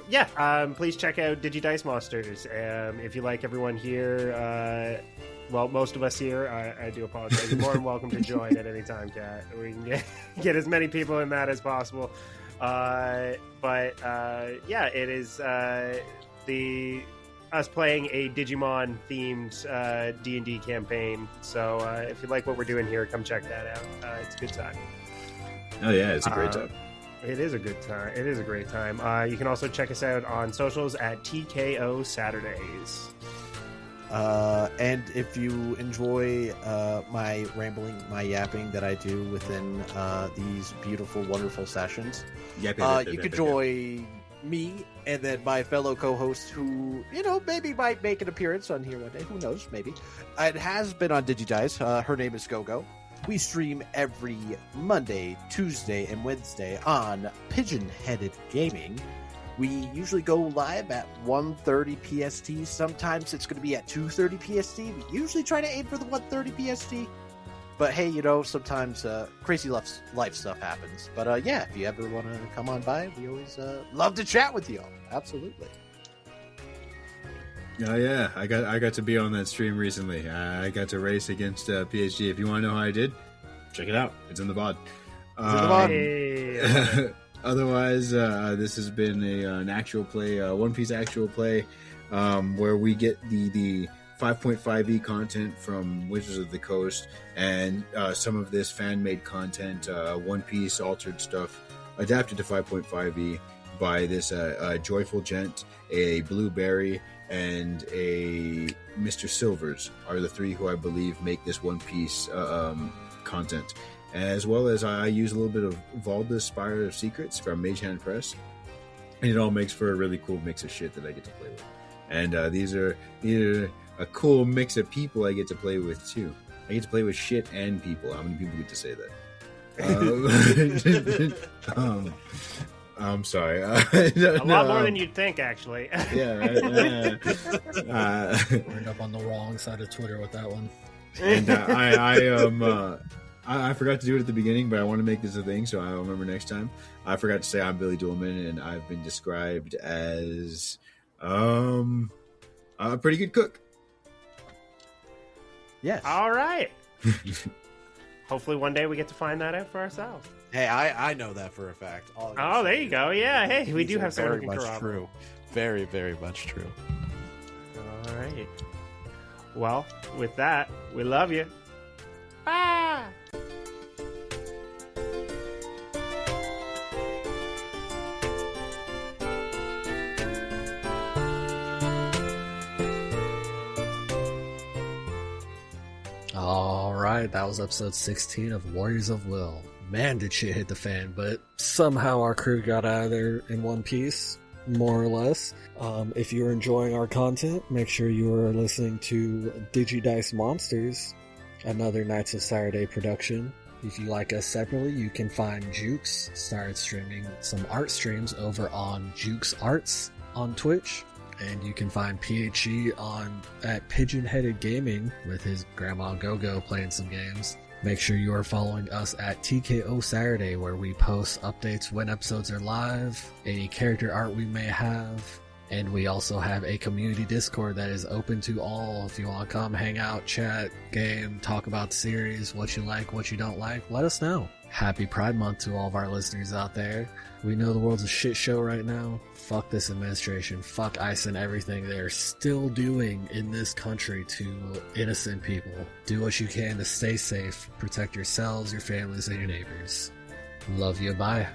S5: Yeah, please check out Digidice Monsters. If you like everyone here, well, most of us here, I do apologize. You're more than welcome to join at any time, Kat. We can get as many people in that as possible. Yeah, it is us playing a Digimon-themed D&D campaign. So if you like what we're doing here, come check that out. It's a good time.
S2: Oh yeah, it's a great time.
S5: It is a good time. It is a great time. You can also check us out on socials at TKO Saturdays.
S3: And if you enjoy my rambling, my yapping that I do within these beautiful, wonderful sessions, you could join me and then my fellow co-host who, maybe might make an appearance on here one day. Who knows? Maybe. It has been on Digidice. Her name is Gogo. We stream every Monday, Tuesday, and Wednesday on Pigeon-Headed Gaming. We usually go live at 1:30 PST. Sometimes it's going to be at 2:30 PST. We usually try to aim for the 1:30 PST. But hey, sometimes crazy life stuff happens. But yeah, if you ever want to come on by, we always love to chat with you all. Absolutely.
S2: Oh yeah, I got to be on that stream recently. I got to race against PhD. If you want to know how I did, check it out. It's in the VOD.
S5: Hey.
S2: Otherwise, this has been an actual play, One Piece actual play, where we get the 5.5e content from Wizards of the Coast and some of this fan-made content, One Piece altered stuff, adapted to 5.5e by this Joyful Gent, a Blueberry, and a Mr. Silvers are the three who I believe make this One Piece content. As well as I use a little bit of Valda's Spire of Secrets from Mage Hand Press. And it all makes for a really cool mix of shit that I get to play with. And these are a cool mix of people I get to play with too. I get to play with shit and people. How many people get to say that? I'm sorry.
S5: A lot more than you'd think, actually.
S2: Yeah.
S4: End up on the wrong side of Twitter with that one.
S2: And I forgot to do it at the beginning, but I want to make this a thing, so I'll remember next time. I forgot to say I'm Billy Duelman, and I've been described as a pretty good cook.
S3: Yes.
S5: All right. Hopefully one day we get to find that out for ourselves.
S3: Hey, I know that for a fact.
S5: Oh, there you go. Yeah, hey, we do have someone who can corroborate.
S3: True. Very, very much true.
S5: All right. Well, with that, we love you. Bye.
S4: All right, that was episode 16 of Warriors of Will. Man, did shit hit the fan, but somehow our crew got out of there in one piece, more or less. If you're enjoying our content, make sure you are listening to Digidice Monsters, another Knights of Saturday production. If you like us separately, you can find Jukes started streaming some art streams over on Jukes Arts on Twitch. And you can find PHE at Pigeon-Headed Gaming with his grandma Go-Go playing some games. Make sure you are following us at TKO Saturday, where we post updates when episodes are live, any character art we may have, and we also have a community Discord that is open to all. If you want to come hang out, chat, game, talk about the series, what you like, what you don't like, let us know. Happy Pride Month to all of our listeners out there. We know the world's a shit show right now. Fuck this administration. Fuck ICE and everything they're still doing in this country to innocent people. Do what you can to stay safe, protect yourselves, your families, and your neighbors. Love you. Bye.